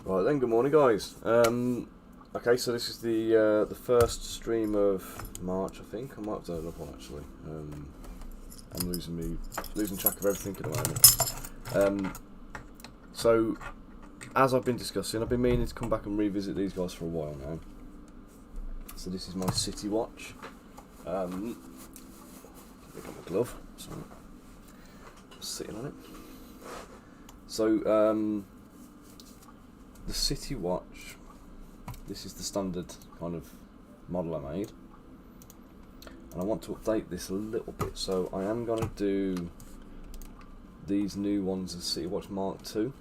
Right then, good morning, guys. Okay, so this is the first stream of March, I think. I might have done another one actually. I'm losing track of everything at the moment. So as I've been discussing, I've been meaning to come back and revisit these guys for a while now. So this is my City Watch. Pick up my glove. Sorry, just sitting on it. So the City Watch, this is the standard kind of model I made, and I want to update this a little bit, so I am going to do these new ones as City Watch Mark II.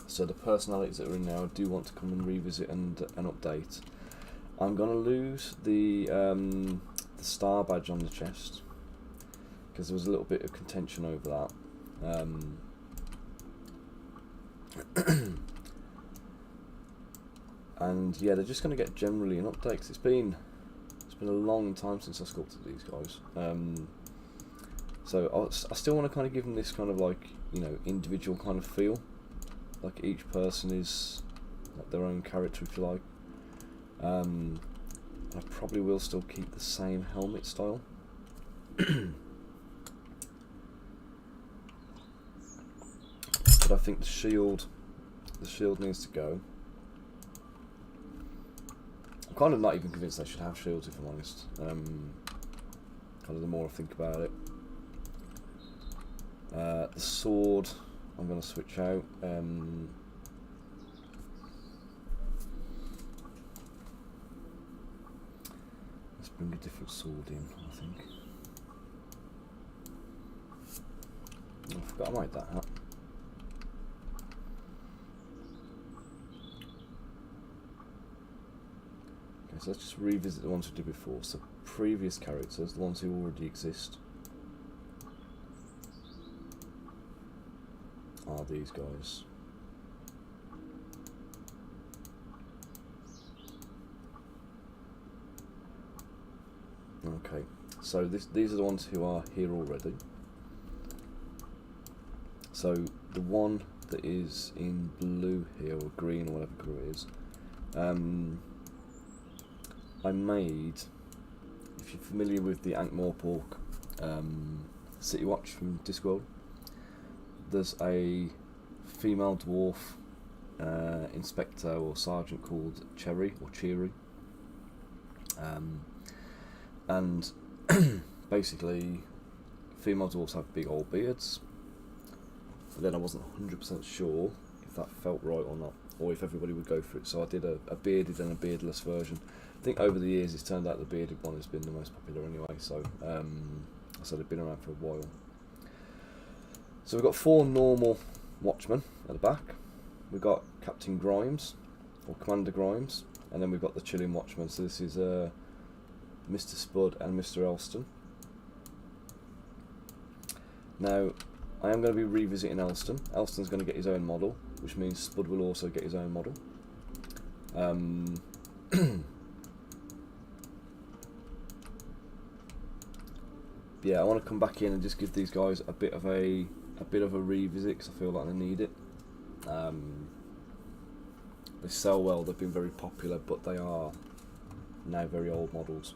So the personalities that are in now I do want to come and revisit and update. I'm going to lose the star badge on the chest because there was a little bit of contention over that. And yeah, they're just going to get generally an update 'cause it's been a long time since I sculpted these guys. So I still want to kind of give them this kind of like, you know, individual kind of feel, like each person is like their own character, if you like. I probably will still keep the same helmet style. But I think the shield needs to go. I'm kind of not even convinced they should have shields, if I'm honest. Kind of the more I think about it. The sword, I'm going to switch out. Let's bring a different sword in, I think. I forgot I made that hat. So let's just revisit the ones we did before. So previous characters, the ones who already exist, are these guys. Okay, so these are the ones who are here already. So the one that is in blue here, or green, or whatever colour it is, I made, if you're familiar with the Ankh-Morpork City Watch from Discworld, there's a female dwarf inspector or sergeant called Cherry or Cheery, and basically female dwarfs have big old beards, but then I wasn't 100% sure if that felt right or not, or if everybody would go for it, so I did a bearded and a beardless version. I think over the years it's turned out the bearded one has been the most popular anyway, so they've been around for a while. So we've got 4 normal watchmen at the back. We've got Captain Grimes, or Commander Grimes, and then we've got the Chilling Watchman. So this is Mr. Spud and Mr. Elston. Now, I am going to be revisiting Elston. Elston's going to get his own model, which means Spud will also get his own model. Yeah, I want to come back in and just give these guys a bit of a revisit because I feel like they need it. They sell well, they've been very popular, but they are now very old models.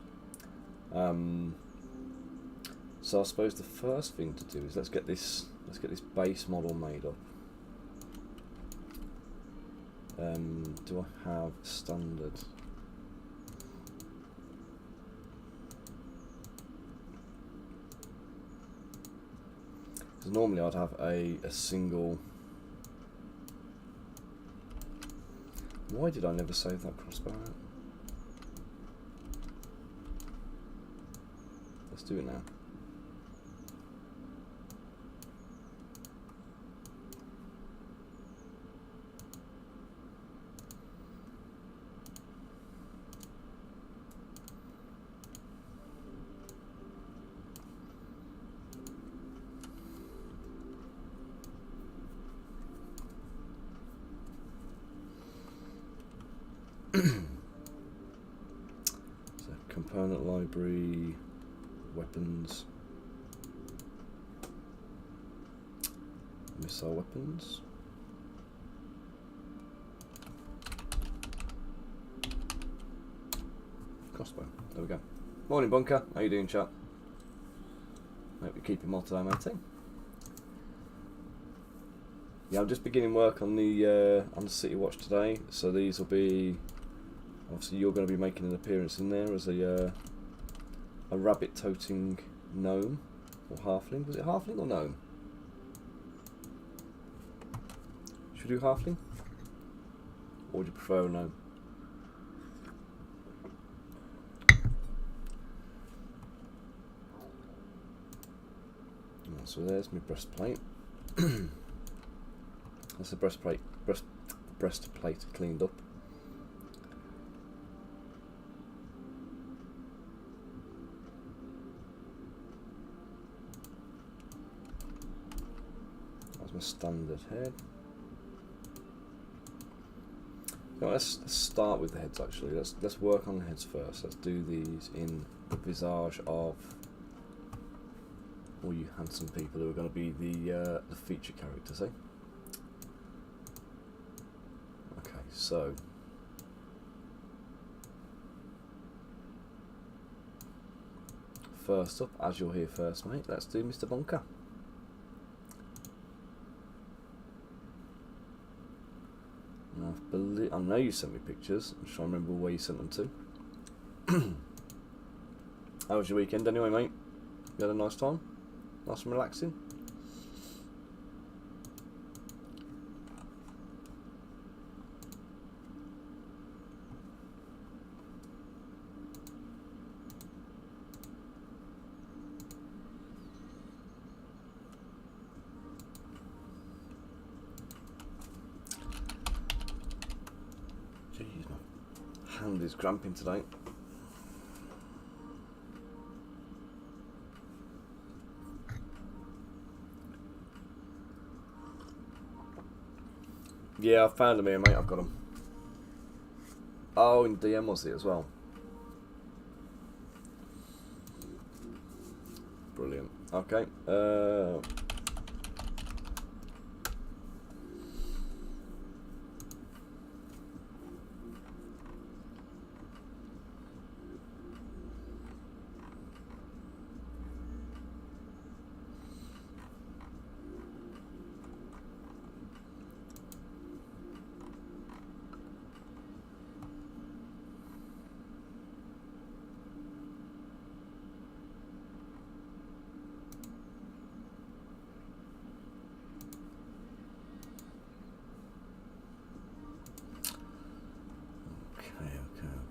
So I suppose the first thing to do is let's get this base model made up. Do I have standard? Because normally I'd have a single. Why did I never save that crossbow out? Let's do it now. So component library, weapons, missile weapons. crossbow. There we go. Morning, Bunker. How you doing, chap? Hope you're keeping well today, matey. Yeah, I'm just beginning work on the City Watch today, so these will be, obviously you're going to be making an appearance in there as a rabbit-toting gnome, or halfling. Was it halfling or gnome? Should we do halfling? Or would you prefer a gnome? So there's my breastplate. That's the breastplate cleaned up. That's my standard head. So let's start with the heads actually. Let's work on the heads first. Let's do these in the visage of all you handsome people who are going to be the feature characters, eh? Okay, so first up, as you're here first, mate, let's do Mr. Bunker. I know you sent me pictures. I'm just trying to remember where you sent them to. How was your weekend anyway, mate? You had a nice time? Nice and relaxing? Jeez, my hand is cramping today. Yeah, I found them here, mate. I've got them. Oh, in DM was it as well? Brilliant. Okay.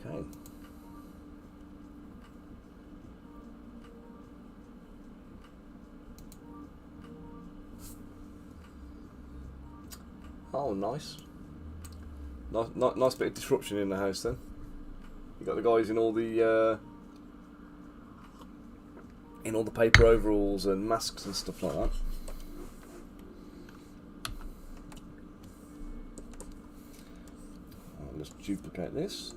Okay. Oh, nice. Nice bit of disruption in the house then. You got the guys in all the paper overalls and masks and stuff like that. Let's duplicate this.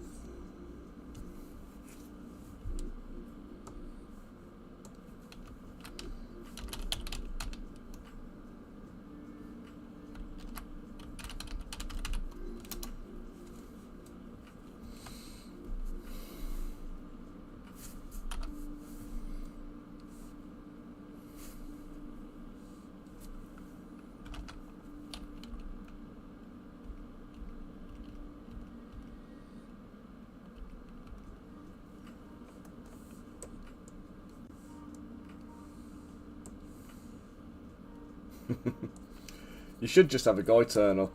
You should just have a guy turn up.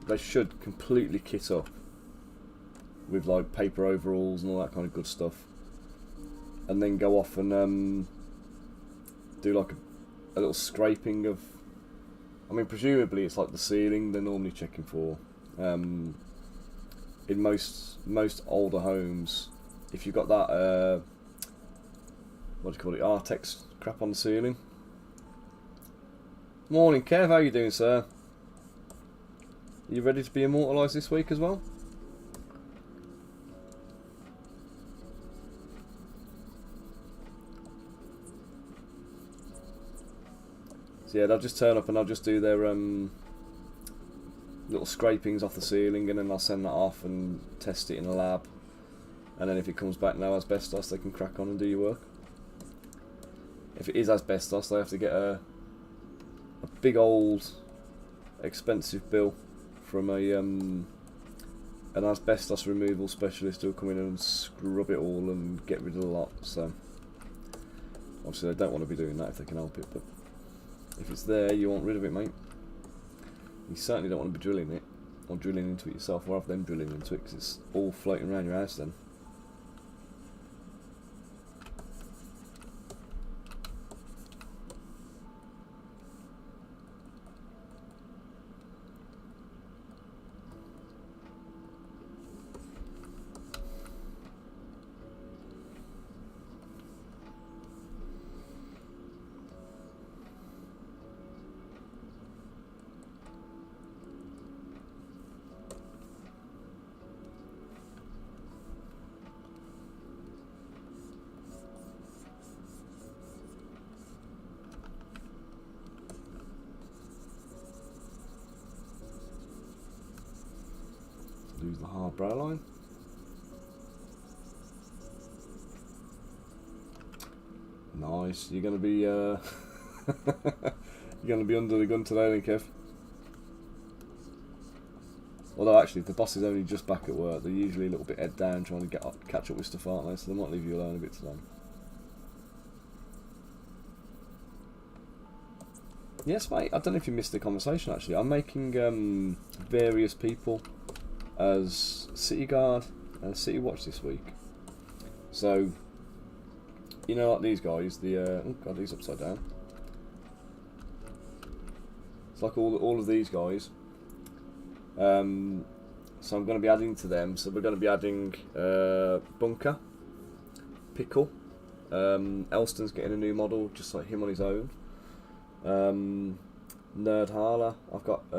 They should completely kit up with like paper overalls and all that kind of good stuff, and then go off and do like a little scraping of. I mean, presumably it's like the ceiling they're normally checking for. In most older homes, if you've got that what do you call it, Artex crap on the ceiling. Morning, Kev. How you doing, sir? Are you ready to be immortalised this week as well? So yeah, they'll just turn up and I'll just do their little scrapings off the ceiling, and then I'll send that off and test it in a lab. And then if it comes back no asbestos, they can crack on and do your work. If it is asbestos, they have to get a big old expensive bill from an asbestos removal specialist who'll come in and scrub it all and get rid of the lot. So obviously they don't want to be doing that if they can help it, but if it's there, you want rid of it, mate. You certainly don't want to be drilling it or drilling into it yourself, or have them drilling into it, because it's all floating around your house then. Lose the hard brow line. Nice. You're gonna be you're gonna be under the gun today, then, Kev. Although actually, if the boss is only just back at work, they're usually a little bit head down, trying to catch up with stuff, aren't they? So they might leave you alone a bit today. Yes, mate. I don't know if you missed the conversation. Actually, I'm making various people as City Guard and City Watch this week. So, you know, like these guys, the oh god, he's upside down. It's like all of these guys. So I'm going to be adding to them. So we're going to be adding Bunker, Pickle, Elston's getting a new model, just like him on his own. Nerd Harler, I've got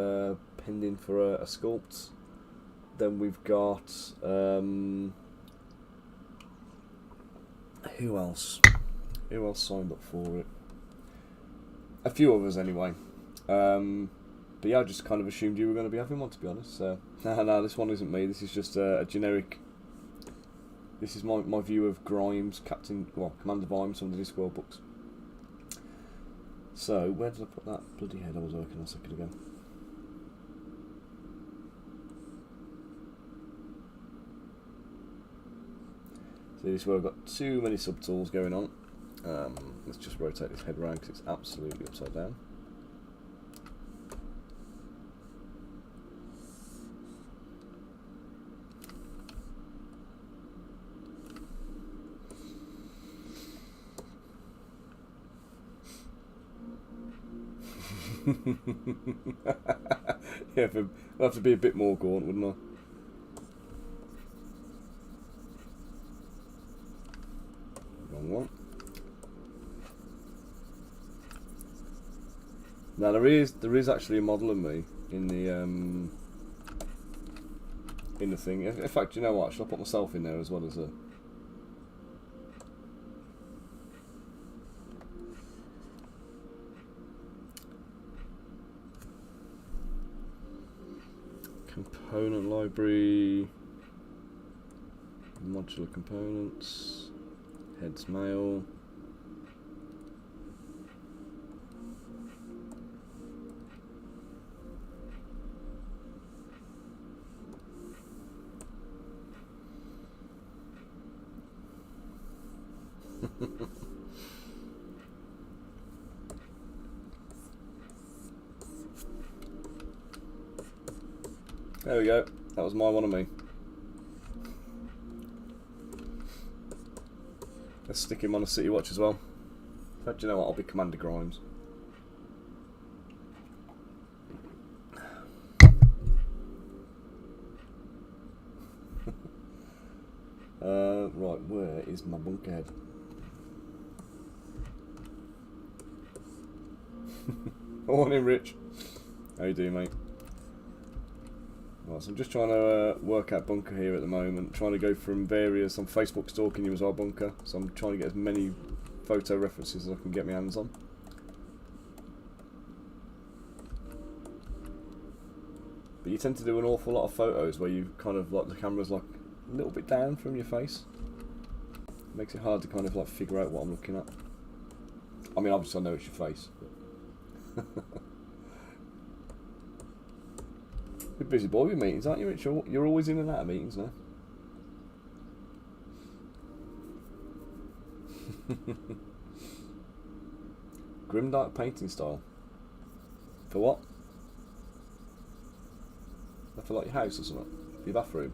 pending for a sculpt. Then we've got who else? Who else signed up for it? A few others anyway. But yeah, I just kind of assumed you were going to be having one, to be honest. So no, this one isn't me. This is just a generic. This is my view of Grimes, Commander Vimes from the Discworld books. So where did I put that bloody head I was working on a second ago? See, this is where I've got too many subtools going on. Let's just rotate this head around because it's absolutely upside down. Yeah, I'd have to be a bit more gaunt, wouldn't I? Wrong one. Now there is actually a model of me in the thing. In fact, you know what? Should I put myself in there as well as a? Component library, modular components, heads male. There we go. That was my one of me. Let's stick him on a City Watch as well. In fact, you know what? I'll be Commander Grimes. Right, where is my bunker head? Morning, Rich. How you doing, mate? Right, so I'm just trying to work out Bunker here at the moment. Trying to go from various. I'm Facebook stalking you as well, Bunker. So I'm trying to get as many photo references as I can get my hands on. But you tend to do an awful lot of photos where you kind of like the camera's like a little bit down from your face. It makes it hard to kind of like figure out what I'm looking at. I mean, obviously I know it's your face. You're a busy boy with meetings, aren't you, Rich? You're always in and out of meetings now. Grimdark painting style. For what? For like your house or something? For your bathroom?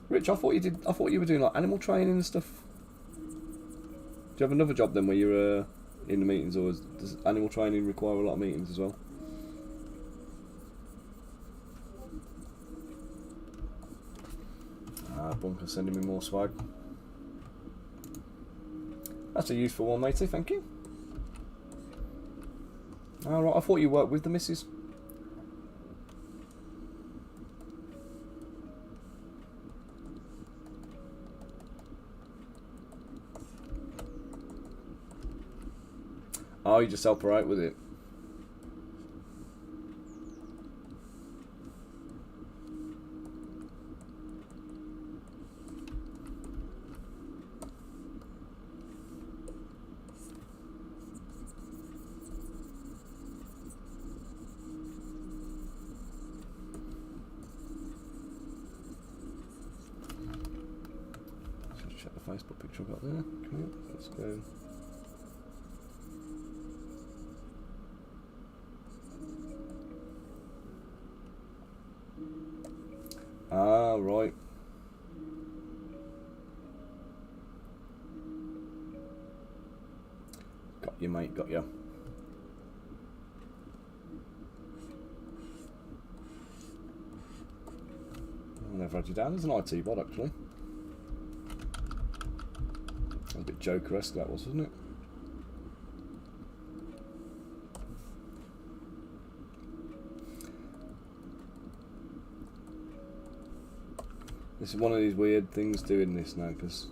Rich, I thought you were doing like animal training and stuff. Do you have another job then where you're in the meetings, or does animal training require a lot of meetings as well? Bunker sending me more swag. That's a useful one, matey, thank you. Alright, I thought you worked with the missus. Oh, you just help her out with it. Just check the Facebook picture I've got there. Okay, let's go. Ah, right. Got you, mate, got you. I never had you down as an IT bod, actually. A bit Joker-esque that was, wasn't it? This is one of these weird things doing this now, because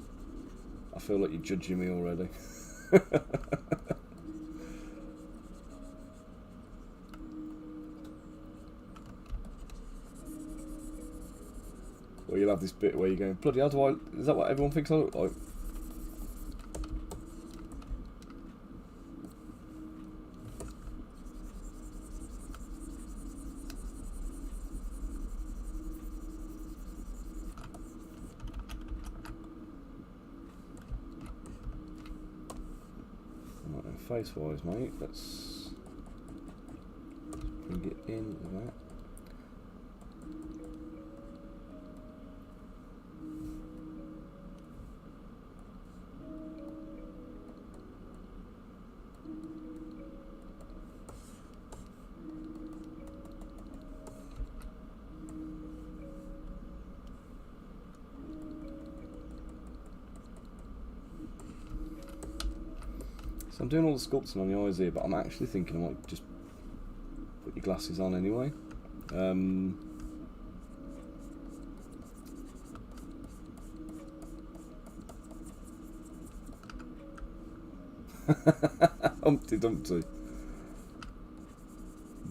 I feel like you're judging me already. Or you'll have this bit where you're going, bloody hell, is that what everyone thinks I look like? Face wise, mate, let's bring it in with that. I'm doing all the sculpting on the eyes here, but I'm actually thinking I might just put your glasses on anyway. Humpty Dumpty.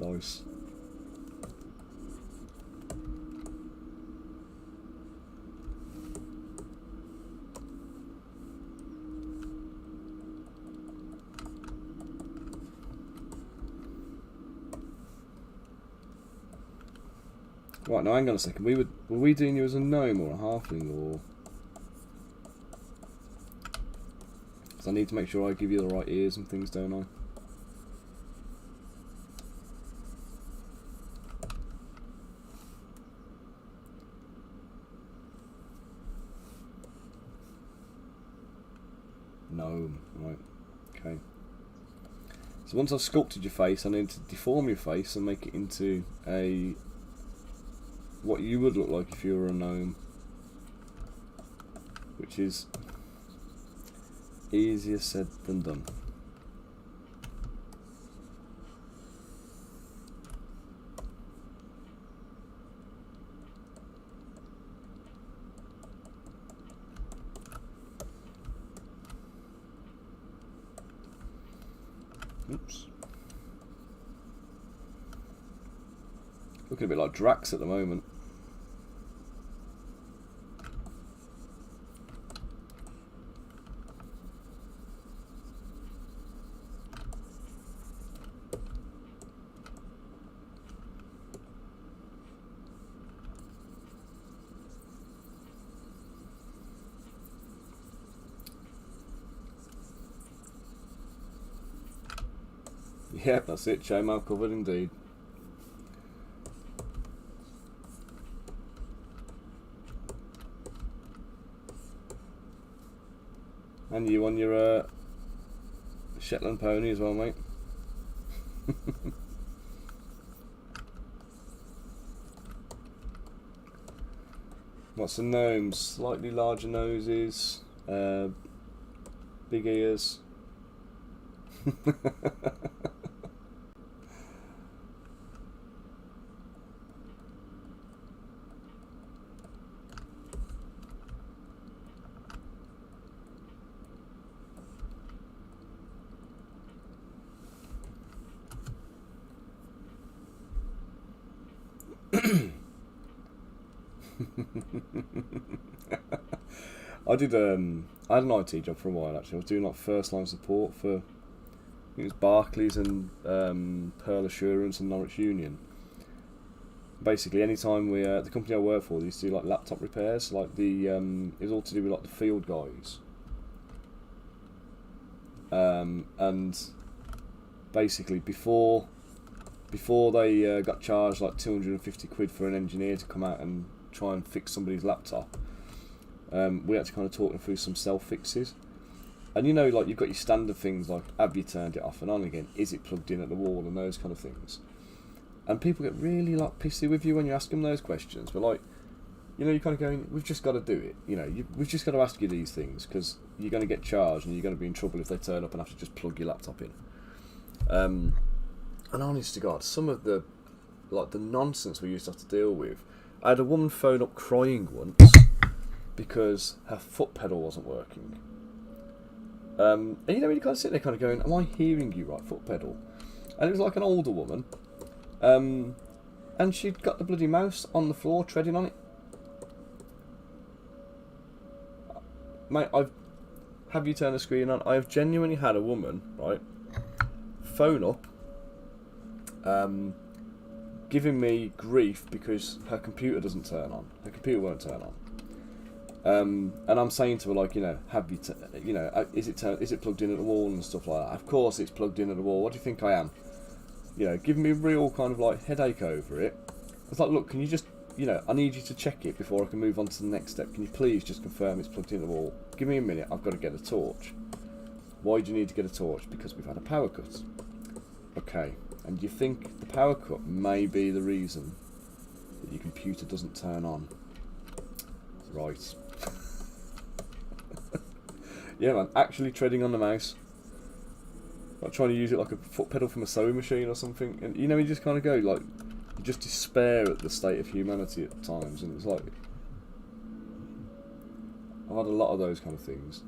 Nice. Right, now hang on a second. Were we doing you as a gnome or a halfling, or? Because I need to make sure I give you the right ears and things, don't I? Gnome, right? Okay. So once I've sculpted your face, I need to deform your face and make it into a what you would look like if you were a gnome, which is easier said than done. Oops. Looking a bit like Drax at the moment. Yeah, that's it, chainmail covered indeed. And you on your Shetland pony as well, mate. What's the gnomes? Slightly larger noses, big ears. I had an IT job for a while actually. I was doing like first line support for, I think it was Barclays and Pearl Assurance and Norwich Union. Basically, anytime the company I work for, they used to do like laptop repairs, like it was all to do with like the field guys. And basically before they got charged like 250 quid for an engineer to come out and try and fix somebody's laptop, we had to kind of talk them through some self-fixes. And you know, like you've got your standard things like, have you turned it off and on again? Is it plugged in at the wall? And those kind of things. And people get really like pissy with you when you ask them those questions. But like, you know, you're kind of going, we've just got to do it. You know, we've just got to ask you these things because you're going to get charged and you're going to be in trouble if they turn up and have to just plug your laptop in. And honest to God, some of the nonsense we used to have to deal with. I had a woman phone up crying once because her foot pedal wasn't working. And you know, when you kind of sit there kind of going, am I hearing you right, foot pedal? And it was like an older woman. And she'd got the bloody mouse on the floor treading on it. Mate, have you turned the screen on? I have genuinely had a woman, right, phone up, giving me grief because her computer doesn't turn on. Her computer won't turn on. And I'm saying to her, like, you know, is it plugged in at the wall and stuff like that? Of course it's plugged in at the wall. What do you think I am? You know, giving me a real kind of like headache over it. I was like, look, can you just, you know, I need you to check it before I can move on to the next step. Can you please just confirm it's plugged in at the wall? Give me a minute, I've got to get a torch. Why do you need to get a torch? Because we've had a power cut. Okay, and you think the power cut may be the reason that your computer doesn't turn on? Right. Yeah, man, actually treading on the mouse. Like trying to use it like a foot pedal from a sewing machine or something. And you know, you just kind of go, like, you just despair at the state of humanity at times. And it's like, I've had a lot of those kind of things.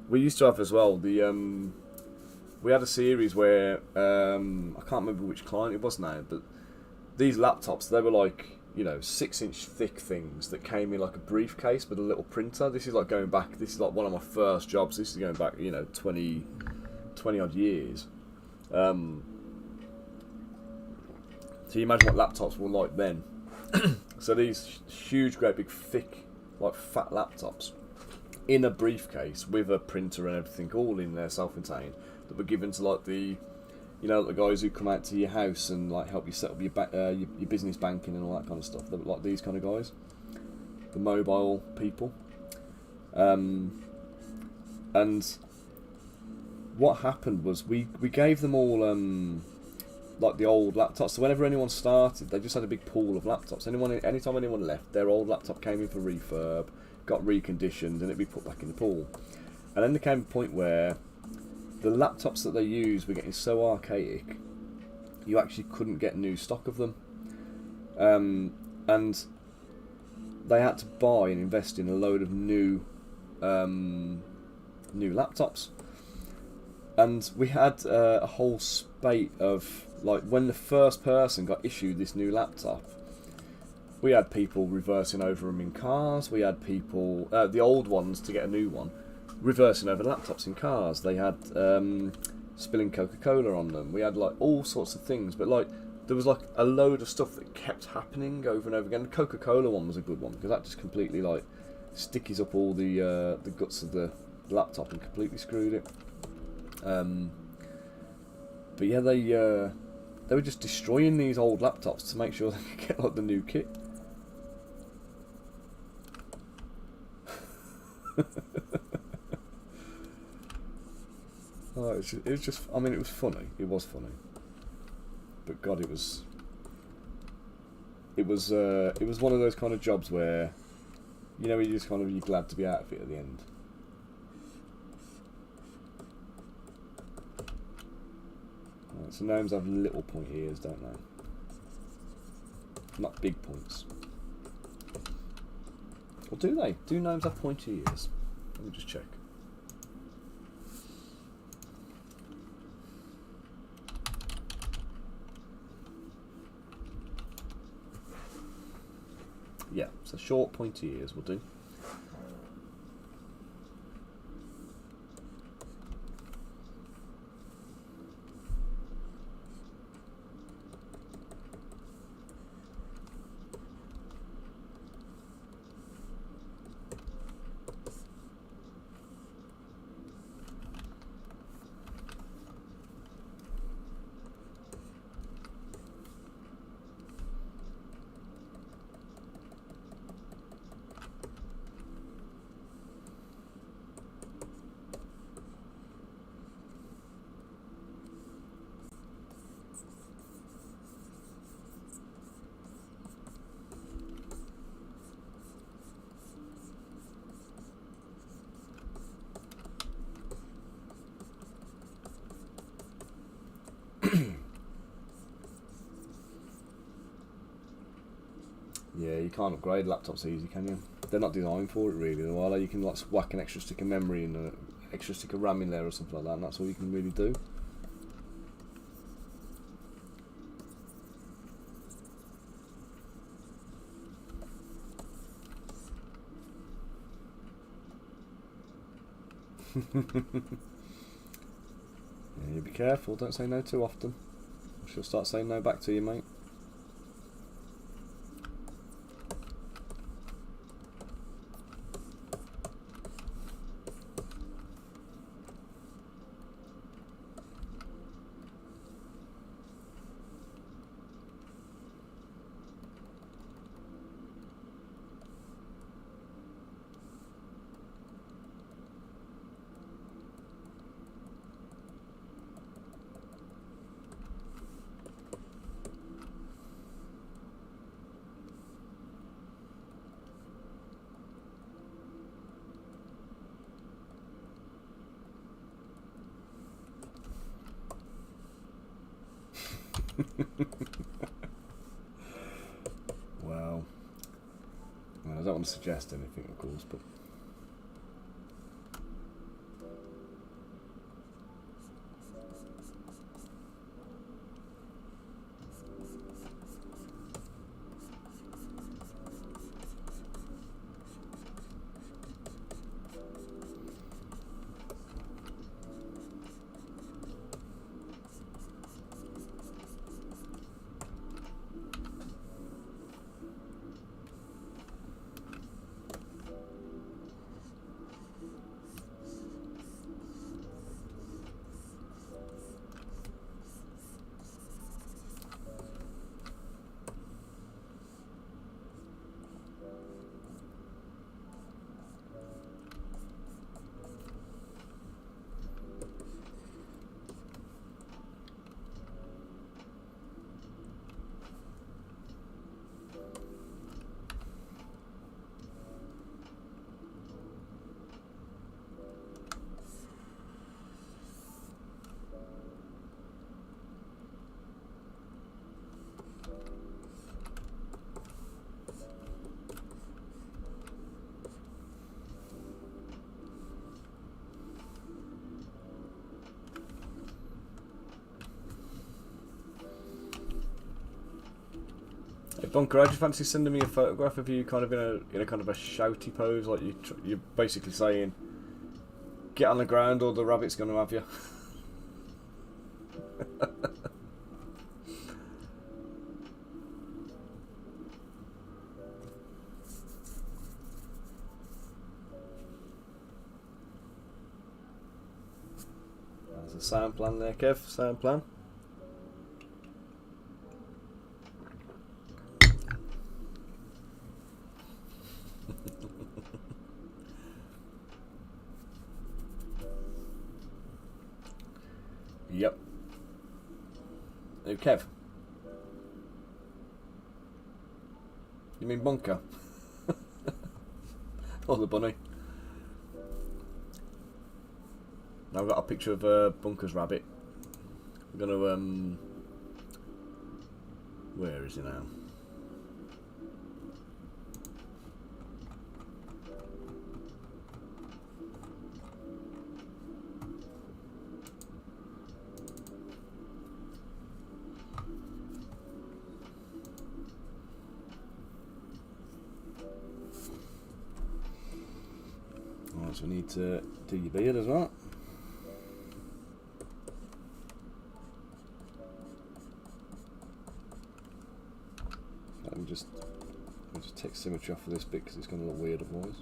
We used to have as well, we had a series where, I can't remember which client it was now, but these laptops, they were like, you know, 6-inch thick things that came in like a briefcase with a little printer. This is like going back, this is like one of my first jobs. This is going back, you know, 20 odd years. So you imagine what laptops were like then. So these huge, great big, thick, like fat laptops in a briefcase with a printer and everything, all in there, self-contained, that were given to like the, you know, the guys who come out to your house and like help you set up your business banking and all that kind of stuff. They were like these kind of guys, the mobile people. And what happened was we gave them all like the old laptops. So whenever anyone started, they just had a big pool of laptops. Anytime anyone left, their old laptop came in for refurb, got reconditioned, and it'd be put back in the pool. And then there came a point where the laptops that they used were getting so archaic, you actually couldn't get new stock of them. And they had to buy and invest in a load of new laptops. And we had a whole spate of, like, when the first person got issued this new laptop, we had people reversing over them in cars. We had people, the old ones to get a new one, reversing over laptops in cars. They had spilling Coca-Cola on them. We had like all sorts of things, but like there was like a load of stuff that kept happening over and over again. The Coca-Cola one was a good one because that just completely like stickies up all the guts of the laptop and completely screwed it. But yeah, they were just destroying these old laptops to make sure they could get like the new kit. Oh, it was just. I mean, it was funny. It was funny. But God, it was. It was one of those kind of jobs where, you know, you're glad to be out of it at the end. Right, so gnomes have little pointy ears, don't they? Not big points. Or do they? Do gnomes have pointy ears? Let me just check. Yeah, so short pointy ears will do. Yeah, you can't upgrade laptops easy, can you? They're not designed for it really, are they? You can like whack an extra stick of memory and an extra stick of RAM in there or something like that, and that's all you can really do. Yeah, you be careful, don't say no too often. She'll start saying no back to you, mate. Well, I don't want to suggest anything, of course, but Bunker, how'd you fancy sending me a photograph of you kind of in a kind of a shouty pose, like you're basically saying, get on the ground or the rabbit's going to have you. There's a sound plan there, Kev, sound plan. Yep. Oh, Kev. You mean Bunker? Oh, the bunny. Now I've got a picture of Bunker's rabbit. We're gonna where is he now? Right, so we need to do your beard as well. Let me just take symmetry off of this bit because it's going to look weird otherwise.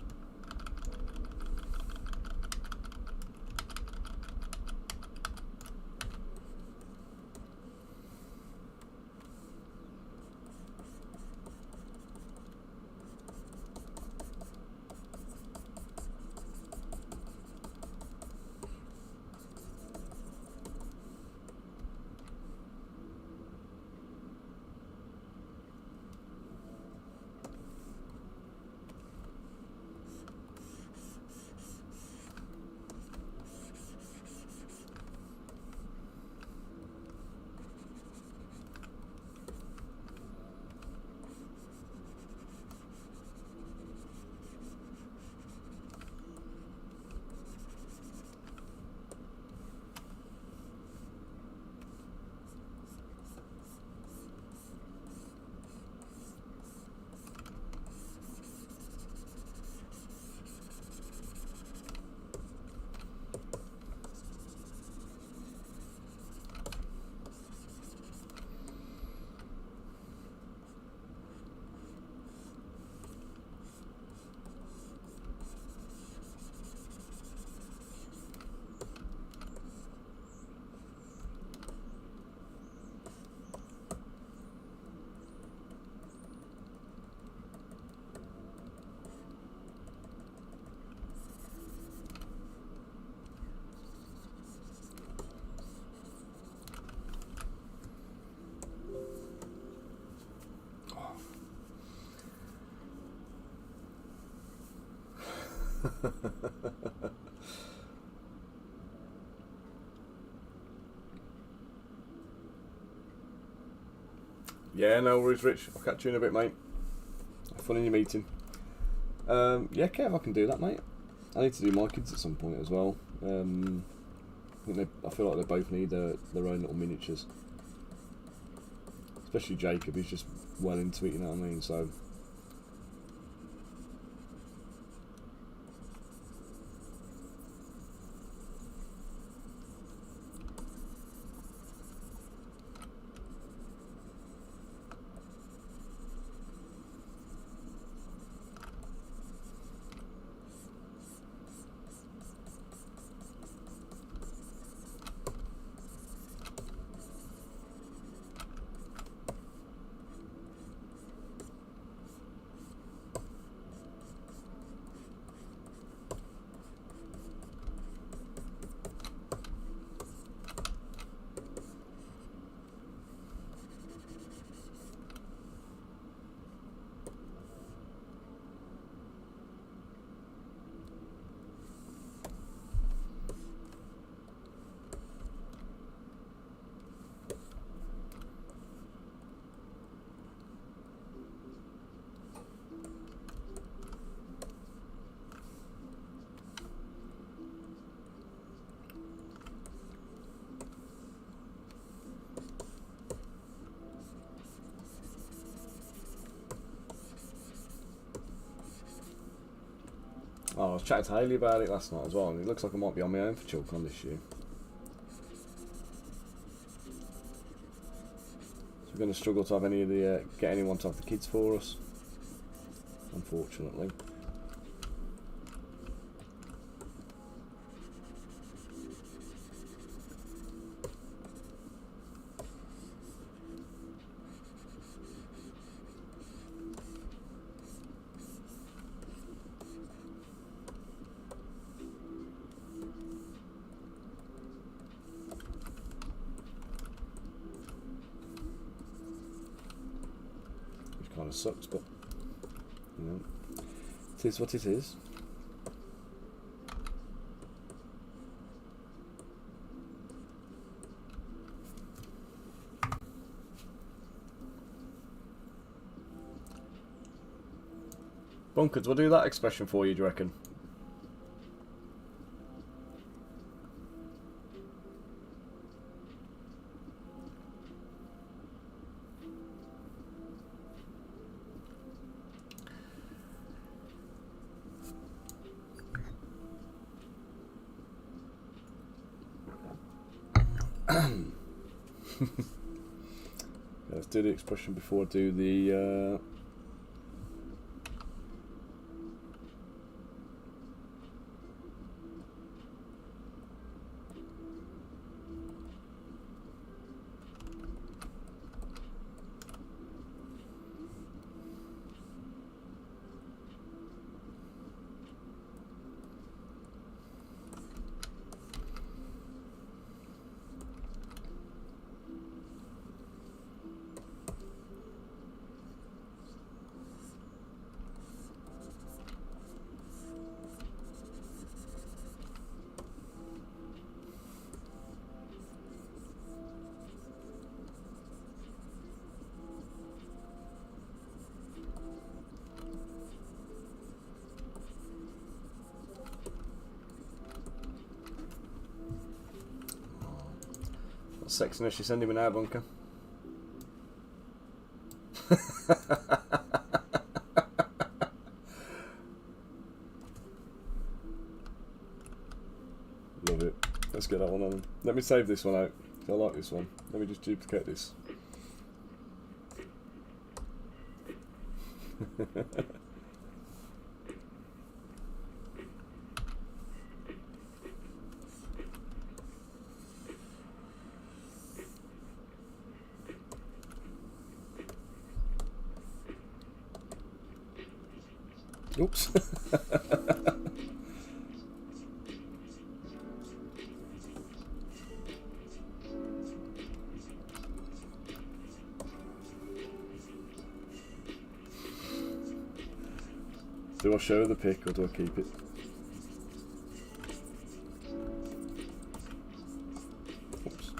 Yeah, no worries, Rich. I'll catch you in a bit, mate. Have fun in your meeting. Yeah, Kev, I can do that, mate. I need to do my kids at some point as well. I feel like they both need their own little miniatures. Especially Jacob, he's just well into it, you know what I mean? So. Oh, I was chatting to Hayley about it last night as well, and it looks like I might be on my own for Chilcon this year. So we're going to struggle to have any of the get anyone to have the kids for us, unfortunately. Kind of sucks, but you know, it is what it is. Bunkers, we'll do that expression for you, do you reckon? Let's do the expression before I do the sexiness you're sending me now, Bunker. Love it. Let's get that one on. Let me save this one out. I like this one. Let me just duplicate this. Oops. Do I show the pic or do I keep it? Oops.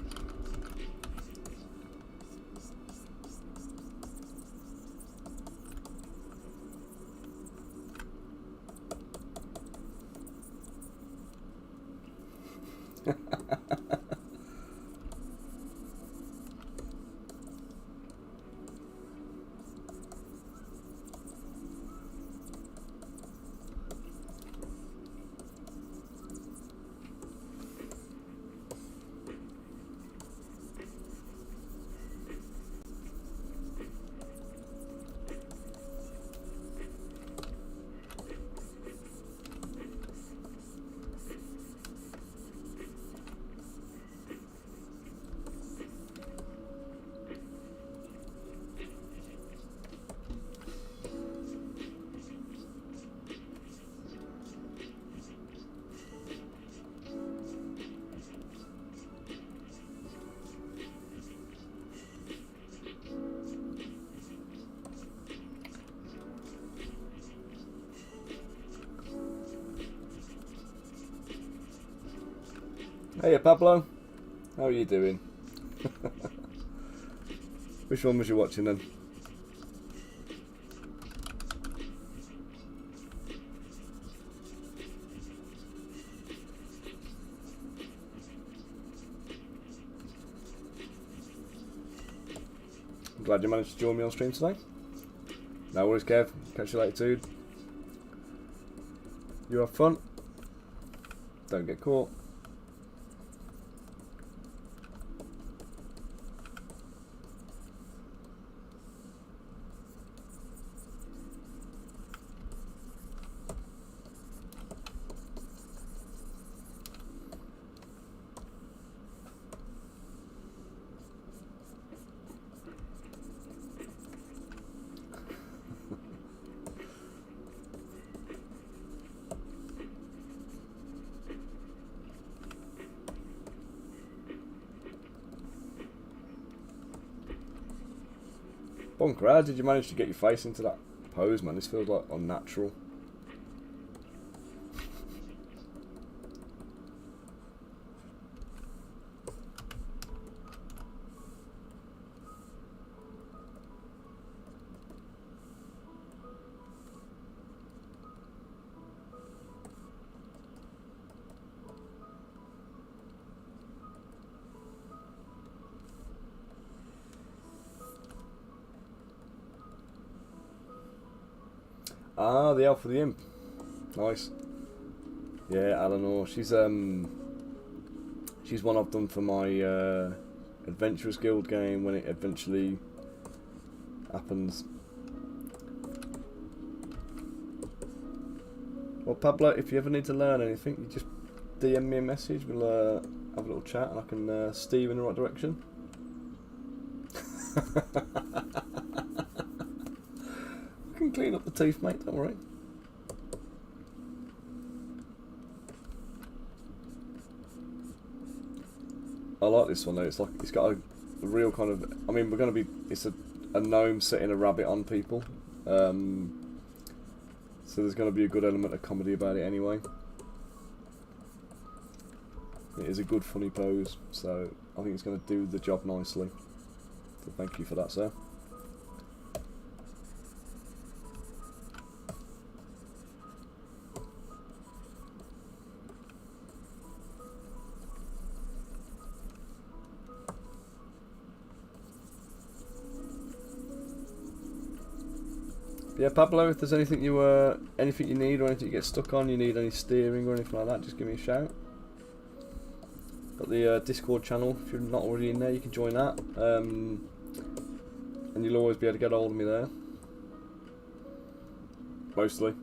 Hey Pablo, how are you doing? Which one was you watching then? I'm glad you managed to join me on stream today. No worries, Kev. Catch you later, dude. You have fun. Don't get caught. Bunker, how did you manage to get your face into that pose, man? This feels like unnatural. Ah, the elf with the imp. Nice. Yeah, Eleanor. She's one I've done for my Adventurers Guild game when it eventually happens. Well, Pablo, if you ever need to learn anything, you just DM me a message. We'll have a little chat, and I can steer you in the right direction. I can clean up the teeth, mate. Don't worry. I like this one though. It's got a real kind of. I mean, it's a gnome setting a rabbit on people. So there's going to be a good element of comedy about it anyway. It is a good, funny pose, so I think it's going to do the job nicely. So thank you for that, sir. Yeah, Pablo, if there's anything you need or anything you get stuck on, you need any steering or anything like that, just give me a shout. Got the Discord channel. If you're not already in there, you can join that. And you'll always be able to get hold of me there. Mostly.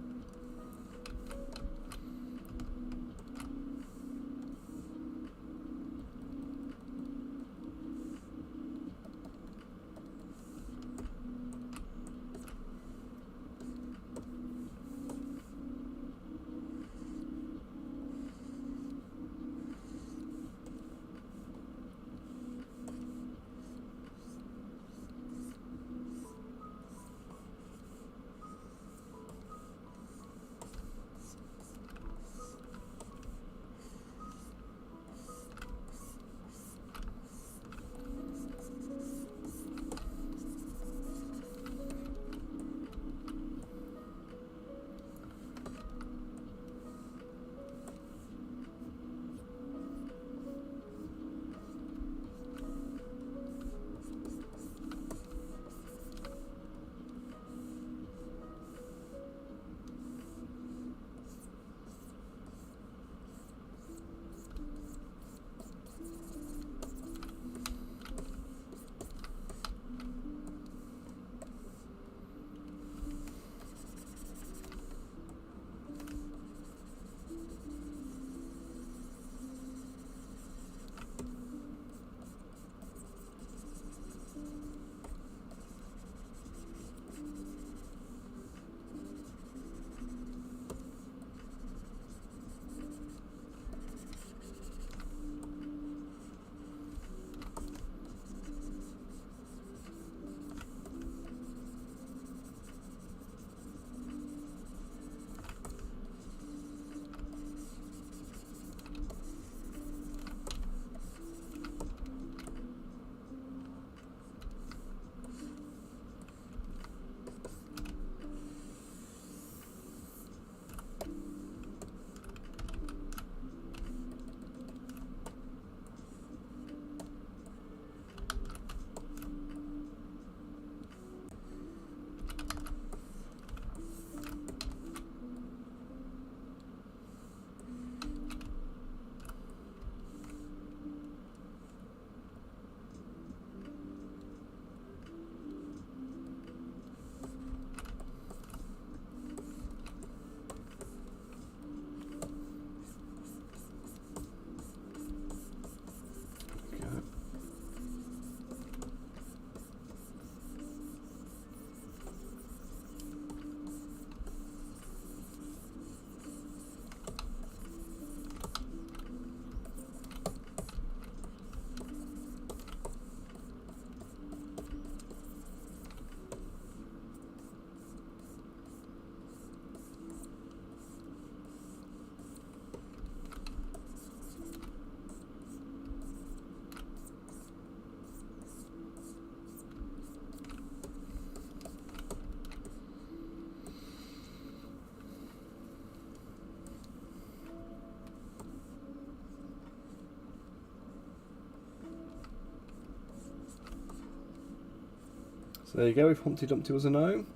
So there you go, if Humpty Dumpty was a gnome.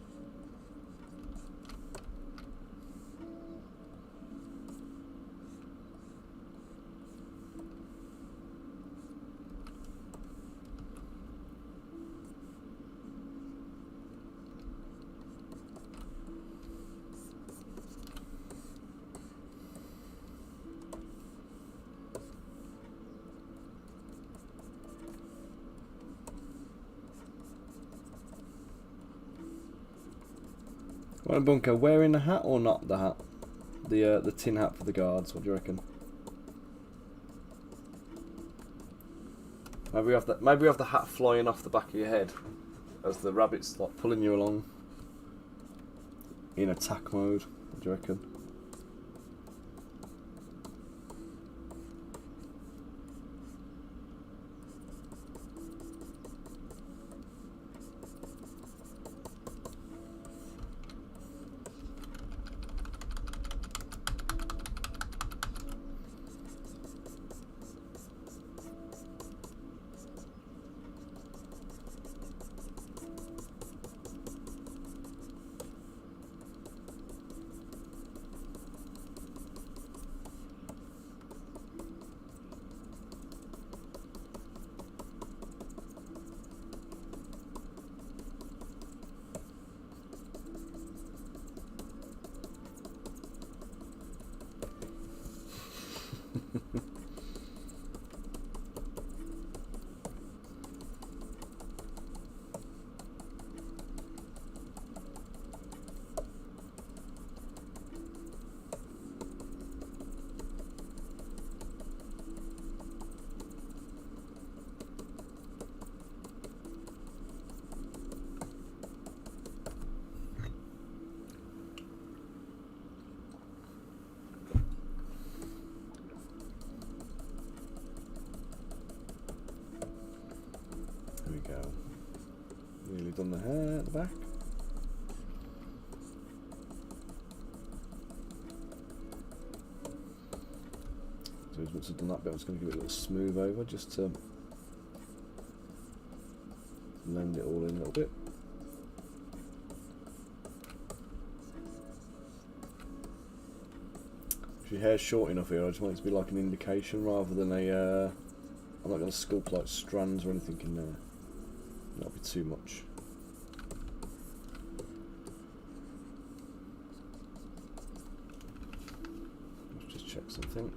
Well, Bunker, wearing the hat or not the hat? The tin hat for the guards. What do you reckon? Maybe we have that. Maybe we have the hat flying off the back of your head as the rabbit's like pulling you along in attack mode. What do you reckon? Nearly done the hair at the back. So once I've done that bit, I'm just going to give it a little smooth over just to blend it all in a little bit. If your hair's short enough here, I just want it to be like an indication rather than a... I'm not going to sculpt like strands or anything in there. That'll be too much. Let's just check something.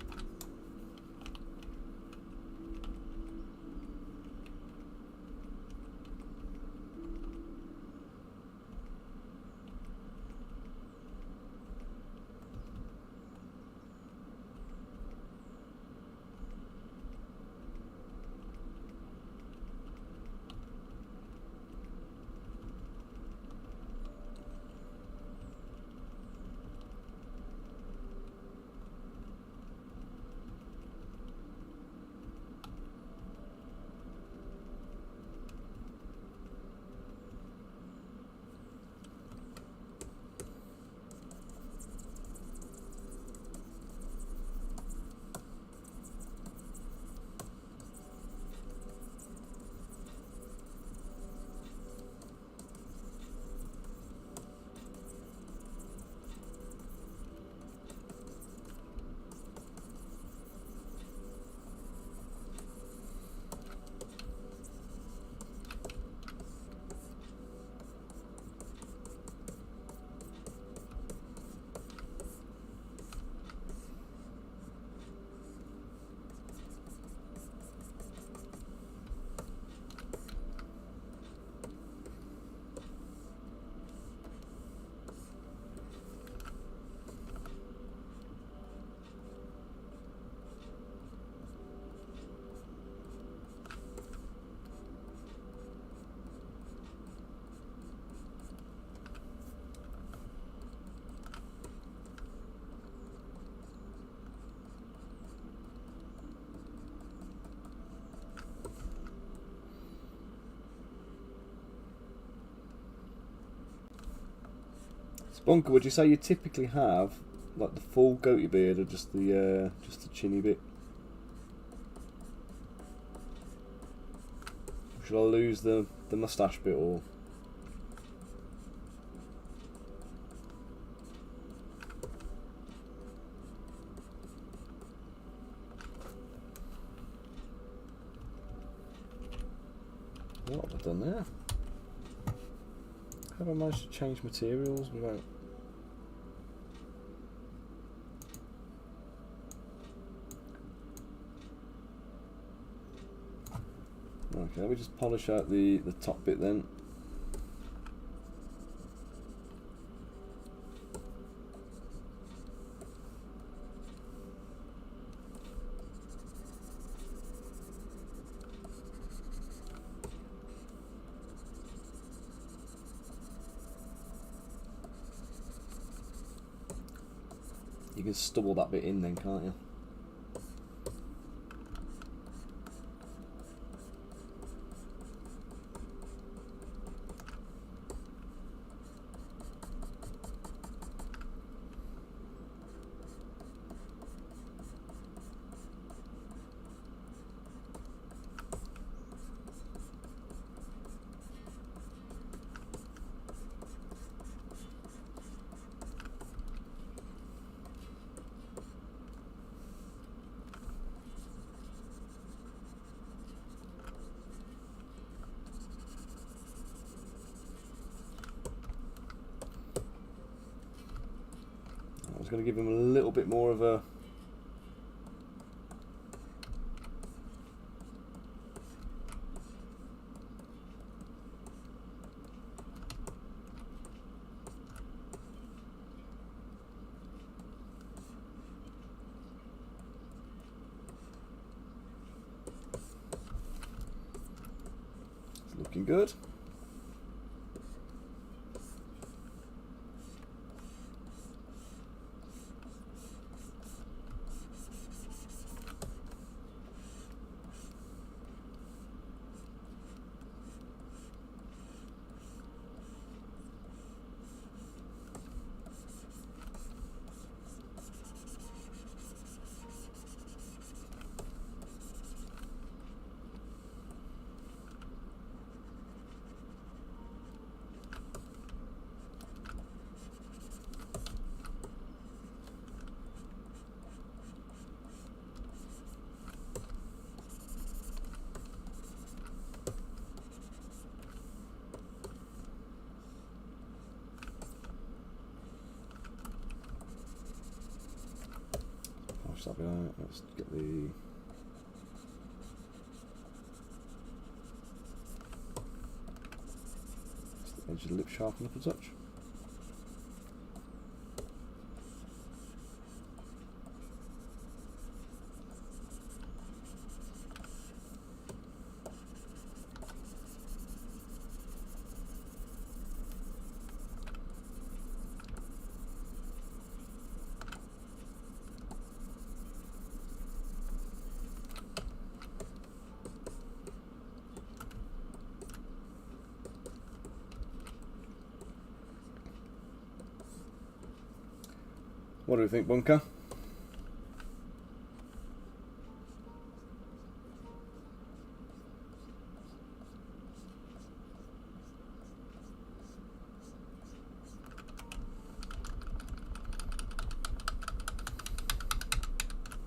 Bunker, would you say you typically have like the full goatee beard or just the chinny bit? Should I lose the moustache bit or What have I done there? Have I managed to change materials without... Okay, let me just polish out the top bit then. You can stubble that bit in then, can't you? I was going to give him a little bit more of a... It's looking good. That bit out. Let's get the edge of the lip sharpen up a touch. What do we think, Bunker?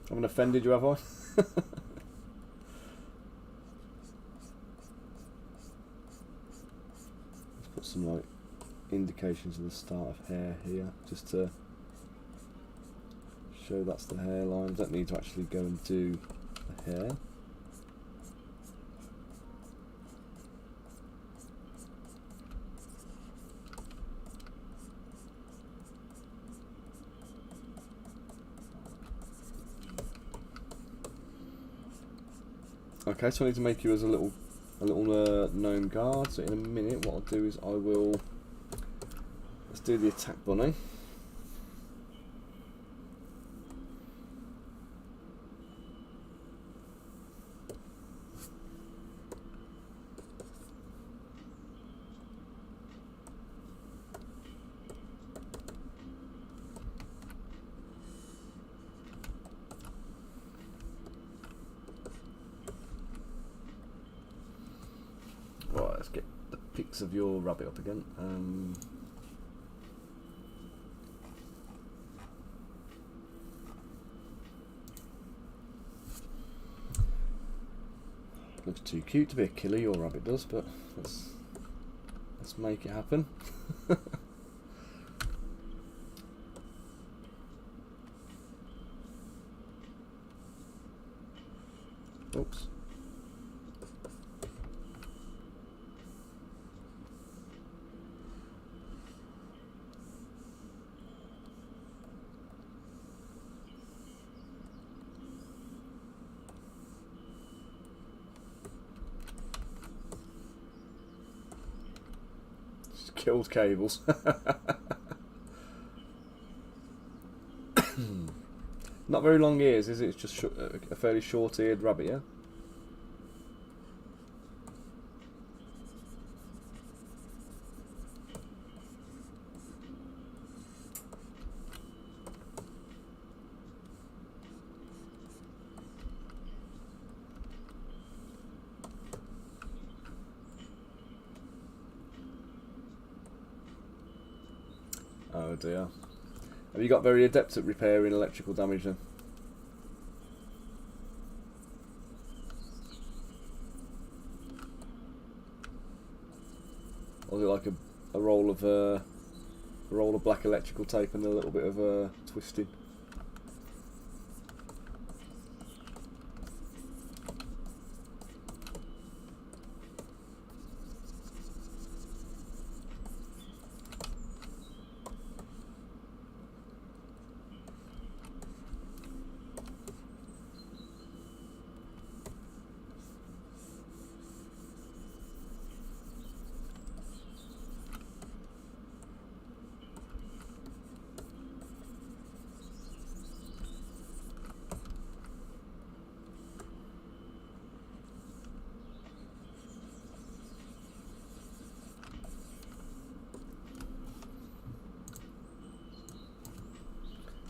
I haven't offended you, have I? Let's put some like indications of the start of hair here, just to show that's the hairline. Don't need to actually go and do the hair. Okay, so I need to make you as a little gnome guard. So in a minute, what I'll do is let's do the attack bunny. Right, let's get the pics of your rabbit up again. Looks too cute to be a killer, your rabbit does, but let's make it happen. Oops. Just killed cables. Not very long ears, is it? It's just a fairly short-eared rabbit, yeah? Oh dear. Have you got very adept at repairing electrical damage then? Or is it like a roll of black electrical tape and a little bit of twisting?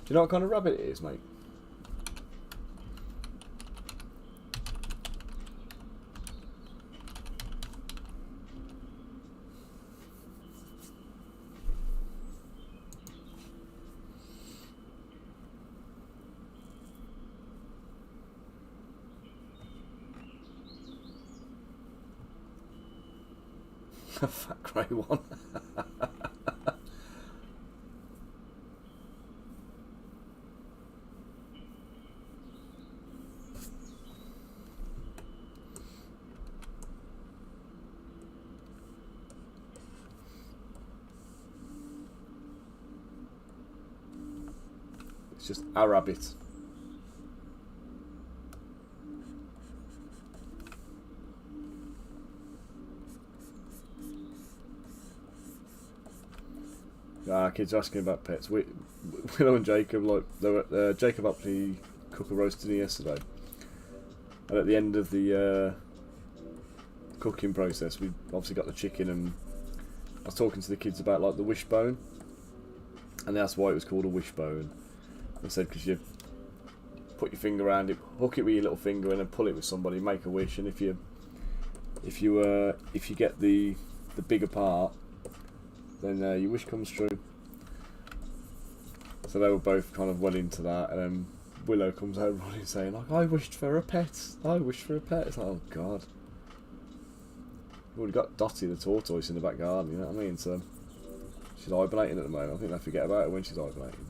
Do you know what kind of rabbit it is, mate? A fat grey one. It's just a rabbit. Kids are asking about pets. Willow and Jacob, Jacob actually cooked a roast dinner yesterday, and at the end of the cooking process, we obviously got the chicken, and I was talking to the kids about like the wishbone, and they asked why it was called a wishbone. I said because you put your finger around it, hook it with your little finger, and then pull it with somebody, make a wish, and if you get the bigger part, then your wish comes true. So they were both kind of well into that, and then Willow comes out running saying like, I wished for a pet, I wished for a pet. It's like, oh god, we've already got Dottie the tortoise in the back garden, you know what I mean? So she's hibernating at the moment. I think they forget about her when she's hibernating.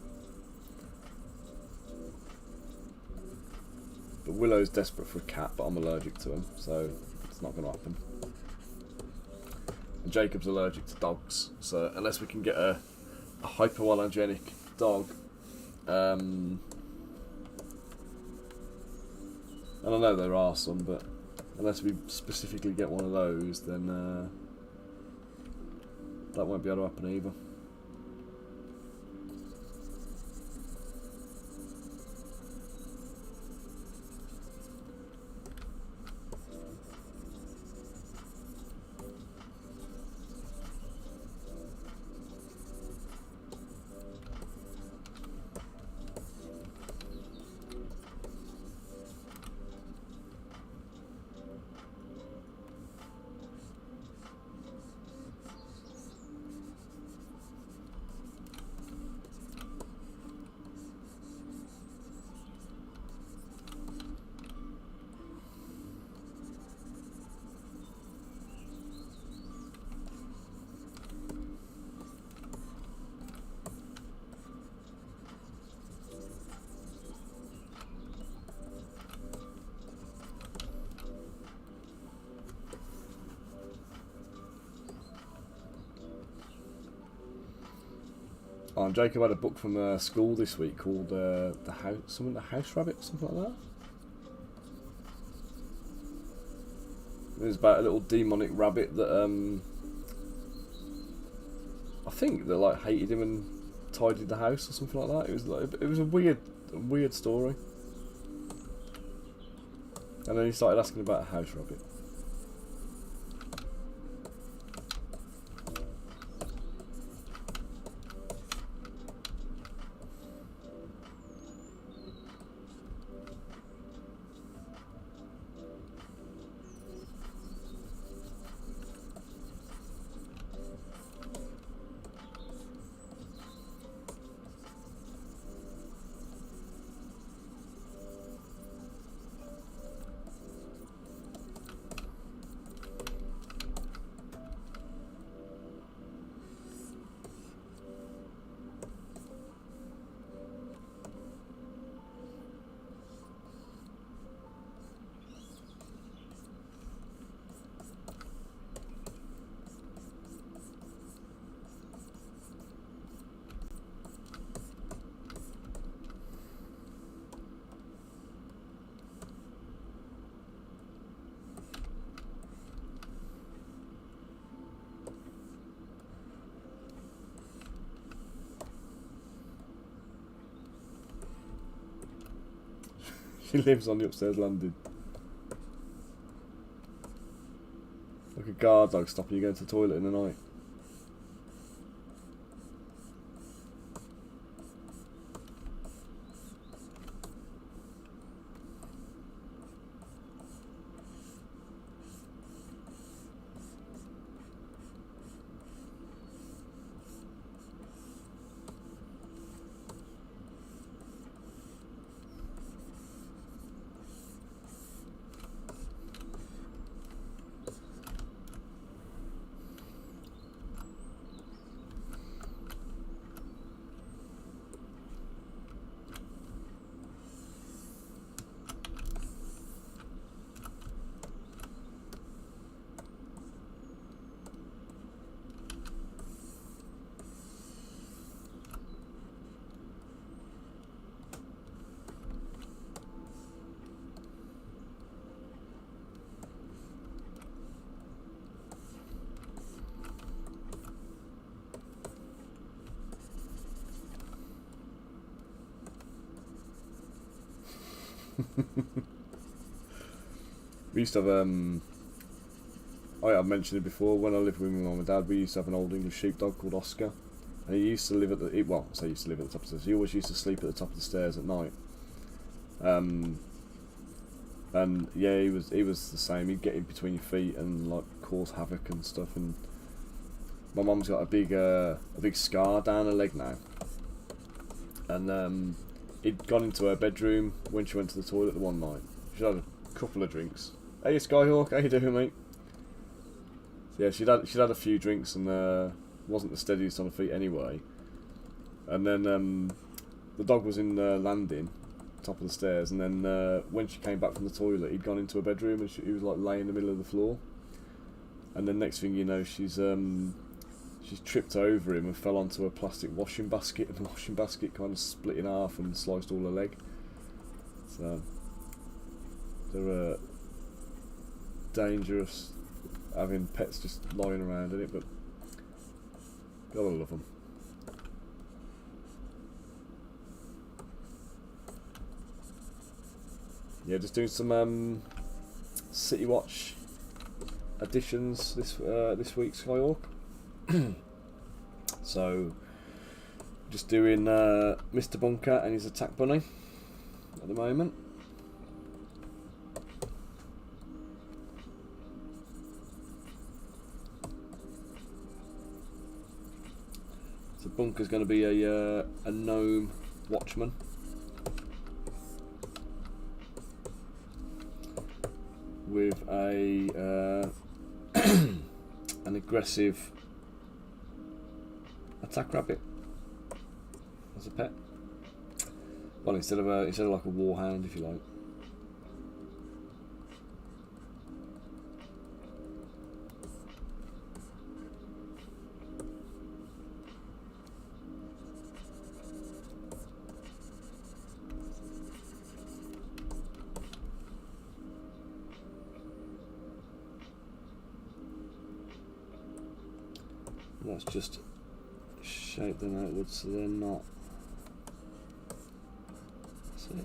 But Willow's desperate for a cat, but I'm allergic to him, so it's not going to happen. And Jacob's allergic to dogs, so unless we can get a hypoallergenic dog, and I know there are some, but unless we specifically get one of those, then that won't be able to happen either. Jacob had a book from school this week called the House Rabbit, something like that. It was about a little demonic rabbit that I think that like hated him and tidied the house or something like that. It was a weird story. And then he started asking about a house rabbit. She lives on the upstairs landing. Like a guard dog stopping you going to the toilet in the night. We used to have I've mentioned it before, when I lived with my mum and dad, we used to have an old English sheepdog called Oscar, and he used to live at the, well, I say he used to live at the top of the stairs, he always used to sleep at the top of the stairs at night. And yeah, he was the same. He'd get in between your feet and like cause havoc and stuff. And my mum's got a big scar down her leg now, and he'd gone into her bedroom when she went to the toilet the one night. She'd had a couple of drinks. Hey Skyhawk, how you doing, mate? So yeah, she'd had a few drinks and wasn't the steadiest on her feet anyway. And then the dog was in the landing, top of the stairs, and then when she came back from the toilet, he'd gone into her bedroom and he was like laying in the middle of the floor. And then next thing you know, she's tripped over him and fell onto a plastic washing basket, and the washing basket kind of split in half and sliced all her leg. So they're dangerous, having pets just lying around in it, but gotta love them. Yeah, just doing some City Watch additions this week, Skyhawk. So just doing Mr. Bunker and his attack bunny at the moment. So Bunker's going to be a gnome watchman. With a an aggressive attack rabbit as a pet. Well, instead of like a warhound, if you like. Let's just shape them outwards so they're not. That's it.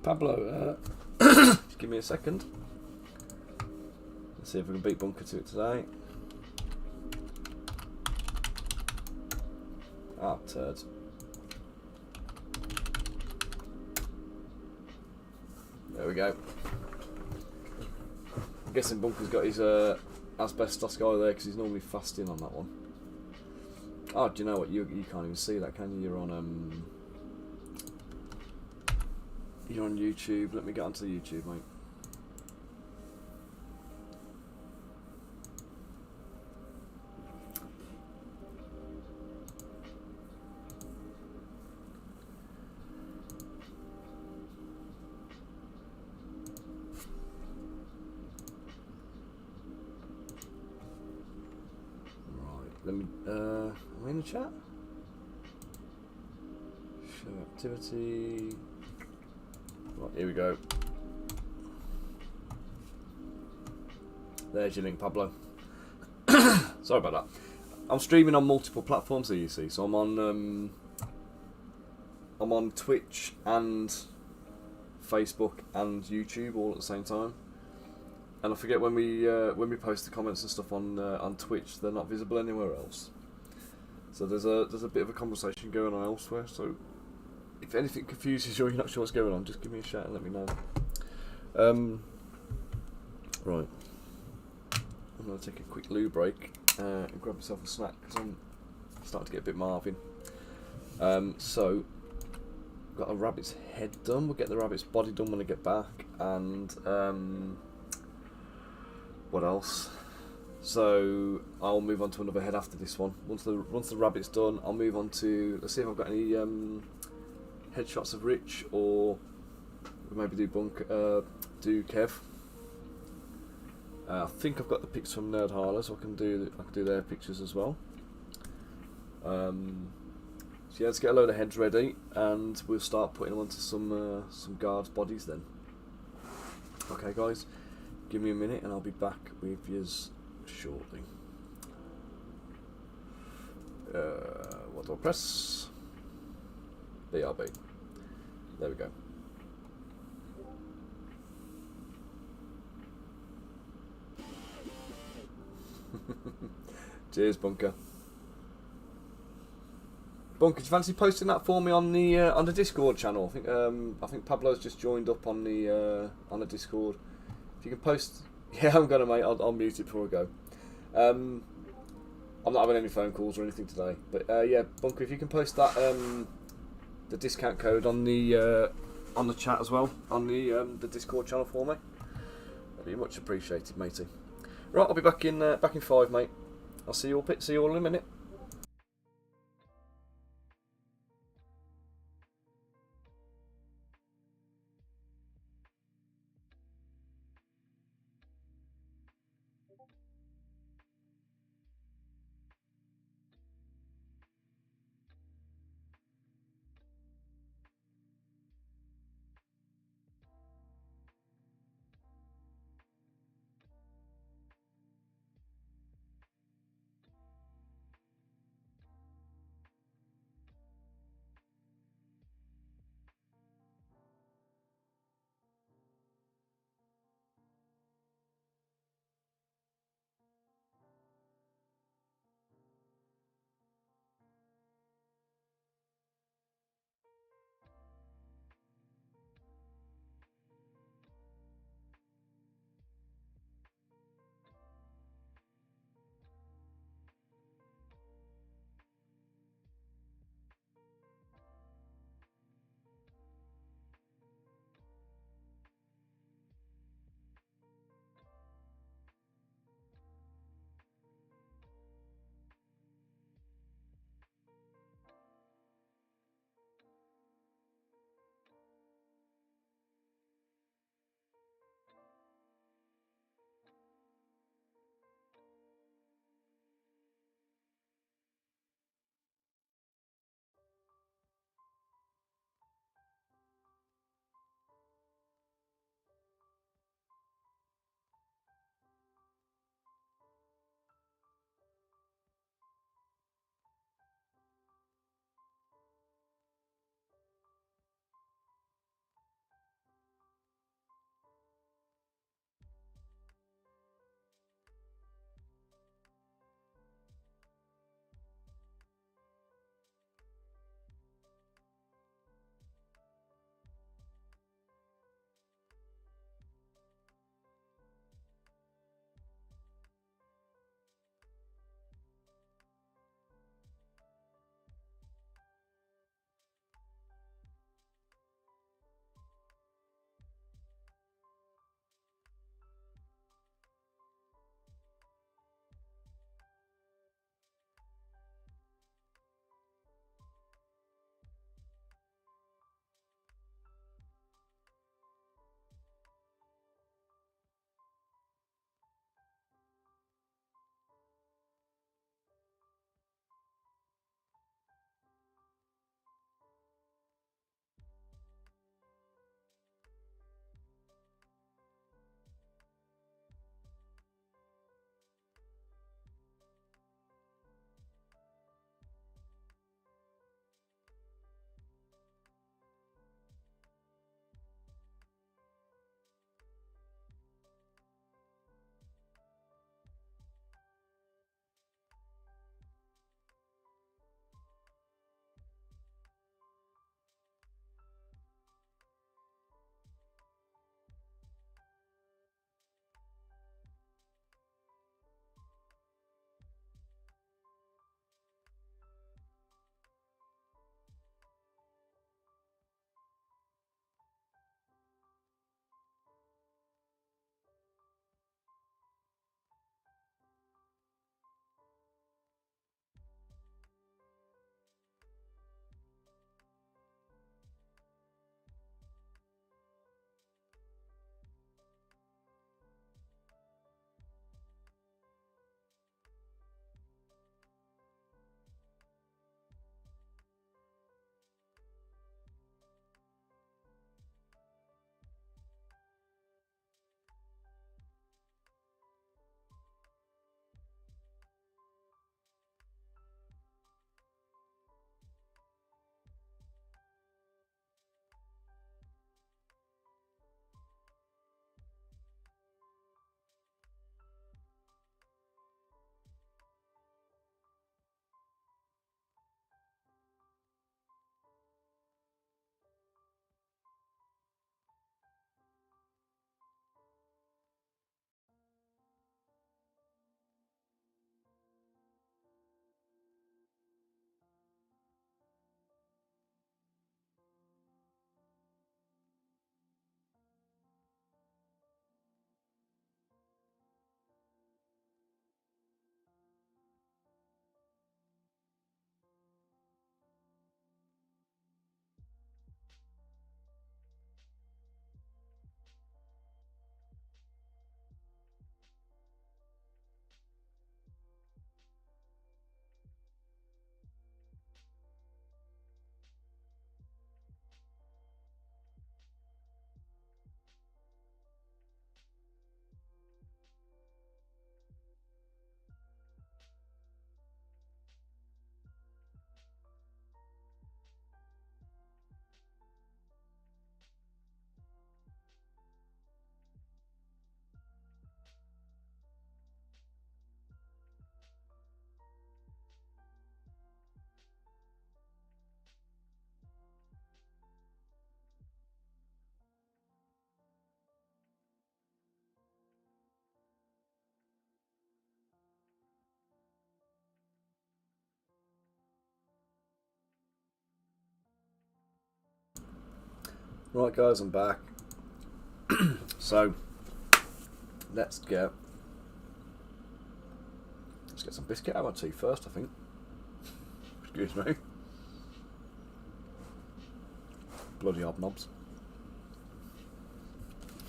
Pablo, just give me a second. Let's see if we can beat Bunker to it today. Ah, turds. There we go. I'm guessing Bunker's got his asbestos guy there because he's normally fasting on that one. Oh, do you know what? You can't even see that, can you? You're on YouTube. Let me get onto YouTube, mate. Right. Let me. Am I in the chat? Show activity. Right, here we go. There's your link, Pablo. Sorry about that. I'm streaming on multiple platforms here, you see. So I'm on Twitch and Facebook and YouTube all at the same time. And I forget when we post the comments and stuff on Twitch, they're not visible anywhere else. So there's a bit of a conversation going on elsewhere. So if anything confuses you or you're not sure what's going on, just give me a shout and let me know. Right. I'm going to take a quick loo break and grab myself a snack because I'm starting to get a bit Marvin. So, got a rabbit's head done. We'll get the rabbit's body done when I get back. And what else? So I'll move on to another head after this one. Once the rabbit's done, I'll move on to. Let's see if I've got any headshots of Rich, or maybe do Kev. I think I've got the pics from Nerd Harler, so I can do their pictures as well. So yeah, let's get a load of heads ready, and we'll start putting them onto some guards' bodies then. Okay, guys, give me a minute, and I'll be back with yous shortly. What do I press? BRB. There we go. Cheers, Bunker. Bunker, do you fancy posting that for me on the Discord channel? I think Pablo's just joined up on the Discord. If you can post, yeah, I'm gonna, mate. I'll mute it before I go. I'm not having any phone calls or anything today, but yeah, Bunker, if you can post that the discount code on the chat as well on the Discord channel for me, that'd be much appreciated, matey. Right, I'll be back in 5, mate. I'll see you all in a minute. Right guys, I'm back. So let's get some biscuit out of tea first, I think. Excuse me. Bloody hobnobs.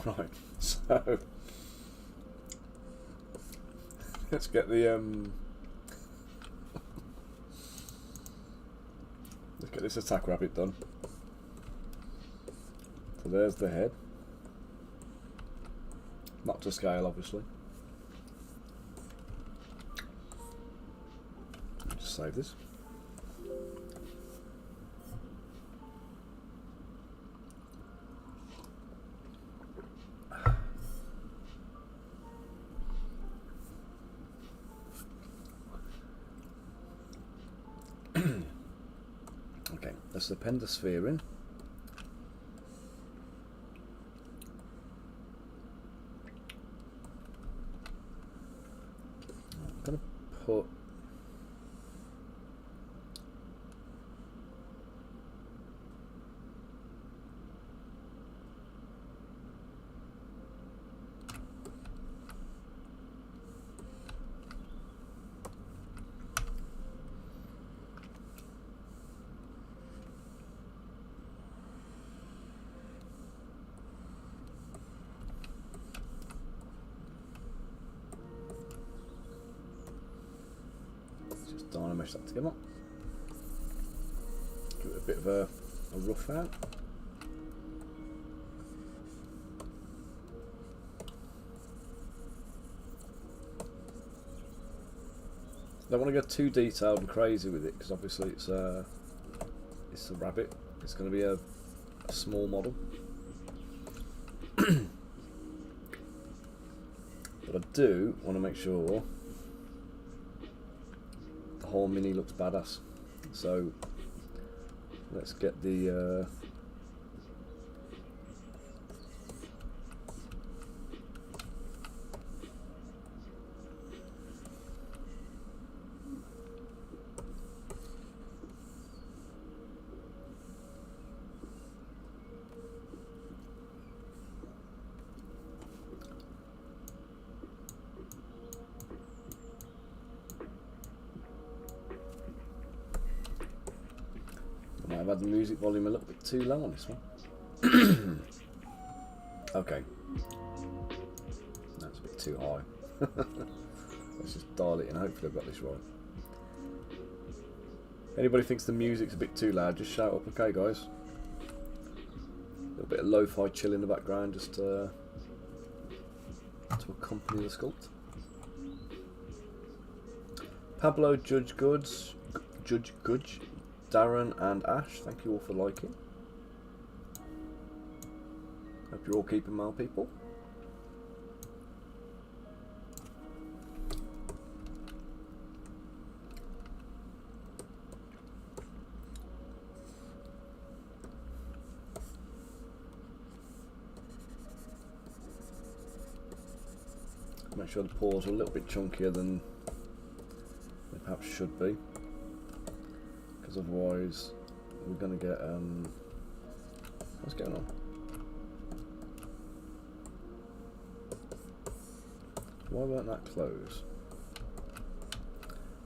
Right, so let's get the let's get this attack rabbit done. So there's the head. Not to scale, obviously. Just save this. Okay, let's append the sphere in. I'm going to put Dynamesh that together. Give it a bit of a rough out. Don't want to go too detailed and crazy with it because obviously it's a rabbit. It's going to be a small model. But I do want to make sure the whole mini looks badass. So let's get the I've had the music volume a little bit too low on this one. Okay. That's a bit too high. Let's just dial it in. Hopefully I've got this right. Anybody thinks the music's a bit too loud, just shout up, okay guys? A little bit of lo-fi chill in the background just to accompany the sculpt. Pablo, Judge Goods, Darren and Ash, thank you all for liking. Hope you're all keeping well, people. Make sure the paws are a little bit chunkier than they perhaps should be, because otherwise we're going to get what's going on? Why won't that close?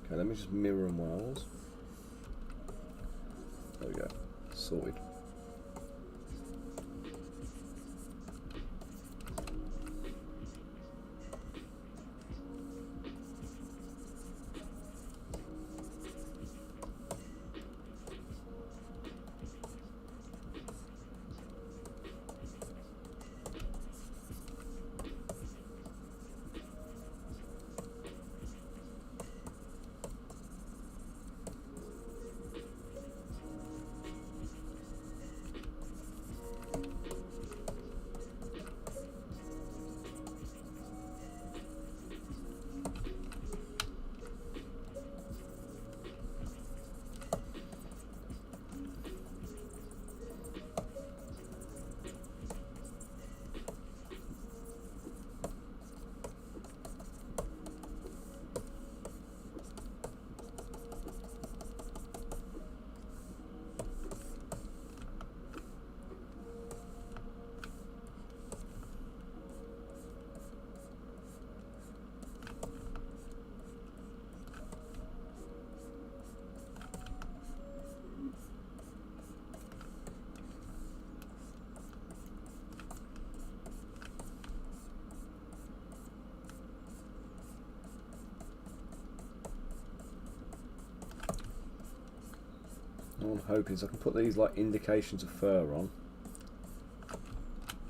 Okay, let me just mirror and wells. There we go, sorted. what I'm hoping is I can put these like indications of fur on,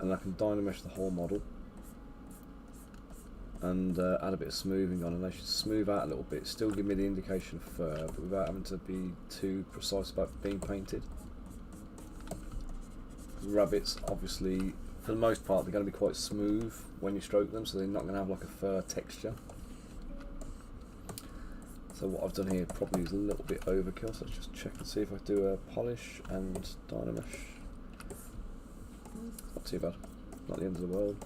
and I can dynamesh the whole model and add a bit of smoothing on, and they should smooth out a little bit, still give me the indication of fur, but without having to be too precise about being painted. Rabbits, obviously, for the most part, they're going to be quite smooth when you stroke them, so they're not going to have like a fur texture. So what I've done here probably is a little bit overkill, so let's just check and see if I do a polish and dynamesh. Not too bad, not the end of the world.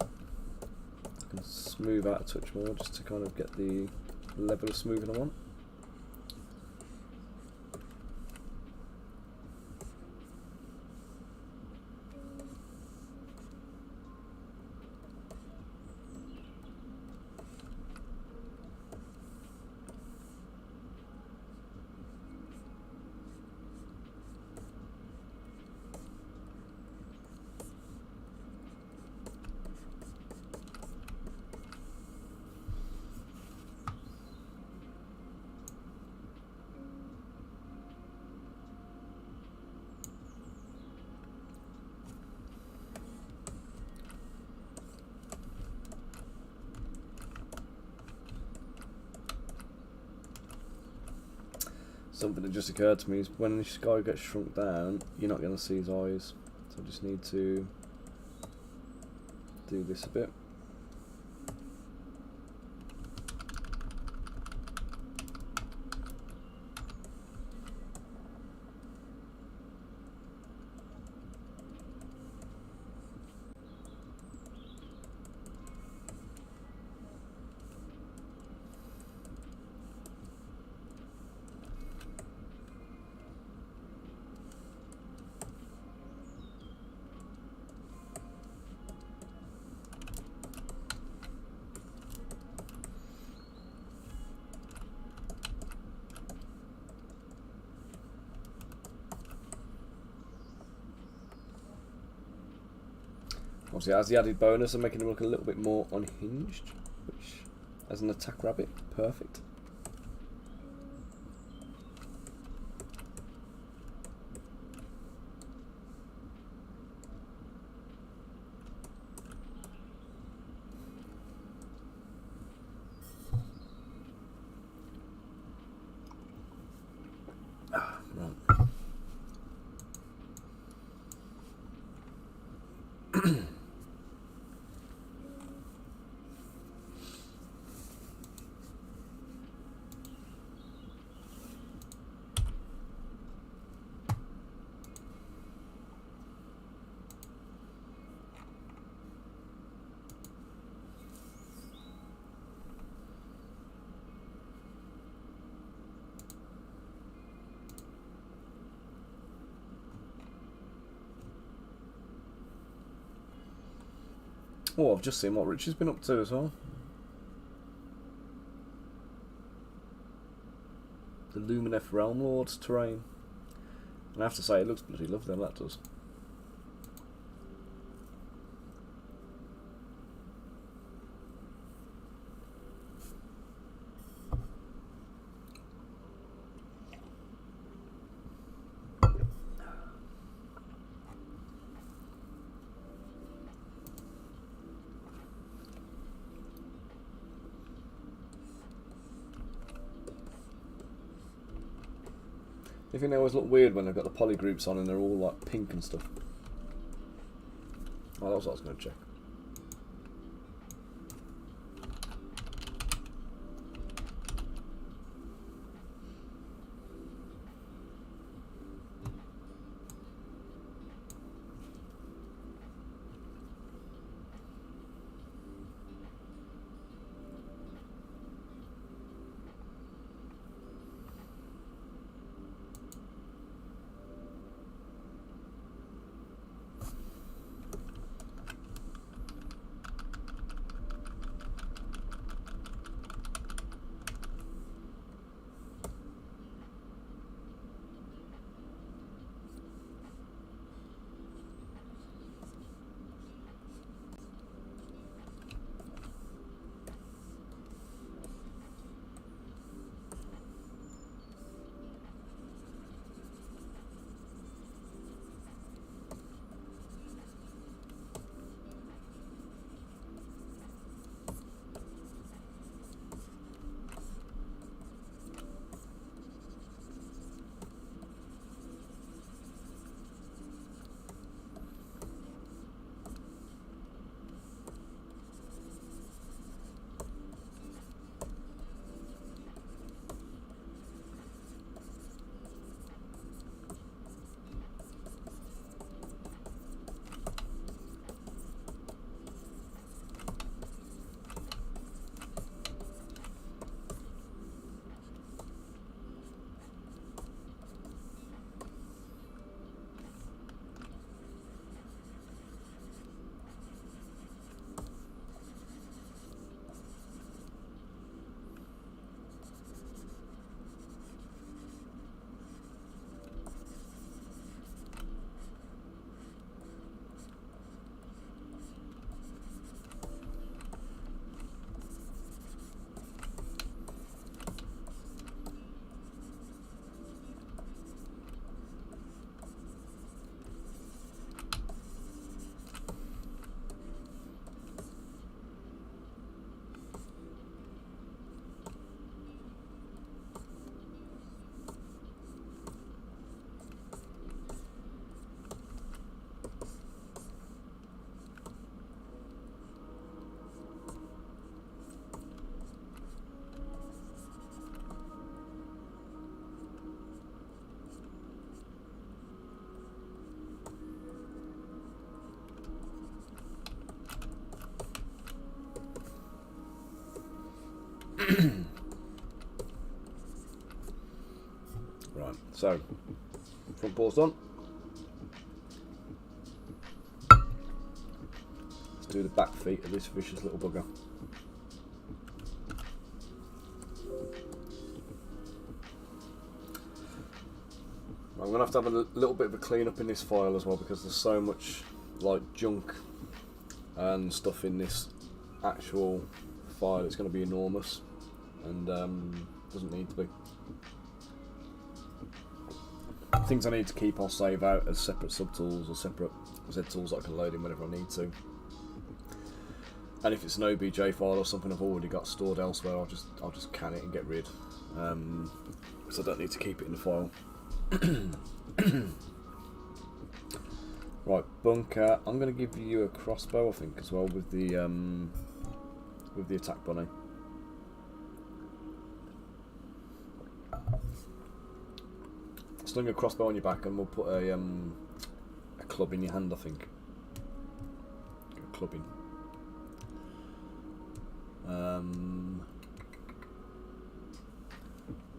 I can smooth out a touch more just to kind of get the level of smoothing I want. Something that just occurred to me is when this guy gets shrunk down, you're not going to see his eyes. So I just need to do this a bit. Obviously, as the added bonus, I'm making him look a little bit more unhinged, which, as an attack rabbit, perfect. Right. Oh, I've just seen what Richard's been up to as well. The Lumineth Realm Lord's terrain. And I have to say, it looks bloody lovely, that does. I think they always look weird when they've got the poly groups on and they're all like pink and stuff. Oh, that was what I was going to check. Right, so front paws done. Let's do the back feet of this vicious little bugger. I'm going to have a little bit of a clean up in this file as well, because there's so much like junk and stuff in this actual file. It's going to be enormous and doesn't need to be. Things I need to keep I'll save out as separate subtools or separate Z tools that I can load in whenever I need to. And if it's an OBJ file or something I've already got stored elsewhere, I'll just can it and get rid. So I don't need to keep it in the file. Right, bunker. I'm going to give you a crossbow, I think, as well with the attack bunny. Sling a crossbow on your back, and we'll put a club in your hand, I think. A club in.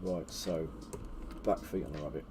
Right, so back feet on the rabbit.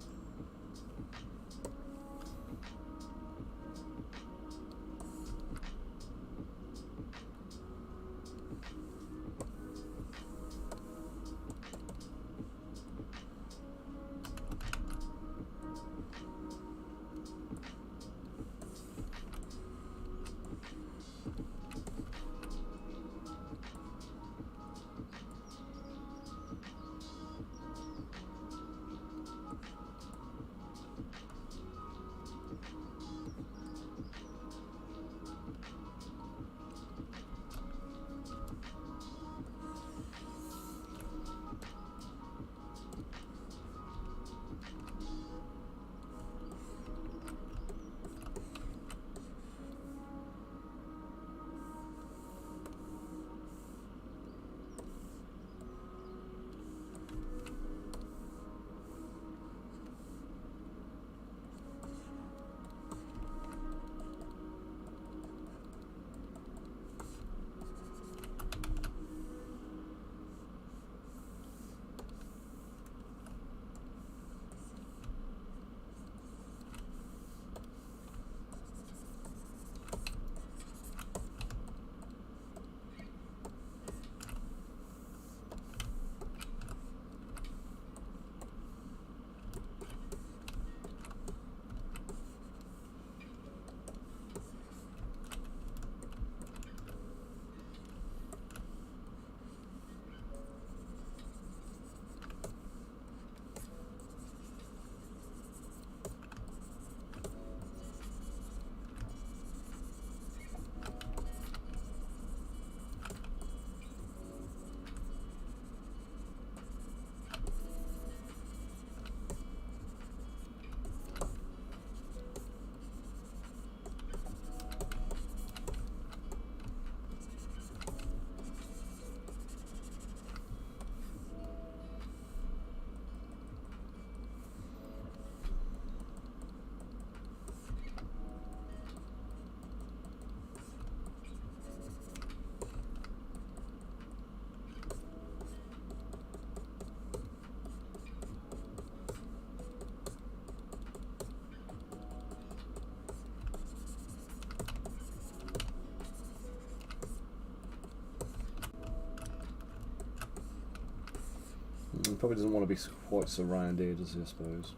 He probably doesn't want to be quite so rounded, does he, I suppose?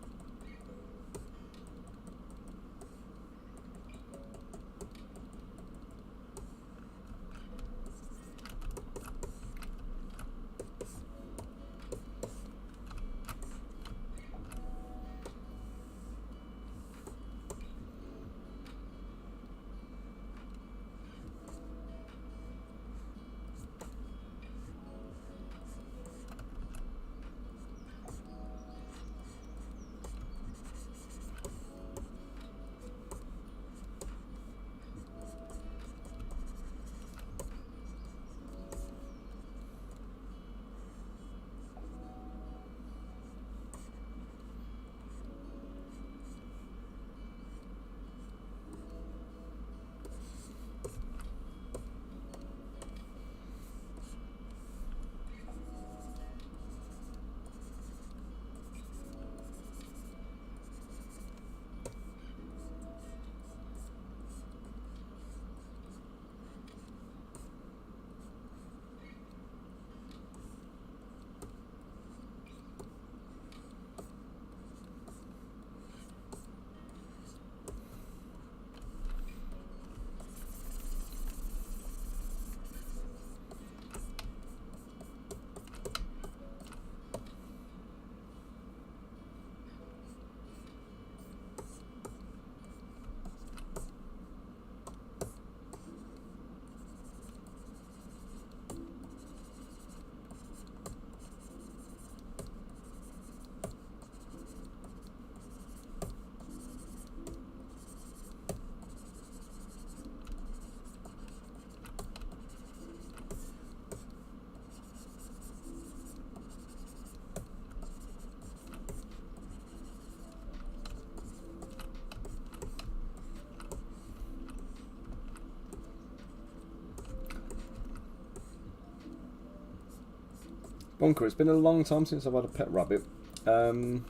Bunker, it's been a long time since I've had a pet rabbit. Do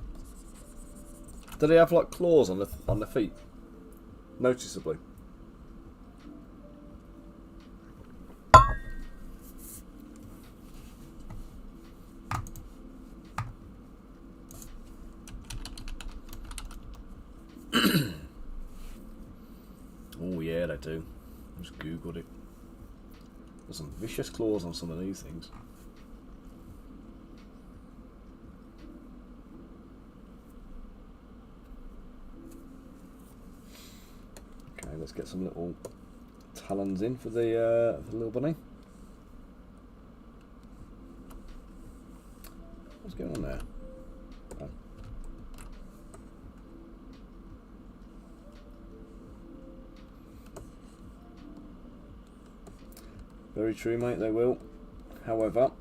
they have like claws on the feet? Noticeably. Oh yeah, they do. I just googled it. There's some vicious claws on some of these things. Okay, let's get some little talons in for the little bunny. What's going on there? Oh. Very true, mate, they will. However,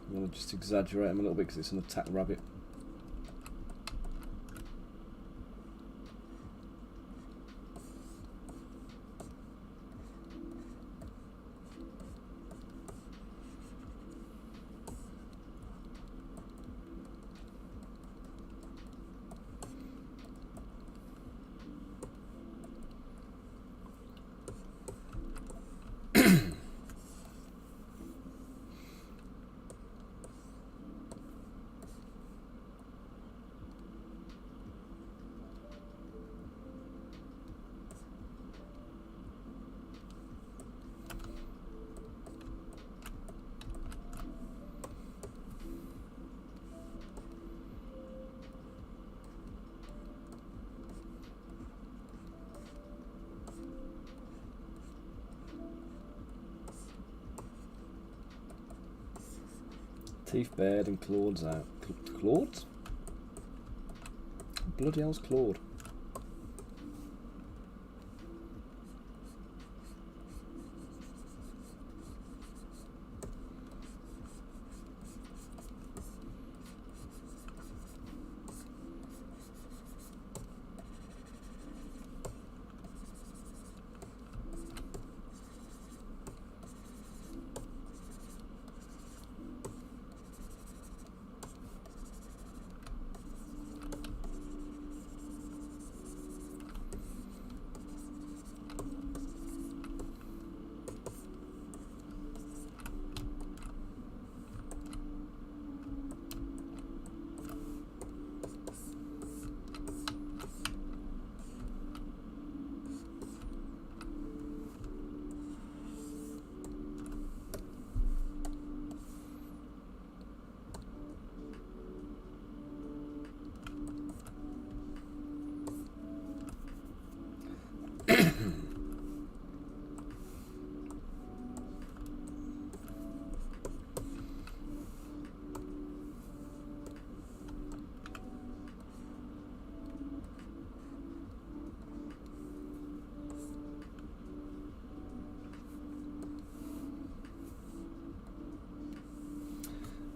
I'm going to just exaggerate them a little bit because it's an attack rabbit. Teeth bared and claws out. Claws? Bloody hell's clawed?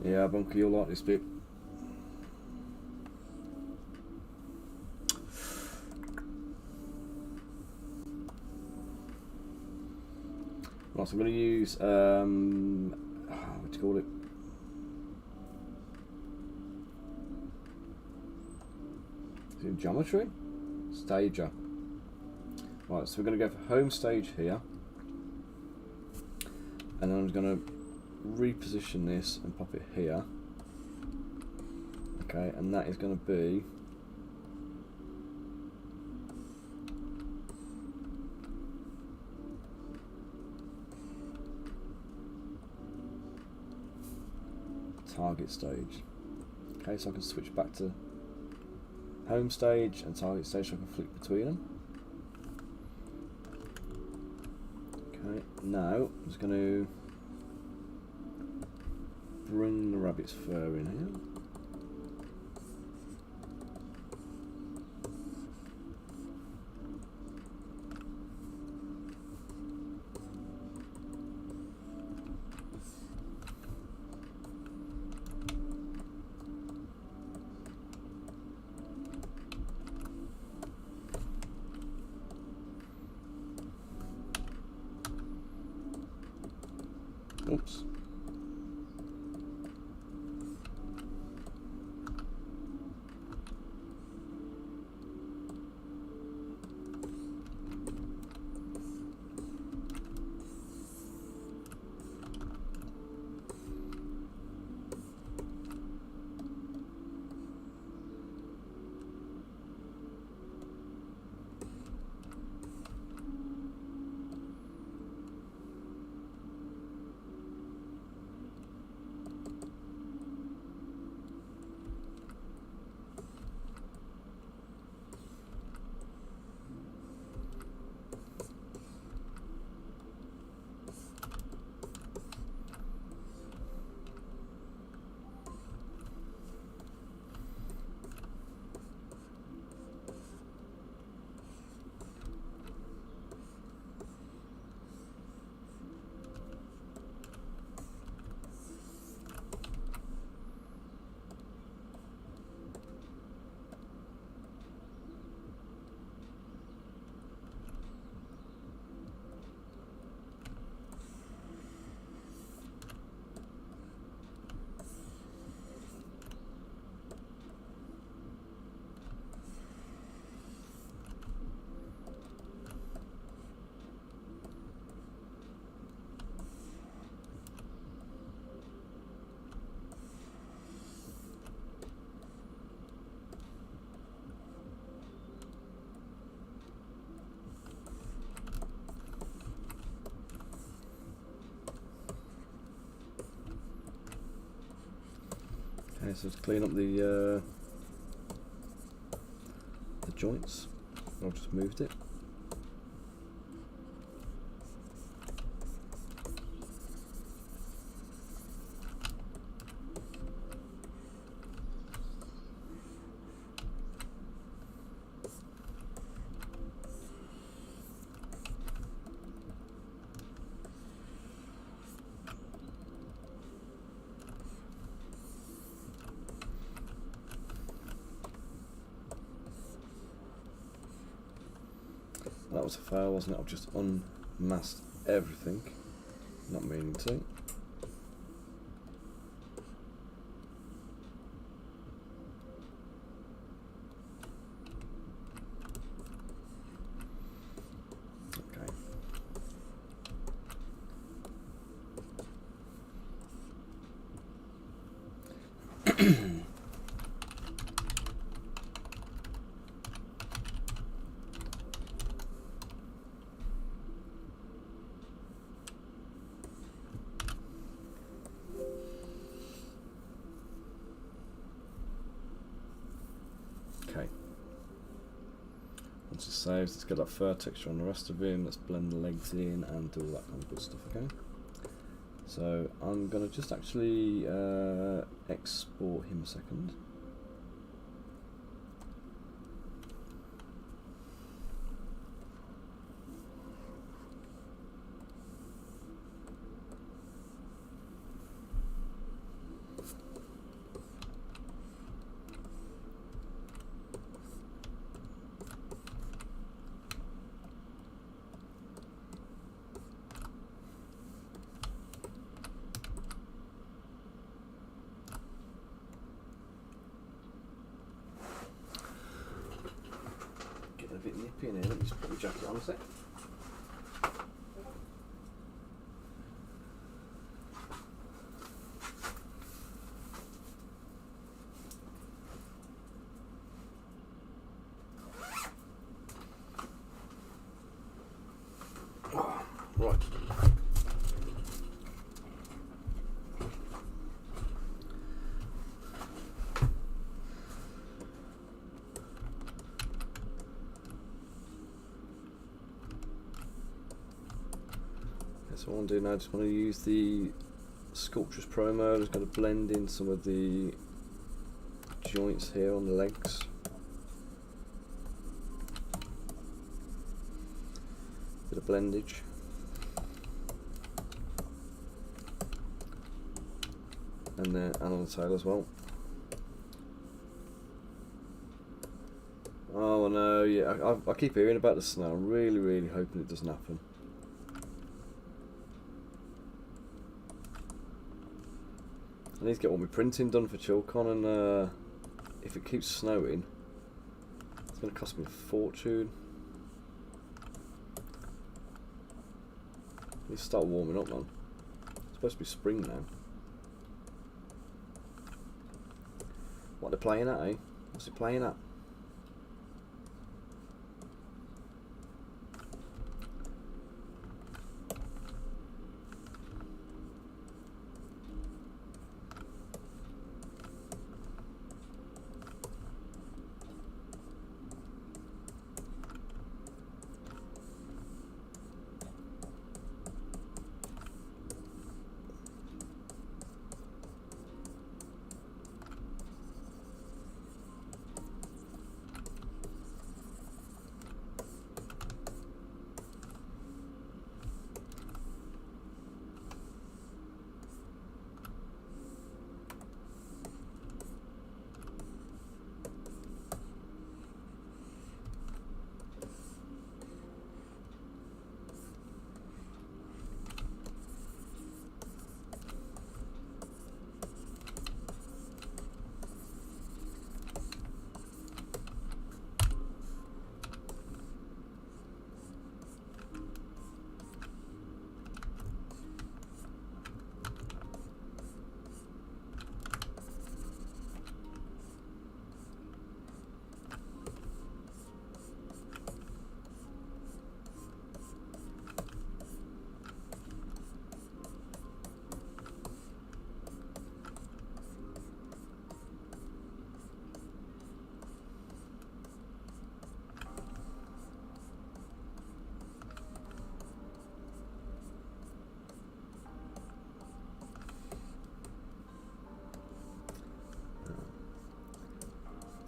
Yeah, Bunker, you'll like this bit. Right, so I'm going to use, what do you call it? Is it geometry? Stager. Right, so we're going to go for home stage here. And then I'm going to reposition this and pop it here. Okay, and that is going to be target stage. Okay, so I can switch back to home stage and target stage so I can flick between them. Okay, now I'm just going to bring the rabbit's fur in here. Oops. Okay, so to clean up the joints, I've just moved it. That was a fail, wasn't it? I've just unmasked everything, not meaning to. Okay. Once it's saved, let's get that fur texture on the rest of him. Let's blend the legs in and do all that kind of good stuff. Okay. So I'm gonna just actually export him a second. A bit nippy in here. Let me just put my jacket on a sec. Oh, right. So what I want to do now, I just want to use the Sculptress Pro mode. I'm just going to blend in some of the joints here on the legs. Bit of blendage. And on the tail as well. Oh no, yeah, I keep hearing about the snow. I'm really hoping it doesn't happen. I need to get all my printing done for Chilcon, and if it keeps snowing, it's going to cost me a fortune. I need to start warming up, man. It's supposed to be spring now. What they're playing at, eh? What's it playing at?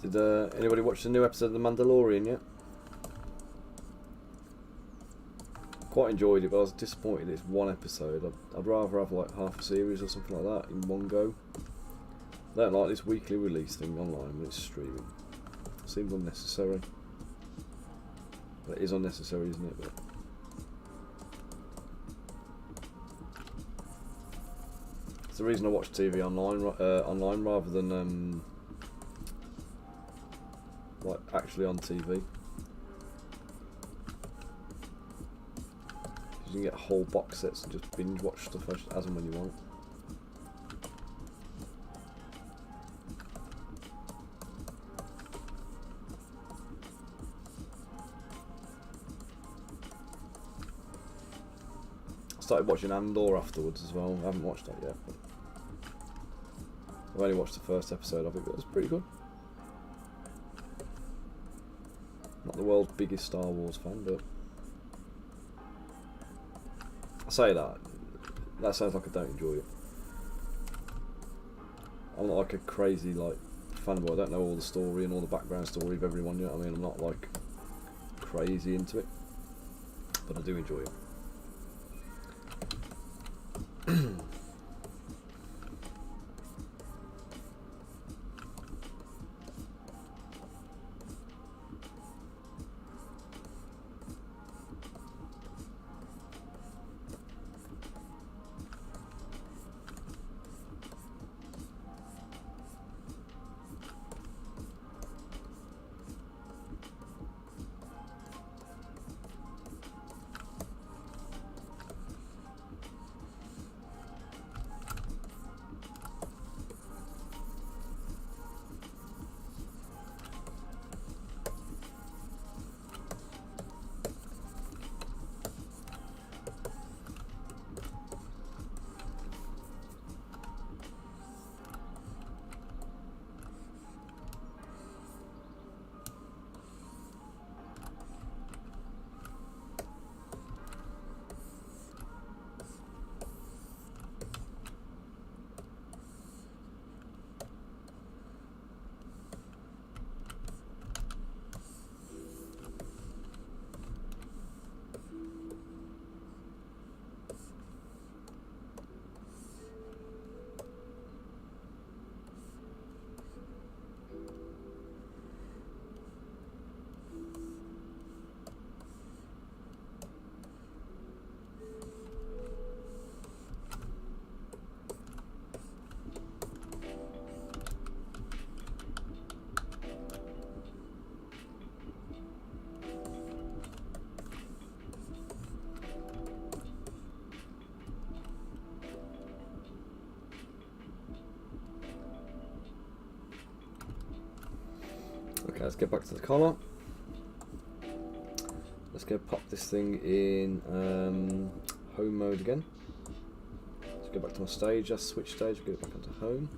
Did anybody watch the new episode of The Mandalorian yet? Quite enjoyed it, but I was disappointed it's one episode. I'd rather have like half a series or something like that in one go. I don't like this weekly release thing online when it's streaming. Seems unnecessary. But it is unnecessary, isn't it? But it's the reason I watch TV online rather than like actually on TV. You can get whole box sets and just binge watch stuff as and when you want. I started watching Andor afterwards as well. I haven't watched that yet, but I've only watched the first episode of it, but it was pretty good. Not the world's biggest Star Wars fan, but I say that sounds like I don't enjoy it. I'm not like a crazy like fanboy. I don't know all the story and all the background story of everyone, you know what I mean? I'm not like crazy into it, but I do enjoy it. let's get back to the collar. Let's go pop this thing in home mode again. Let's go back to my stage. That's switch stage. We'll get it back onto home.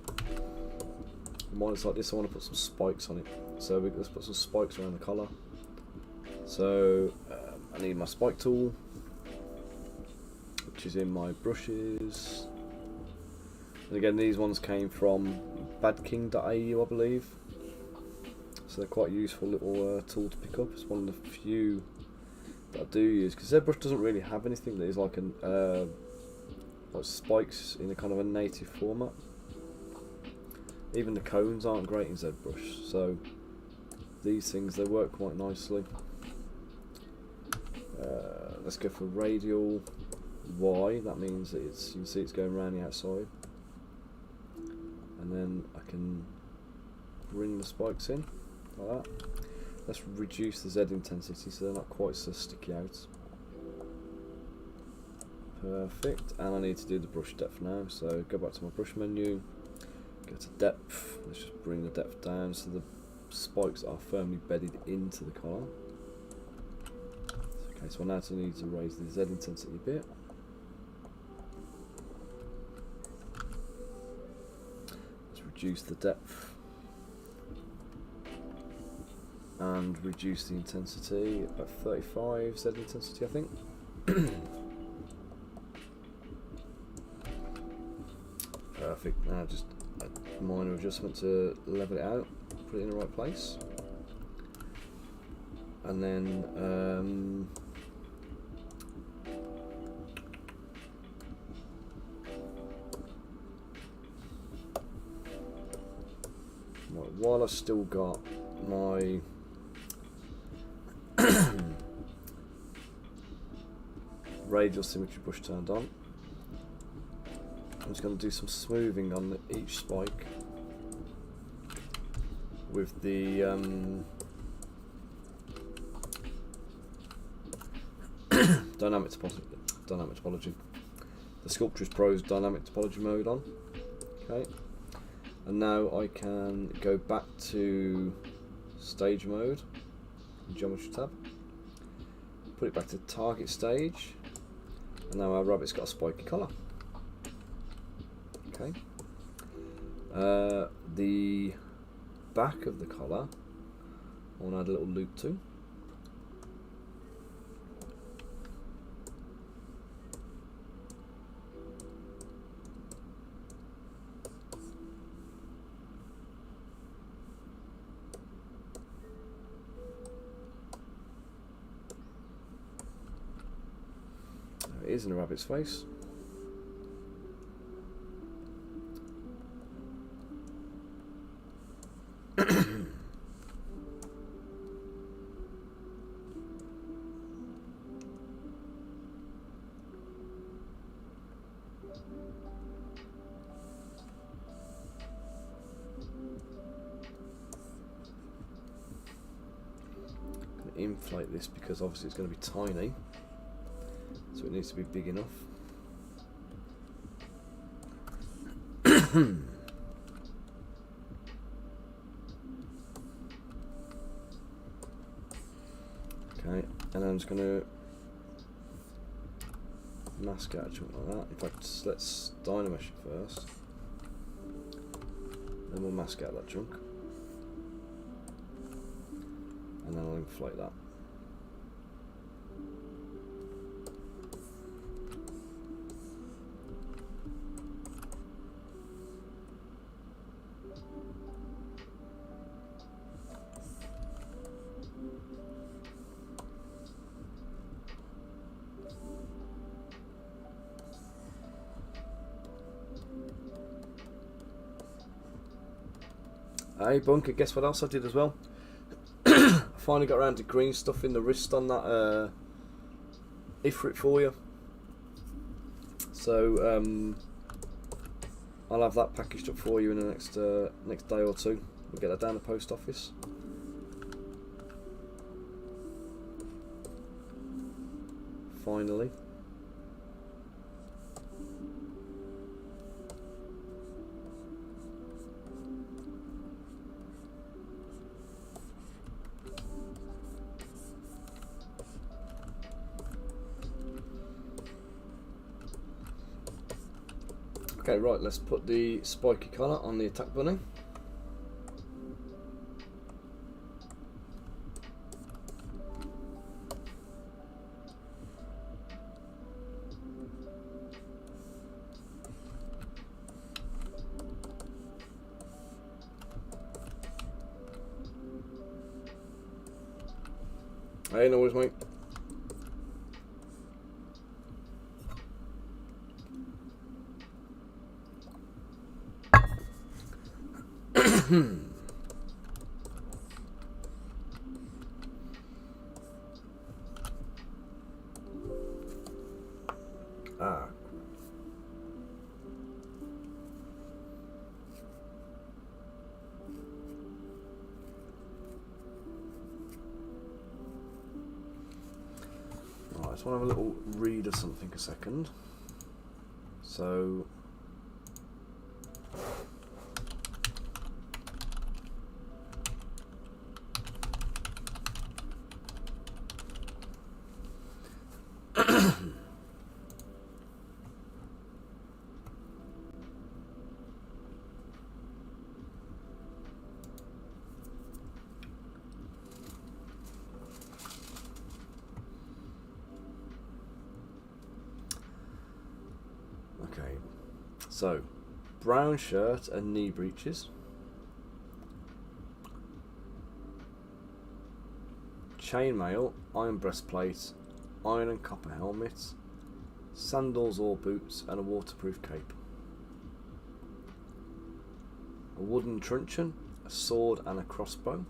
Mine it's like this. I want to put some spikes on it. So let's put some spikes around the collar. So I need my spike tool, which is in my brushes. And again, these ones came from badking.au, I believe. So they're quite a useful little tool to pick up. It's one of the few that I do use, because ZBrush doesn't really have anything that is like an like spikes in a kind of a native format. Even the cones aren't great in ZBrush, so these things, they work quite nicely. Let's go for radial Y. That means that it's, you can see it's going around the outside, and then I can bring the spikes in like that. Let's reduce the Z intensity so they're not quite so sticky out. Perfect. And I need to do the brush depth now, so go back to my brush menu, go to depth. Let's just bring the depth down so the spikes are firmly bedded into the collar. Okay, so I now need to raise the Z intensity a bit. Let's reduce the depth and reduce the intensity, about 35 Z intensity, I think. Perfect. Now just a minor adjustment to level it out, put it in the right place, and then while I've still got my radial symmetry brush turned on, I'm just going to do some smoothing on each spike with the dynamic topology, the Sculptress Pro's dynamic topology mode on. Okay, and now I can go back to stage mode, geometry tab, put it back to target stage, and now our rabbit's got a spiky collar. Okay, the back of the collar I want to add a little loop to. There it is in a rabbit's face. Inflate this because obviously it's going to be tiny, so it needs to be big enough. Okay, and I'm just going to mask out a chunk like that. In fact, let's dynamesh it first, then we'll mask out that chunk, and then I'll inflate that. Hey Bunker, guess what else I did as well? I finally got around to green stuff in the wrist on that Ifrit for you. So I'll have that packaged up for you in the next day or two. We'll get that down the post office. Finally. Okay, right, let's put the spiky collar on the attack bunny. Hey, no worries, mate. Ah. Right, I just want to have a little read of something a second. So okay, so brown shirt and knee breeches, chainmail, iron breastplate, iron and copper helmet, sandals or boots, and a waterproof cape. A wooden truncheon, a sword and a crossbow,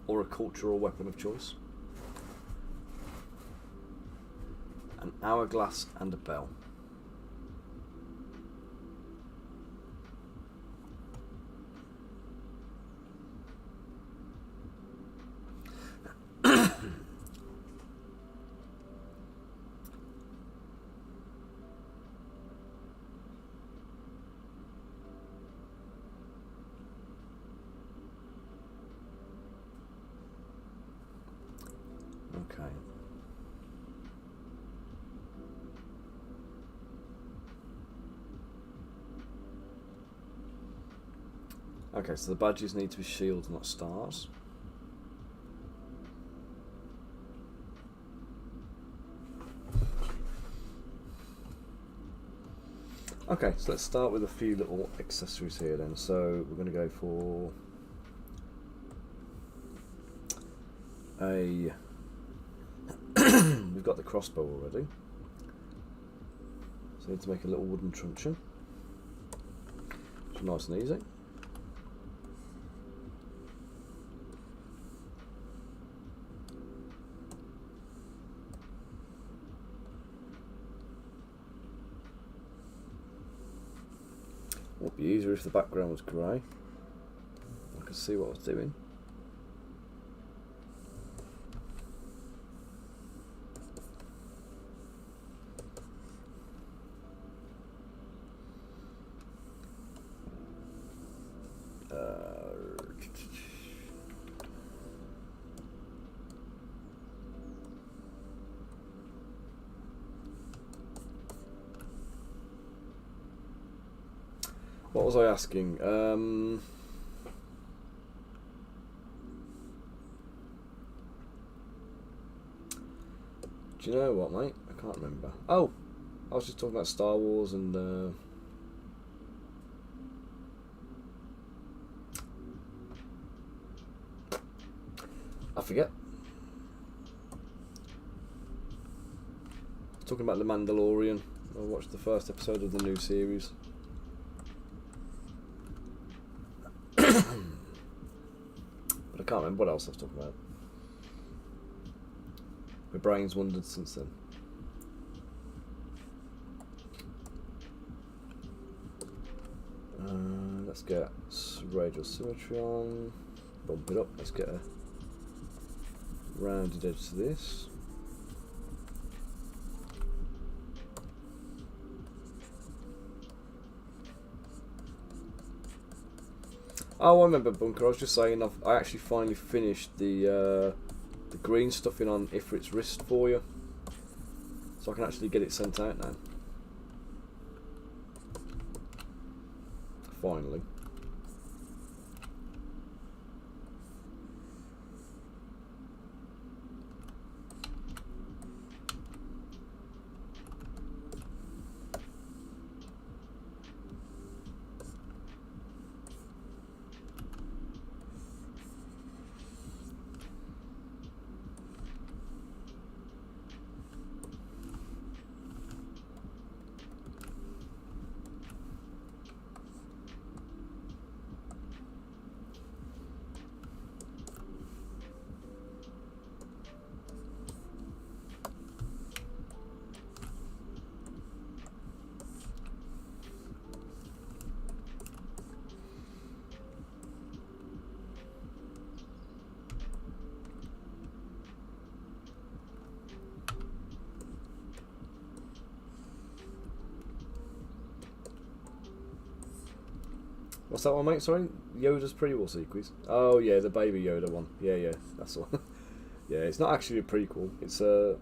or a cultural weapon of choice. An hourglass and a bell. Okay. Okay, so the badges need to be shields, not stars. Okay, so let's start with a few little accessories here then. So we're going to go for a... We've got the crossbow already. So we need to make a little wooden truncheon. Which is nice and easy. Would be easier if the background was grey. I could see what I was doing. What was I asking? Do you know what, mate? I can't remember. Oh, I was just talking about Star Wars and I forget. Talking about The Mandalorian. I watched the first episode of the new series. But I can't remember what else I was talking about. My brain's wandered since then. Let's get radial symmetry on. Bump it up. Let's get a rounded edge to this. Oh, I remember, Bunker. I was just saying I actually finally finished the green stuffing on Ifrit's wrist for you, so I can actually get it sent out now. finally. What's that one, mate? Sorry, Yoda's prequel sequence. Oh yeah, the baby Yoda one. Yeah, that's the one. Yeah, it's not actually a prequel. It's I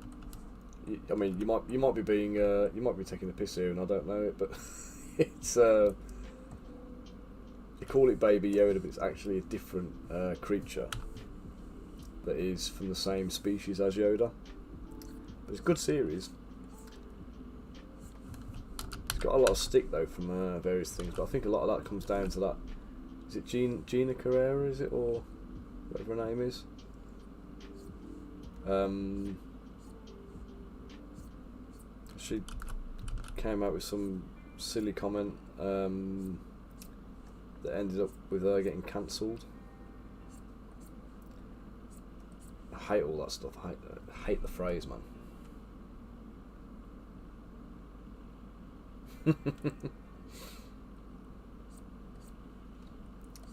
mean, you might be being you might be taking the piss here, and I don't know it, but it's they call it baby Yoda, but it's actually a different creature that is from the same species as Yoda. But it's a good series. It's got a lot of stick though from various things, but I think a lot of that comes down to that. Is it Gina Carrera? Is it, or whatever her name is? She came out with some silly comment that ended up with her getting cancelled. I hate all that stuff. I hate the phrase, man.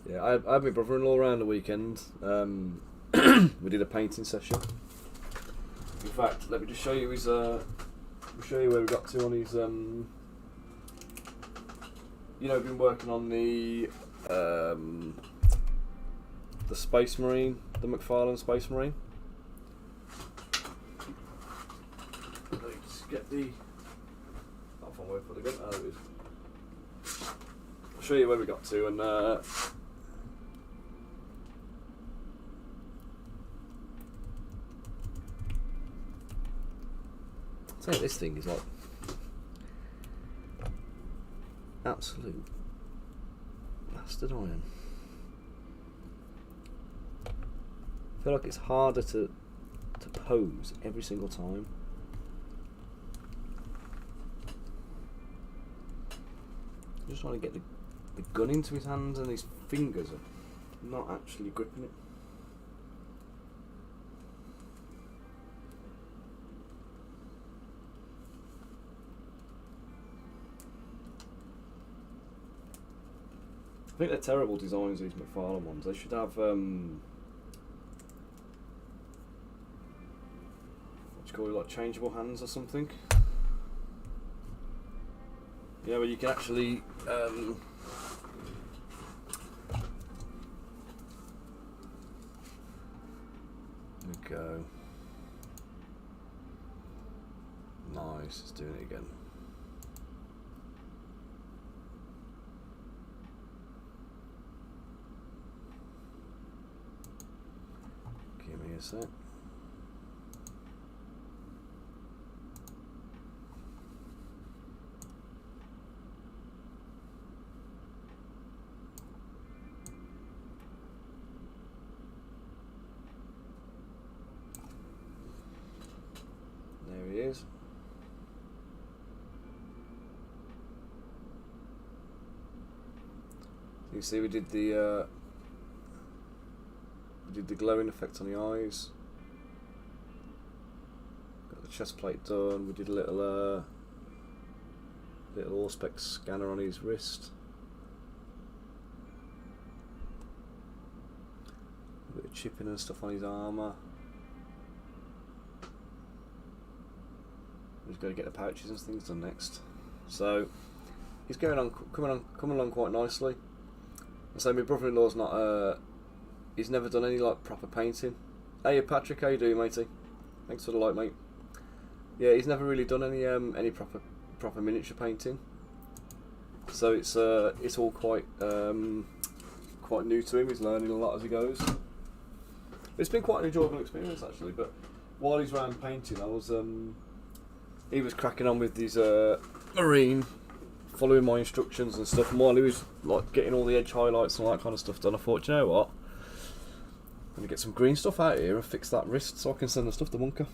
Yeah, I had my brother-in-law around the weekend. We did a painting session. In fact, let me just show you his. We'll show you where we got to on his. You know, we've been working on the Space Marine, the McFarlane Space Marine. Let's get the. Not fun way for the gun. Oh, it is. I'll show you where we got to, and I think this thing is like absolute bastard iron. I feel like it's harder to pose every single time. I'm just trying to get the gun into his hands, and his fingers are not actually gripping it. I think they're terrible designs, these McFarlane ones. They should have what do you call it, like changeable hands or something. Yeah, where you can actually there we go. Nice, it's doing it again. Give me a sec. There he is. You see, we did the glowing effect on the eyes. Got the chest plate done. We did a little Auspex scanner on his wrist. A bit of chipping and stuff on his armour. We've got to get the pouches and things done next. So he's coming along quite nicely. And so my brother-in-law's not he's never done any like proper painting. Hey Patrick, how you doing, matey? Thanks for the light, mate. Yeah, he's never really done any proper miniature painting. So it's all quite quite new to him. He's learning a lot as he goes. It's been quite an enjoyable experience actually. But while he's around painting, he was cracking on with his marine, following my instructions and stuff. And while he was like getting all the edge highlights and all that kind of stuff done, I thought, you know what, I'm gonna get some green stuff out here and fix that wrist so I can send the stuff to Munker.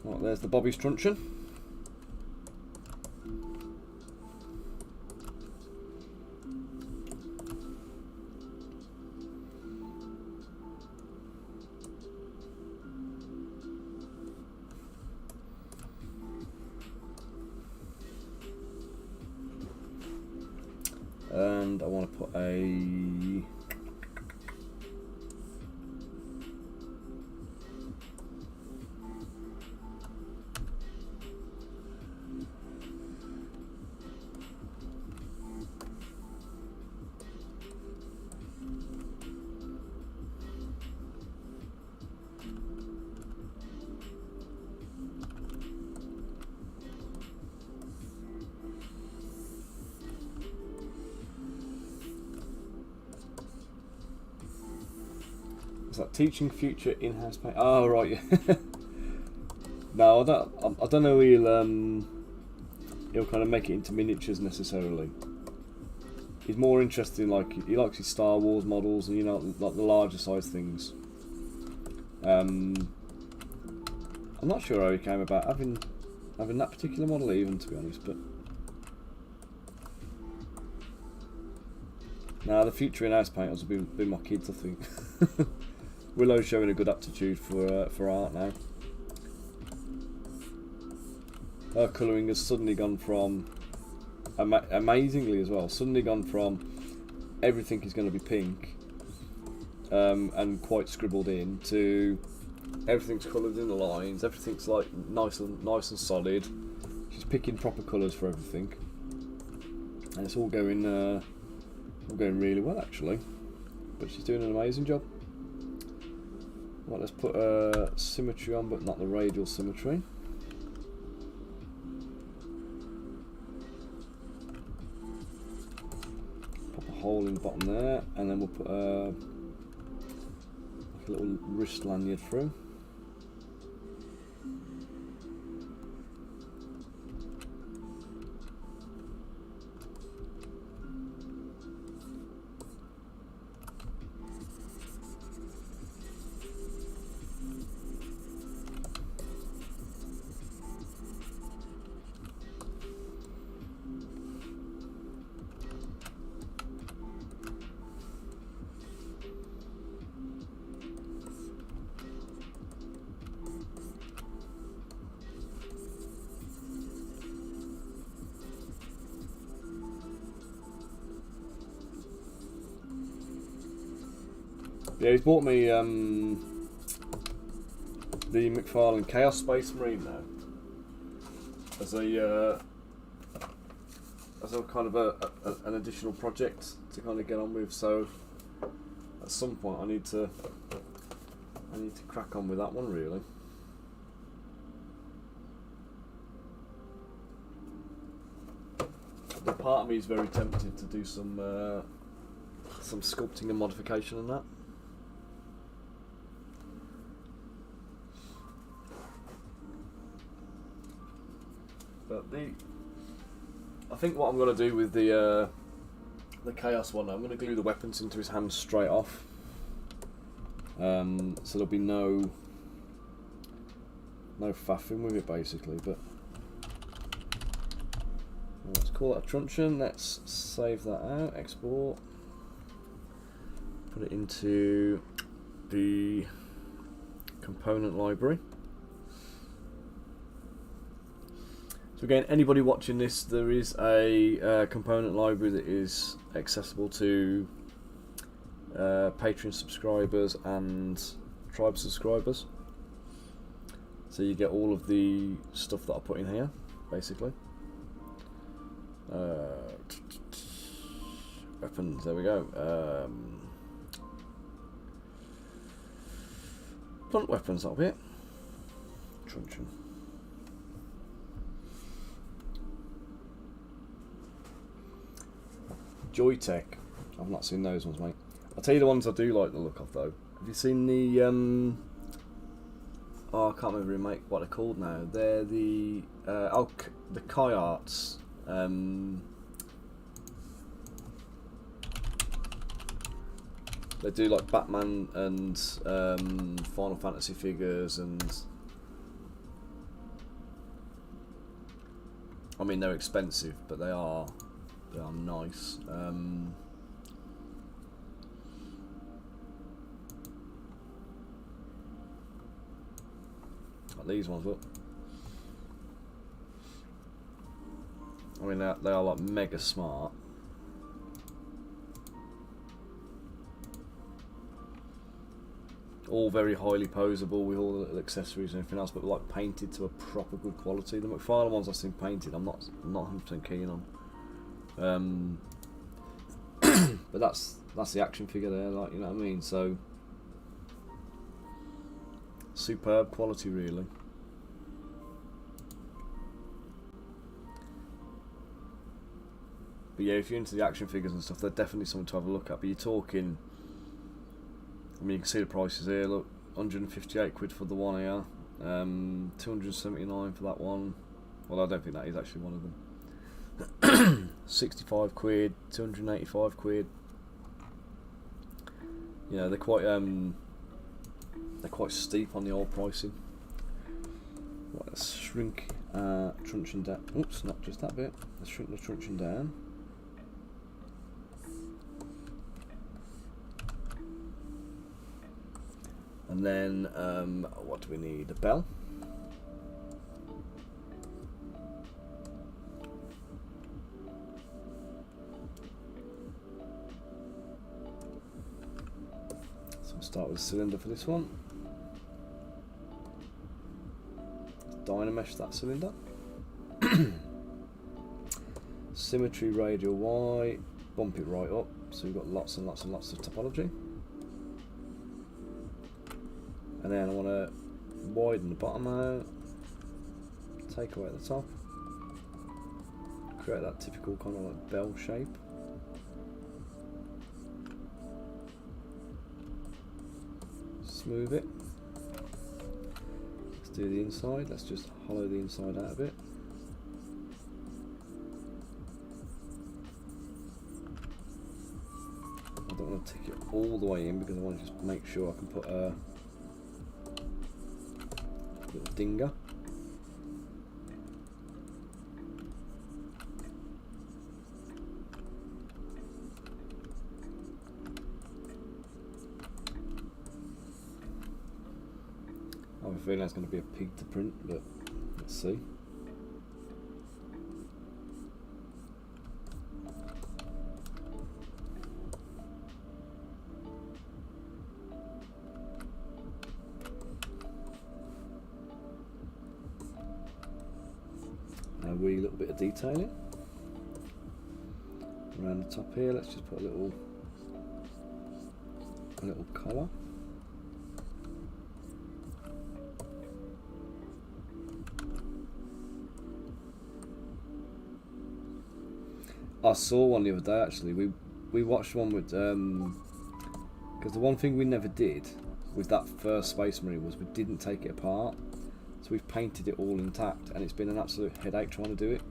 Right, there's the Bobby's truncheon. And I want to put a is that teaching future in-house paint? Oh right, yeah. No, I don't know. He'll kind of make it into miniatures necessarily. He's more interested in he likes his Star Wars models and like the larger size things. I'm not sure how he came about having that particular model even, to be honest, but. Now the future in-house painters will be my kids, I think. Willow's showing a good aptitude for art now. Her colouring has suddenly gone from, amazingly as well, suddenly gone from everything is going to be pink and quite scribbled in to everything's coloured in the lines, everything's like nice and solid. She's picking proper colours for everything, and it's all going really well actually. But she's doing an amazing job. Right, let's put symmetry on, but not the radial symmetry. Pop a hole in the bottom there, and then we'll put like a little wrist lanyard through. Yeah, he's bought me the McFarlane Chaos Space Marine now as a kind of an additional project to kind of get on with. So at some point I need to crack on with that one really. The part of me is very tempted to do some sculpting and modification and that. But I think what I'm going to do with the Chaos one, I'm going to glue the weapons into his hands straight off. So there'll be no faffing with it basically. But let's call that a truncheon. Let's save that out, export, put it into the component library. So again, anybody watching this, there is a component library that is accessible to Patreon subscribers and Tribe subscribers. So you get all of the stuff that I put in here, basically. Weapons, there we go. blunt weapons a bit. Truncheon. Joytech. I've not seen those ones, mate. I'll tell you the ones I do like the look of though. Have you seen the oh, I can't remember, mate, what they're called now. They're the the Kai Arts. They do like Batman and Final Fantasy figures, and I mean they're expensive, but they are nice. Like these ones, look. I mean they are like mega smart. All very highly posable with all the little accessories and everything else, but like painted to a proper good quality. The McFarlane ones I've seen painted, I'm not 100% keen on. But that's the action figure there, like, you know what I mean. So superb quality, really. But yeah, if you're into the action figures and stuff, they're definitely something to have a look at. But you're talking, I mean, you can see the prices here. Look, 158 quid for the one here, 279 for that one. Well, I don't think that is actually one of them. 65 quid, 285 quid. You know, they're quite steep on the old pricing. Right, let's shrink truncheon down. Oops, not just that bit. Let's shrink the truncheon down. And then, what do we need? A bell. So we'll start with a cylinder for this one. Dynamesh that cylinder. Symmetry radial Y. Bump it right up. So we've got lots and lots and lots of topology. And then I want to widen the bottom out, take away the top, create that typical kind of like bell shape. Smooth it. Let's do the inside. Let's just hollow the inside out a bit. I don't want to take it all the way in because I want to just make sure I can put a little dinger. I have a feeling it's going to be a pig to print, but let's see. A wee little bit of detailing around the top here. Let's just put a little collar. I saw one the other day actually. We watched one with because the one thing we never did with that first Space Marine was we didn't take it apart. So we've painted it all intact, and it's been an absolute headache trying to do it.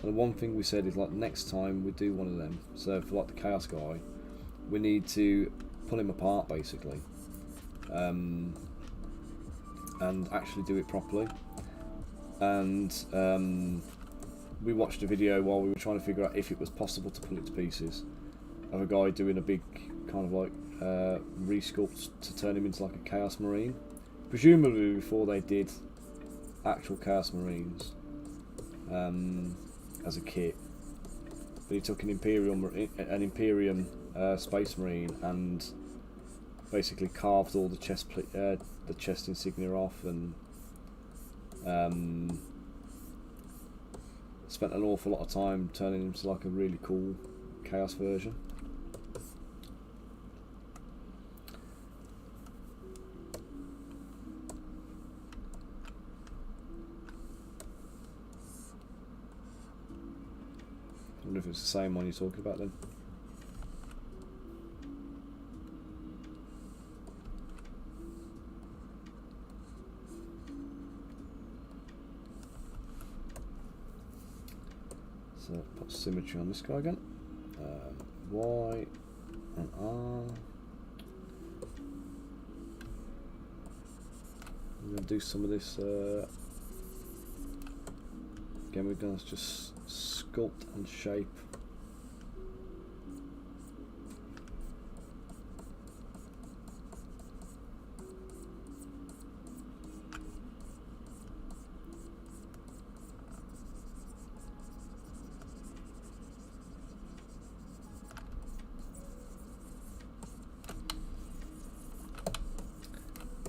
And the one thing we said is, like, next time we do one of them, so for like the Chaos guy, we need to pull him apart basically, and actually do it properly. And we watched a video while we were trying to figure out if it was possible to pull it to pieces, of a guy doing a big kind of like resculpt to turn him into like a Chaos Marine. Presumably before they did actual Chaos Marines as a kit, but he took an Imperium Space Marine and basically carved all the chest insignia off, and spent an awful lot of time turning him into like a really cool Chaos version. if it's the same one you're talking about then. So put symmetry on this guy again. Y and R. We're going to do some of this. Again, we're going to just sculpt and shape.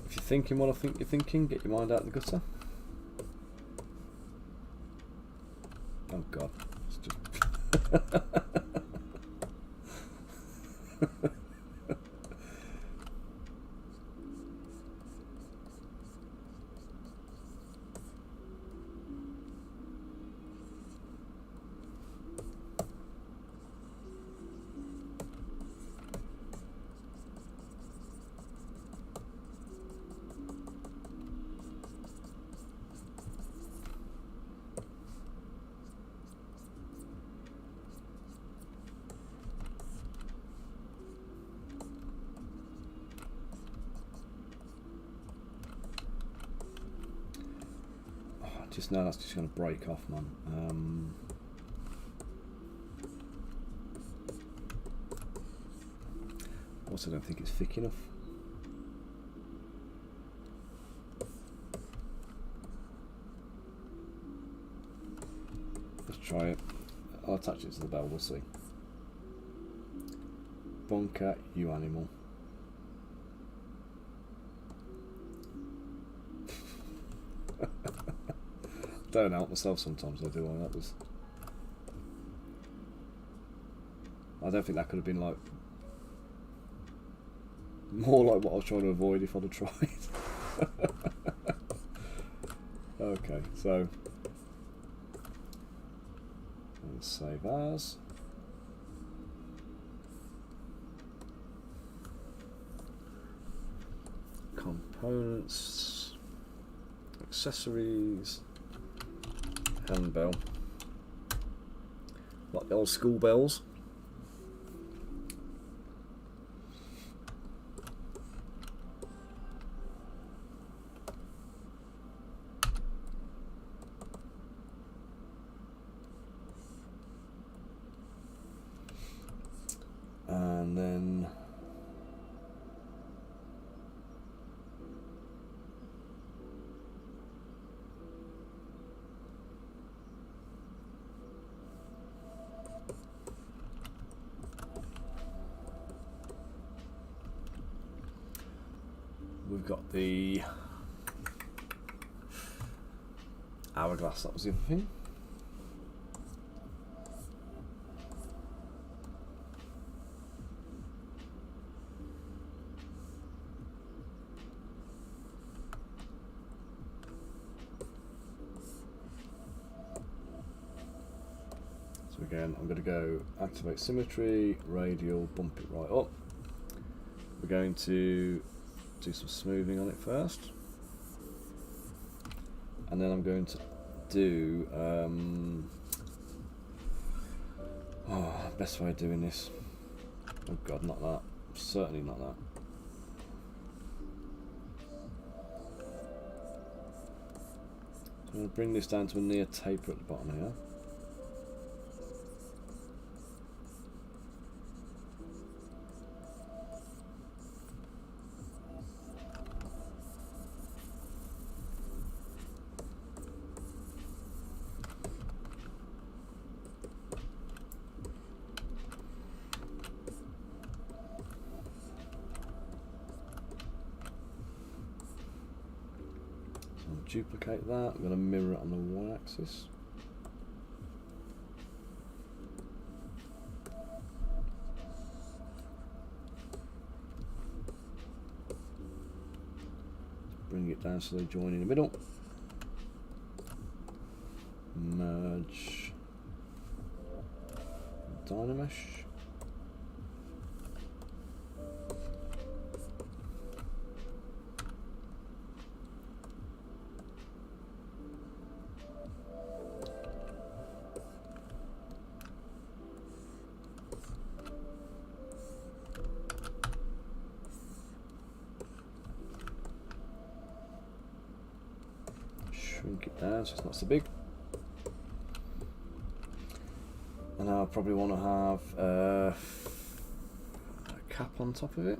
If you're thinking what I think you're thinking, get your mind out of the gutter. Oh God, it's just just now that's just going to break off, man. Also, don't think it's thick enough. Let's try it. I'll attach it to the bell, we'll see. Bonker, you animal. Don't help myself sometimes, I do. That was. I don't think that could have been like more like what I was trying to avoid if I'd have tried. Okay, so let's save as. Components, accessories. Handbell, like the old school bells. And then we've got the hourglass, that was the other thing. So again, I'm going to go activate symmetry, radial, bump it right up. We're going to do some smoothing on it first, and then I'm going to do best way of doing this. Oh God, not that. Certainly not that. So I'm going to bring this down to a near taper at the bottom here. Duplicate that. I'm going to mirror it on the y-axis. Bring it down so they join in the middle. Merge. Dynamesh. Shrink it down so it's not so big. And I'll probably want to have a cap on top of it.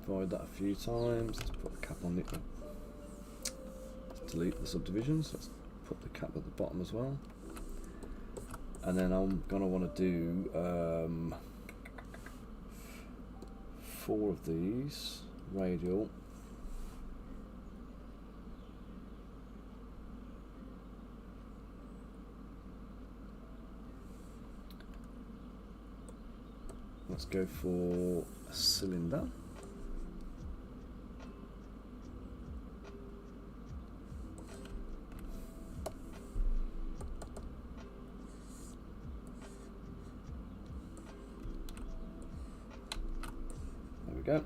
Divide that a few times. Let's put a cap on it. Let's delete the subdivisions. Let's put the cap at the bottom as well. And then I'm going to want to do 4 of these radial. Let's go for a cylinder. There we go.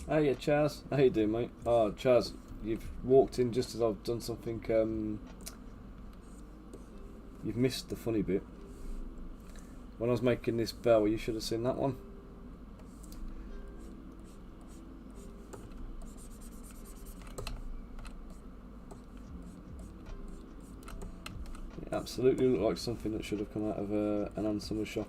Hey, yeah, Chaz. How you doing, mate? Oh, Chaz, you've walked in just as I've done something. You've missed the funny bit. When I was making this bell, you should have seen that one. It absolutely looked like something that should have come out of an Ann Summers shop.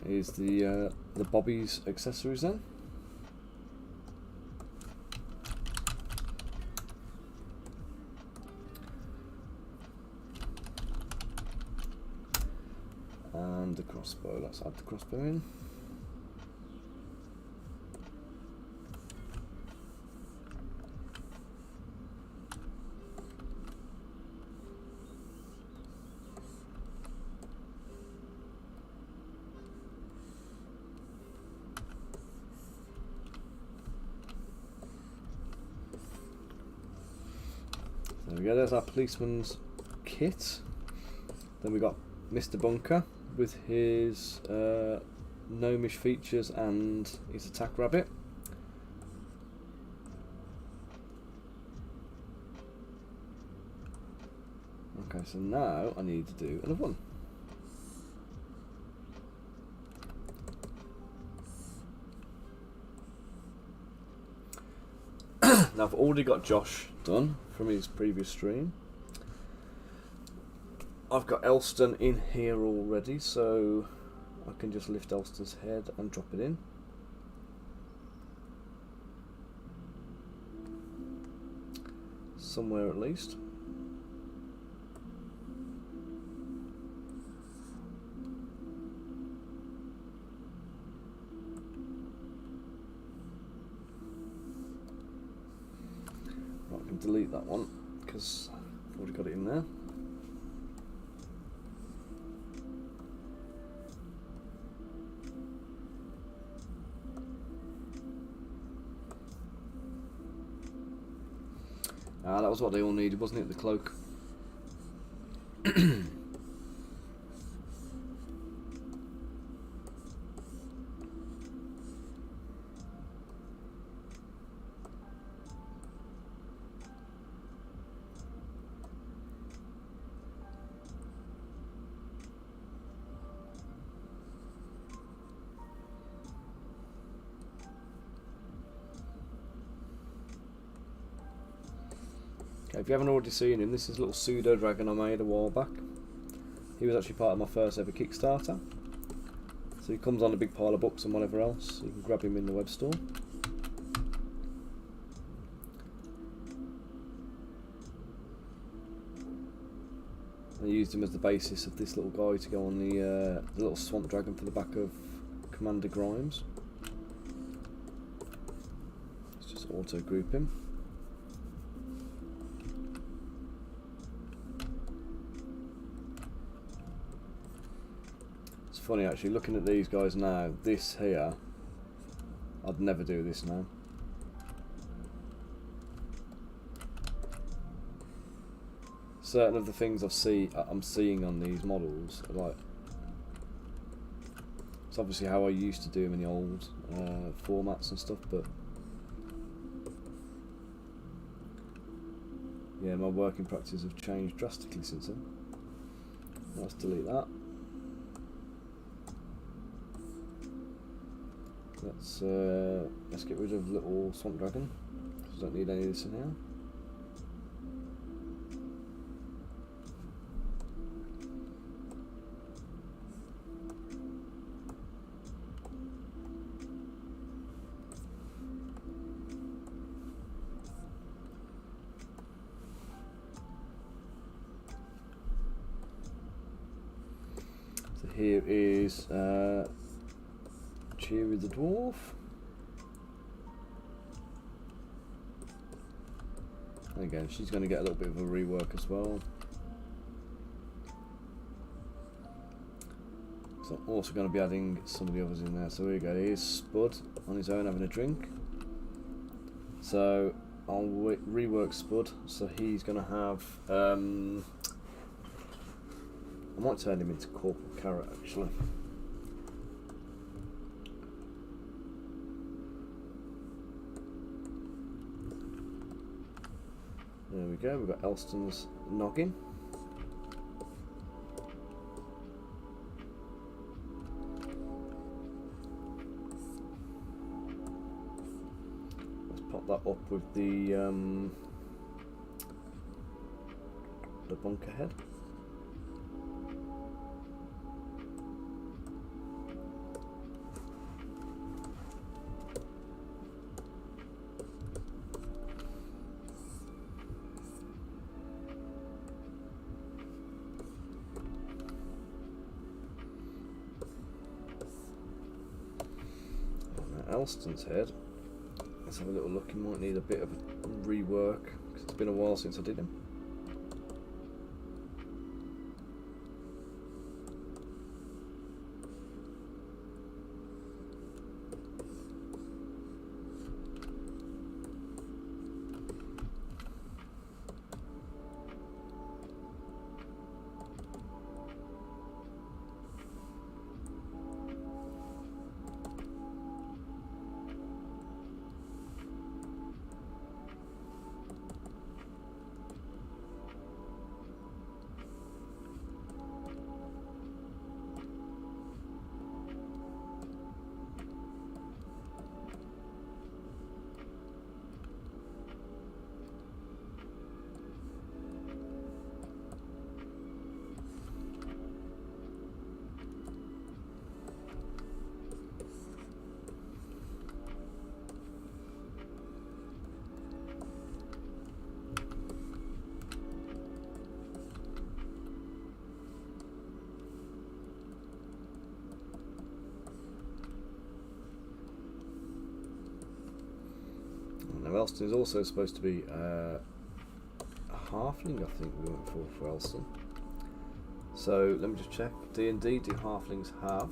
Here's the Bobby's accessories then. And the crossbow, let's add the crossbow in. There we go, there's our policeman's kit. Then we got Mr. Bunker with his gnomish features and his attack rabbit. Okay, so now I need to do another one. Now I've already got Josh done from his previous stream. I've got Elston in here already, so I can just lift Elston's head and drop it in. Somewhere at least. Right, I can delete that one because I've already got it in there. Ah, that was what they all needed, wasn't it? The cloak. Okay, if you haven't already seen him, this is a little pseudo dragon I made a while back. He was actually part of my first ever Kickstarter. So he comes on a big pile of books and whatever else. So you can grab him in the web store. I used him as the basis of this little guy to go on the little swamp dragon for the back of Commander Grimes. Let's just auto group him. It's funny actually, looking at these guys now, this here, I'd never do this now. Certain of the things I'm seeing on these models are like, it's obviously how I used to do them in the old formats and stuff, but yeah, my working practices have changed drastically since then. Let's delete that. Let's get rid of little swamp dragon. I don't need any of this in here. So here is Cheery the dwarf. And again, she's going to get a little bit of a rework as well. So I'm also going to be adding some of the others in there. So here we go. Here's Spud on his own having a drink. So I'll rework Spud. So he's going to have. I might turn him into Corporal Carrot actually. There we go, we've got Elston's noggin. Let's pop that up with the bunker head. Elston's head, let's have a little look. He might need a bit of a rework because it's been a while since I did him. Now Elston is also supposed to be a halfling, I think we went for Elston. So let me just check. D&D, do halflings have?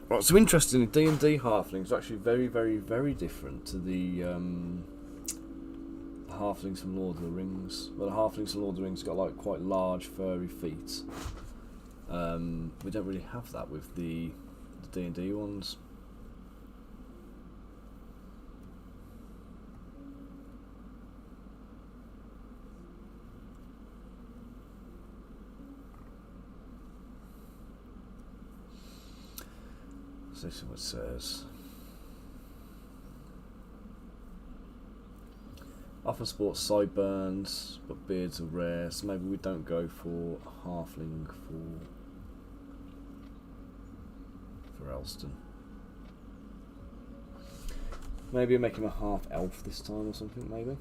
Right, so interestingly, D&D halflings are actually very, very, very different to the halflings from Lord of the Rings. Well, the halflings from Lord of the Rings got like quite large, furry feet. We don't really have that with the D&D ones. So this is what it says. Often sports sideburns, but beards are rare, so maybe we don't go for a halfling for Elston. Maybe make him a half elf this time or something, maybe.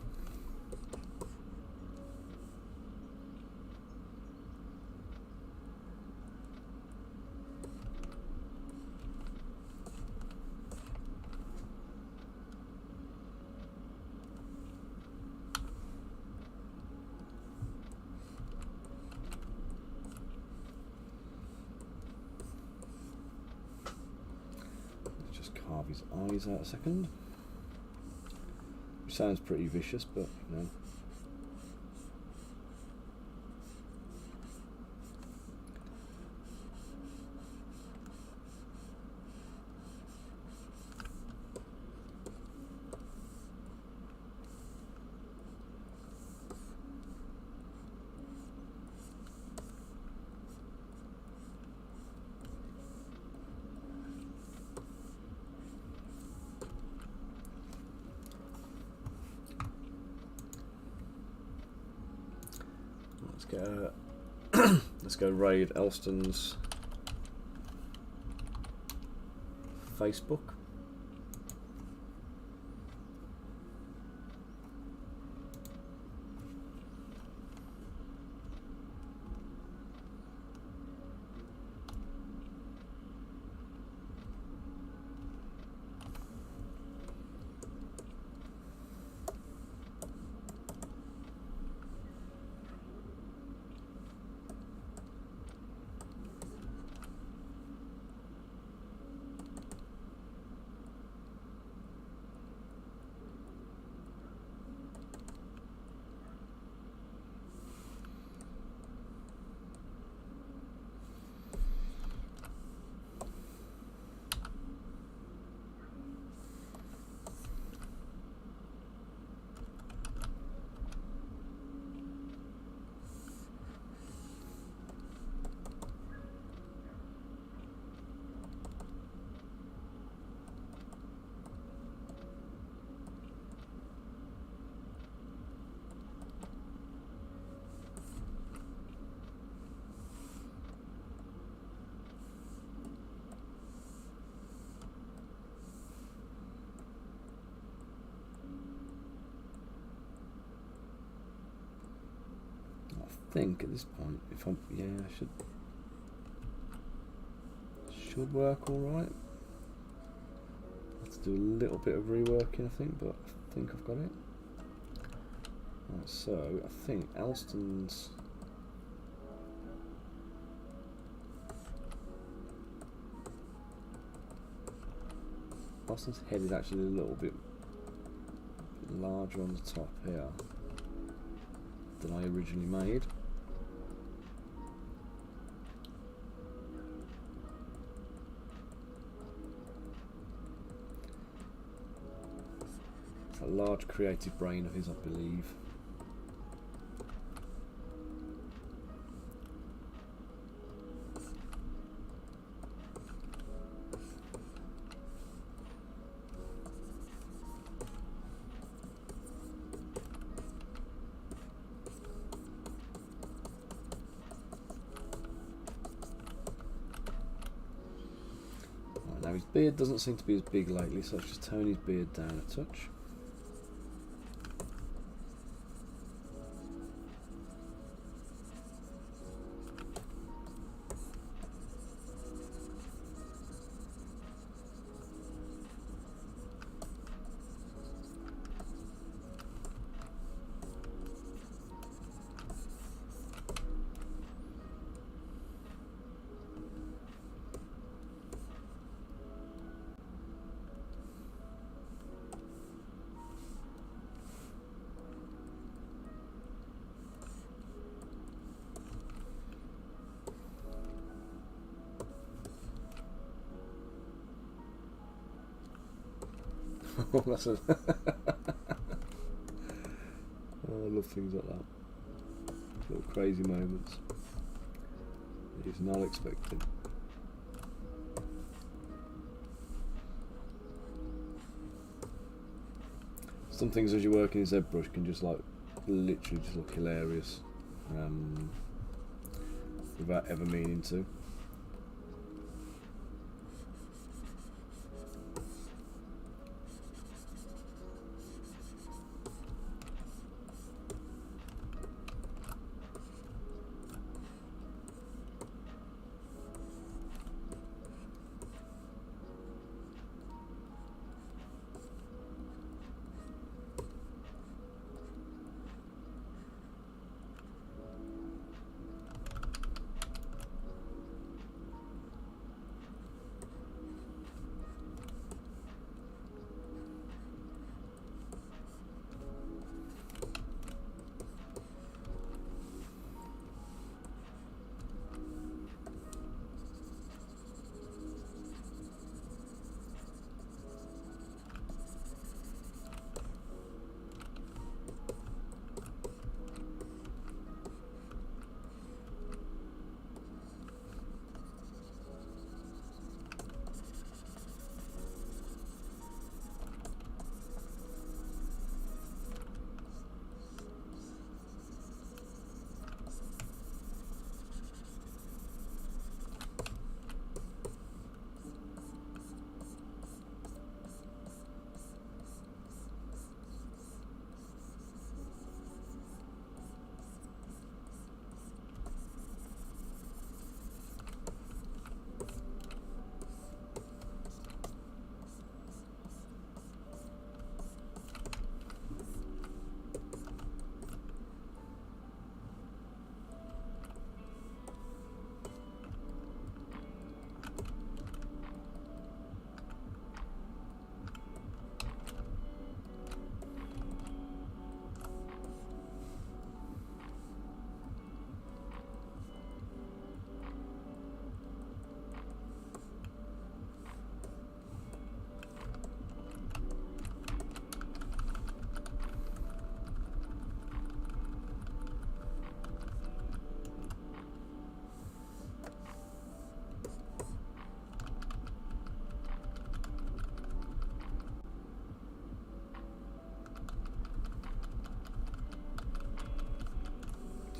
Carve his eyes out a second. Which sounds pretty vicious, but you know. Let's go raid Elston's Facebook. I think at this point, if I'm I should work all right. Let's do a little bit of reworking, I think, but I think I've got it. Right, so I think Elston's head is actually a little bit larger on the top here than I originally made. It's a large creative brain of his, I believe. Now his beard doesn't seem to be as big lately, so let's just tone his beard down a touch. That's a oh, I love things like that. Little crazy moments. He's not expecting. Some things as you're working in ZBrush can just like literally just look hilarious without ever meaning to.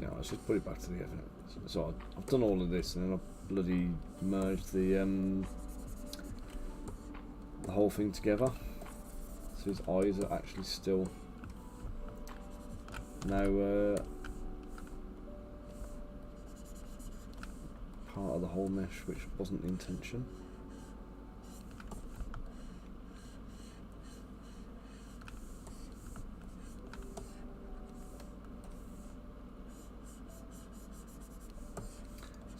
Yeah, let's just put it back to the effort. So I've done all of this, and then I've bloody merged the whole thing together. So his eyes are actually still now part of the whole mesh, which wasn't the intention.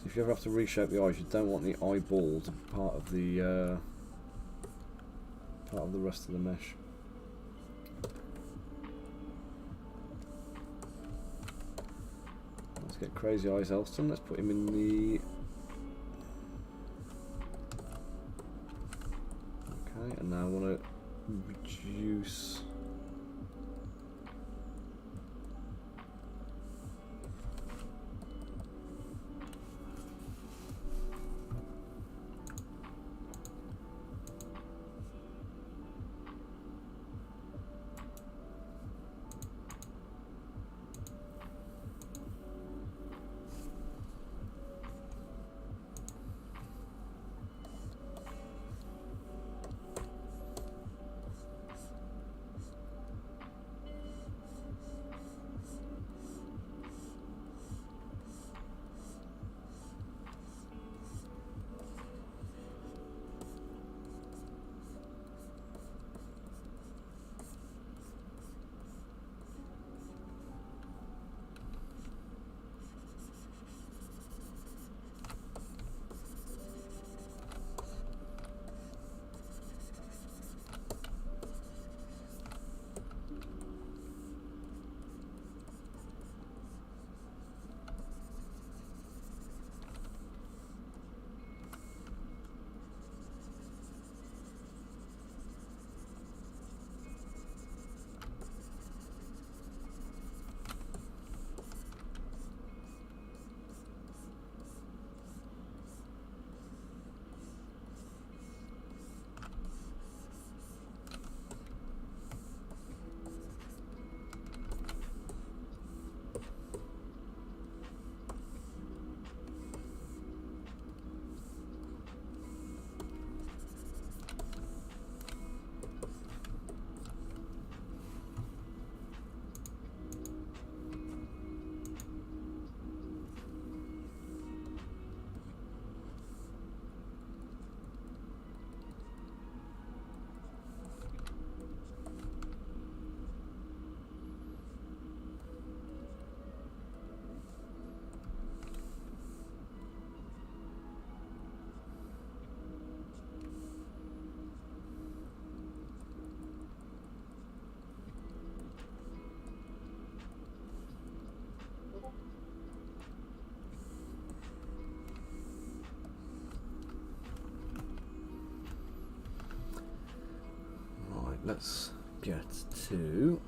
If you ever have to reshape the eyes, you don't want the eyeball to be part of the rest of the mesh. Let's get Crazy Eyes Elston. Let's put him in the. Okay, and now I want to reduce. let's get to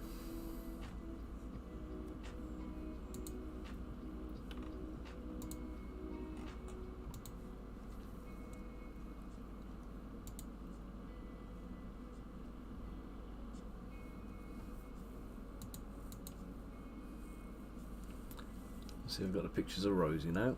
see, I've got the pictures of Rosie now.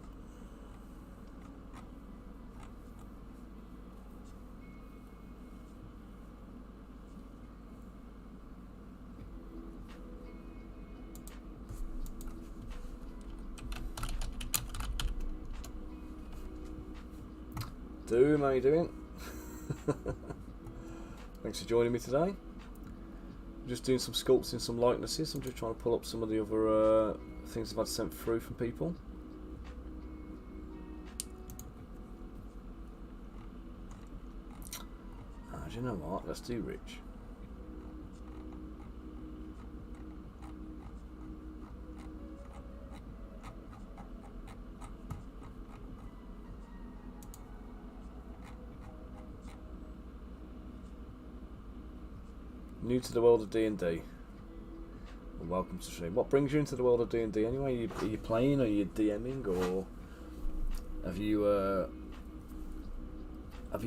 Doom, how you doing? Thanks for joining me today. I'm just doing some sculpting, some likenesses. I'm just trying to pull up some of the other things I've had sent through from people. Do you know what? Let's do Rich. New to the world of D&D. Well, welcome to the stream. What brings you into the world of D&D anyway? Are you playing, or are you DMing, or have you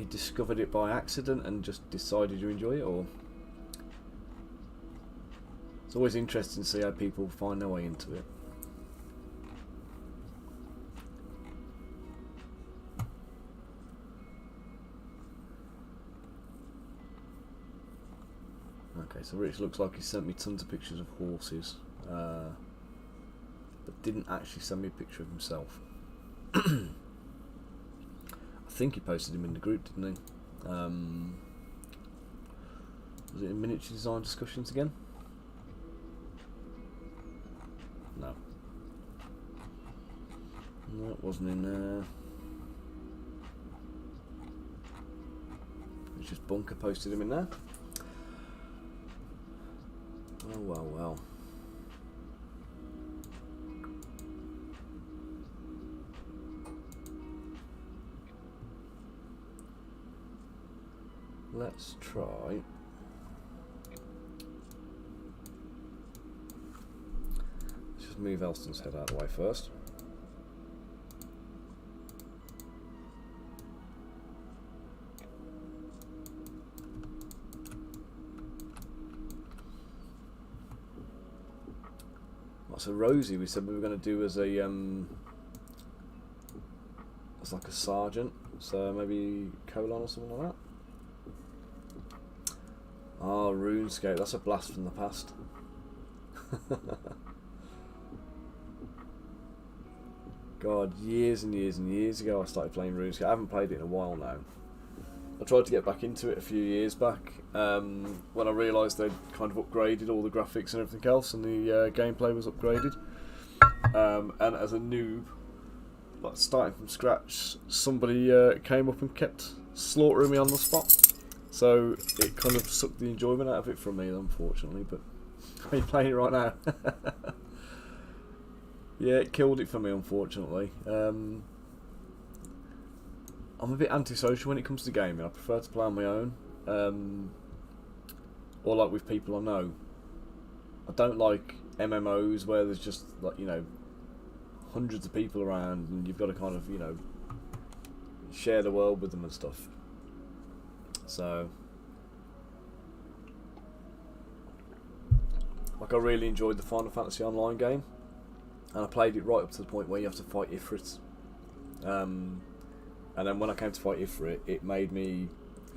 discovered it by accident and just decided you enjoy it? Or it's always interesting to see how people find their way into it. Okay, so Rich looks like he sent me tons of pictures of horses, but didn't actually send me a picture of himself. I think he posted him in the group, didn't he? Was it in miniature design discussions again? No. No, it wasn't in there. It's just Bunker posted him in there. Oh well, well. Let's try. Let's just move Elston's head out of the way first. So Rosie, we said we were going to do as a as like a sergeant, so maybe colon or something like that. Oh, RuneScape, that's a blast from the past. God, years and years and years ago I started playing RuneScape. I haven't played it in a while now. I tried to get back into it a few years back when I realised they'd kind of upgraded all the graphics and everything else, and the gameplay was upgraded. And as a noob, like starting from scratch, somebody came up and kept slaughtering me on the spot. So it kind of sucked the enjoyment out of it from me, unfortunately. But are you playing it right now? Yeah, it killed it for me, unfortunately. I'm a bit antisocial when it comes to gaming. I prefer to play on my own, or like with people I know. I don't like MMOs where there's just, like, you know, hundreds of people around and you've got to kind of, you know, share the world with them and stuff. So, like, I really enjoyed the Final Fantasy Online game, and I played it right up to the point where you have to fight Ifrit. And then when I came to fight Ifrit, it made me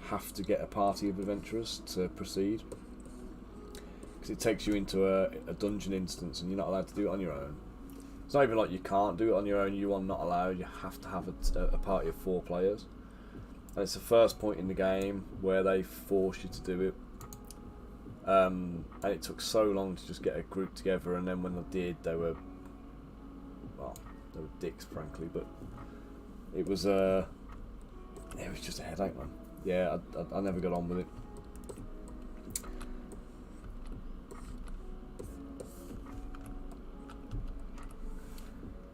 have to get a party of adventurers to proceed, because it takes you into a dungeon instance and you're not allowed to do it on your own. It's not even like you can't do it on your own, you are not allowed. You have to have a party of 4 players. And it's the first point in the game where they force you to do it. And it took so long to just get a group together, and then when I did, they were dicks, frankly, but it was just a headache, man. Yeah, I never got on with it.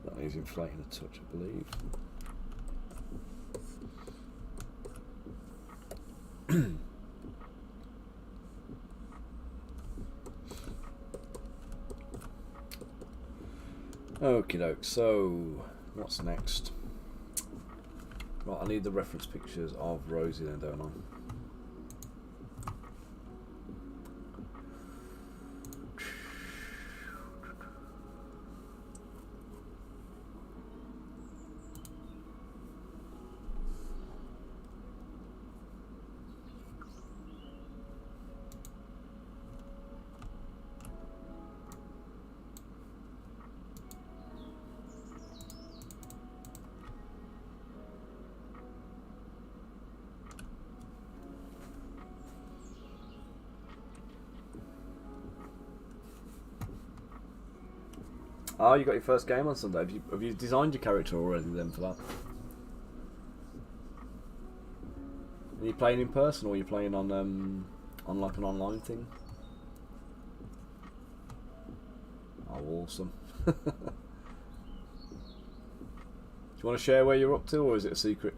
That needs inflating a touch, I believe. Okie doke, so what's next? Right, I need the reference pictures of Rosie then, don't I? Oh, you got your first game on Sunday. Have you designed your character already then for that? Are you playing in person or are you playing on like an online thing? Oh, awesome. Do you want to share where you're up to, or is it a secret?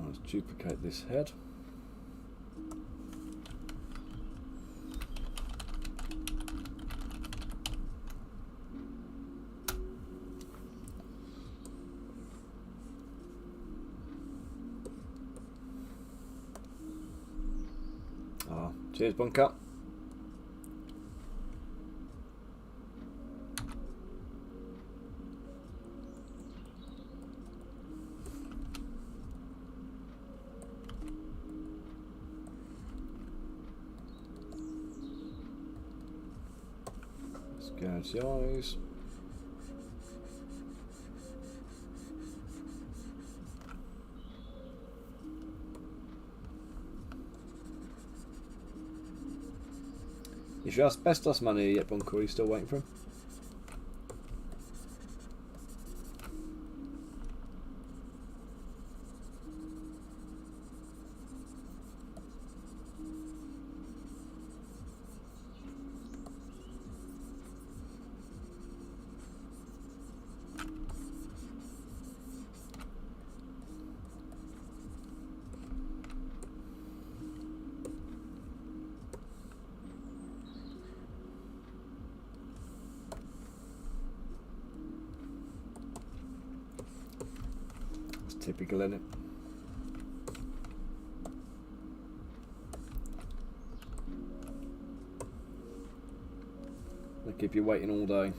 Let's duplicate this head. Cheers, Bunker. Let's gouge the eyes. Is your asbestos man here yet, Bunker? Are you still waiting for him? Typical, innit? They keep you waiting all day.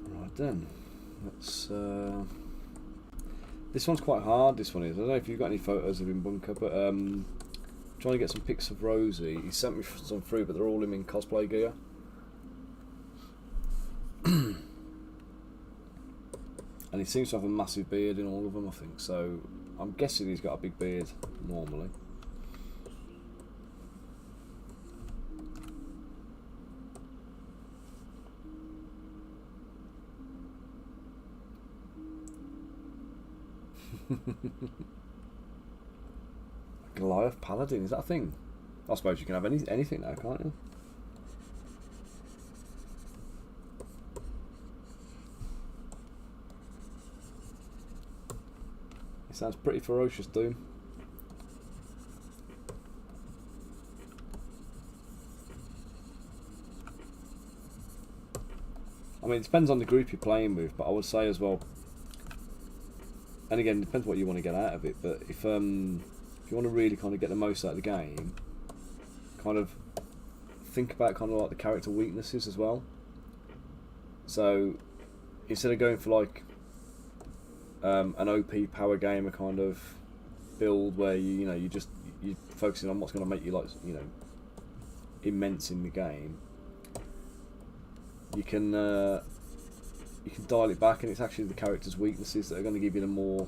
Right then. Let's, this one's quite hard, this one is. I don't know if you've got any photos of him, Bunker, but trying to get some pics of Rosie. He sent me some through, but they're all him in cosplay gear. And he seems to have a massive beard in all of them, I think, so I'm guessing he's got a big beard normally. Goliath Paladin, is that a thing? I suppose you can have anything now, can't you? It sounds pretty ferocious, Doom. I mean, it depends on the group you're playing with, but I would say as well, and again, it depends what you want to get out of it, but if you want to really kind of get the most out of the game, kind of think about kind of like the character weaknesses as well. So instead of going for like an OP power gamer kind of build where you're focusing on what's going to make you like immense in the game, you can dial it back, and it's actually the character's weaknesses that are going to give you the more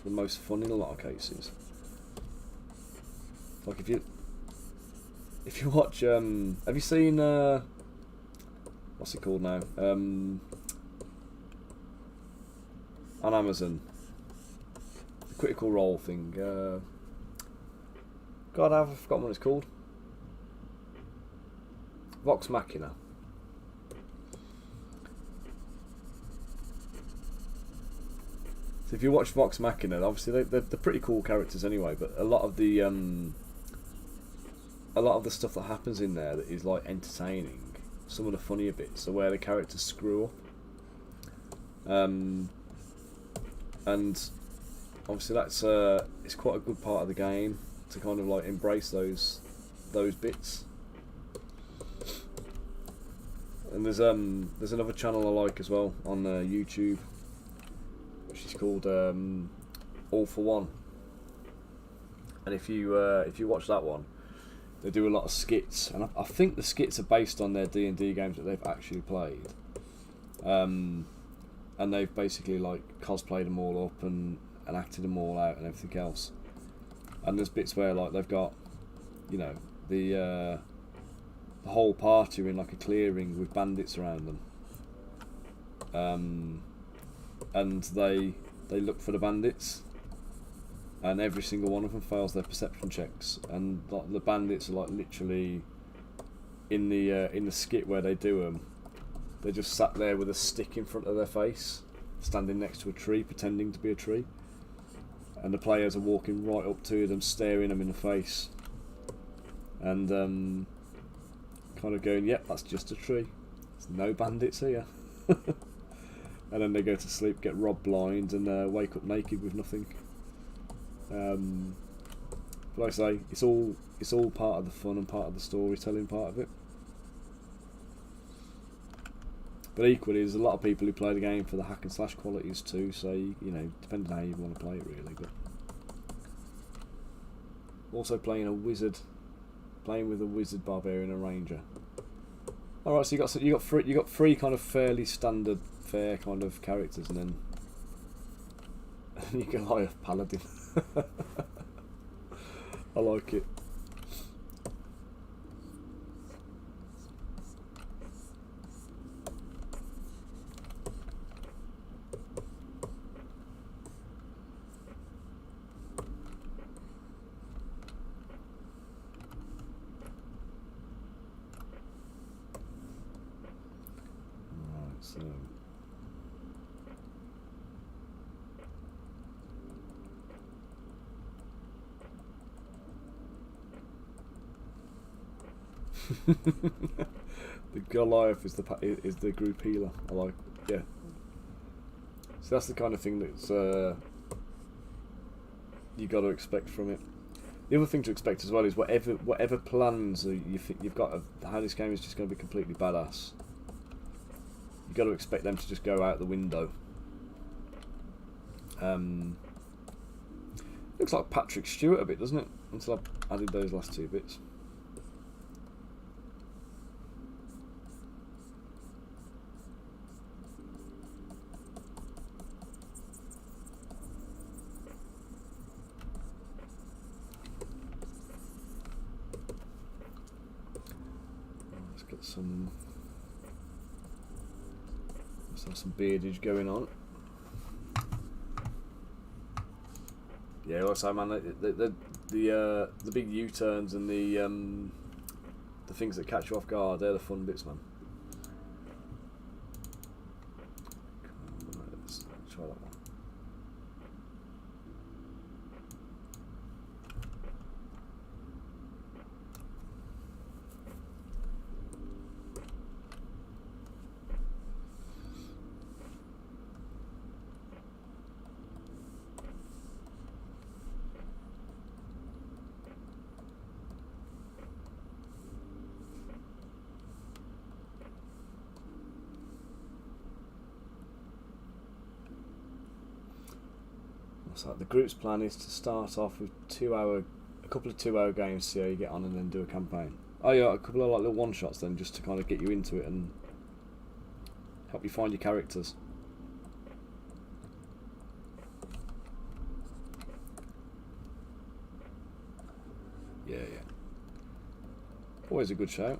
the most fun in a lot of cases. Like if you watch, have you seen what's it called now? On Amazon, the Critical Role thing. God, I've forgotten what it's called. Vox Machina. So if you watch Vox Machina, obviously they're pretty cool characters anyway. But a lot of the stuff that happens in there that is like entertaining. Some of the funnier bits are where the characters screw up. And obviously that's it's quite a good part of the game to kind of like embrace those bits. And there's another channel I like as well on YouTube, which is called All for One. And if you watch that one, they do a lot of skits, and I think the skits are based on their D&D games that they've actually played. And they've basically like cosplayed them all up and acted them all out and everything else. And there's bits where like they've got, you know, the whole party are in like a clearing with bandits around them. And they look for the bandits, and every single one of them fails their perception checks. And like, the bandits are like literally in the skit where they do them. They just sat there with a stick in front of their face, standing next to a tree, pretending to be a tree. And the players are walking right up to them, staring them in the face, and kind of going, "Yep, that's just a tree. There's no bandits here." And then they go to sleep, get robbed blind, and wake up naked with nothing. But like I say, it's all part of the fun and part of the storytelling part of it. But equally, there's a lot of people who play the game for the hack and slash qualities too. So you know, depending on how you want to play it, really. But also playing with a wizard, barbarian, and ranger. All right, so you got three kind of fairly standard fare kind of characters, and then you can hire paladin. I like it. So the Goliath is the group healer. I like, yeah. So that's the kind of thing that's you got to expect from it. The other thing to expect as well is whatever plans you think you've got of how this game is just going to be completely badass. You've got to expect them to just go out the window. Looks like Patrick Stewart a bit, doesn't it? Until I've added those last two bits. Let's get some. Let's have some beardage going on. Yeah, like I say, man, the big U-turns and the things that catch you off guard, they're the fun bits, man. Let's try that one. So the group's plan is to start off with a couple of 2-hour games, see how you get on, and then do a campaign. Oh yeah, a couple of like little one-shots then, just to kind of get you into it and help you find your characters. Yeah. Always a good shout.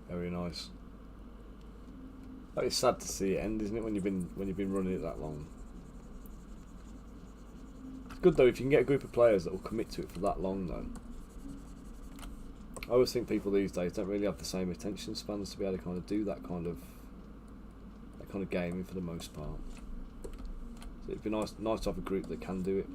Very nice. It's sad to see it end, isn't it? When you've been running it that long. It's good though if you can get a group of players that will commit to it for that long, though. I always think people these days don't really have the same attention spans to be able to kind of do that kind of gaming for the most part. So it'd be nice to have a group that can do it.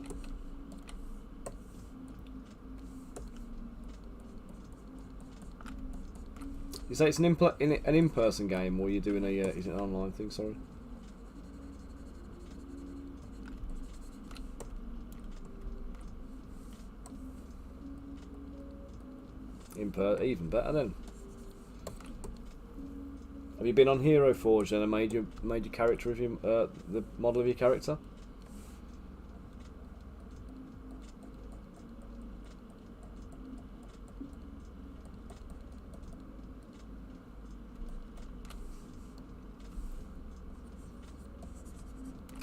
You say it's an in-person game, or you're doing is it an online thing? Sorry. Even better then. Have you been on Hero Forge then and made your character of your the model of your character?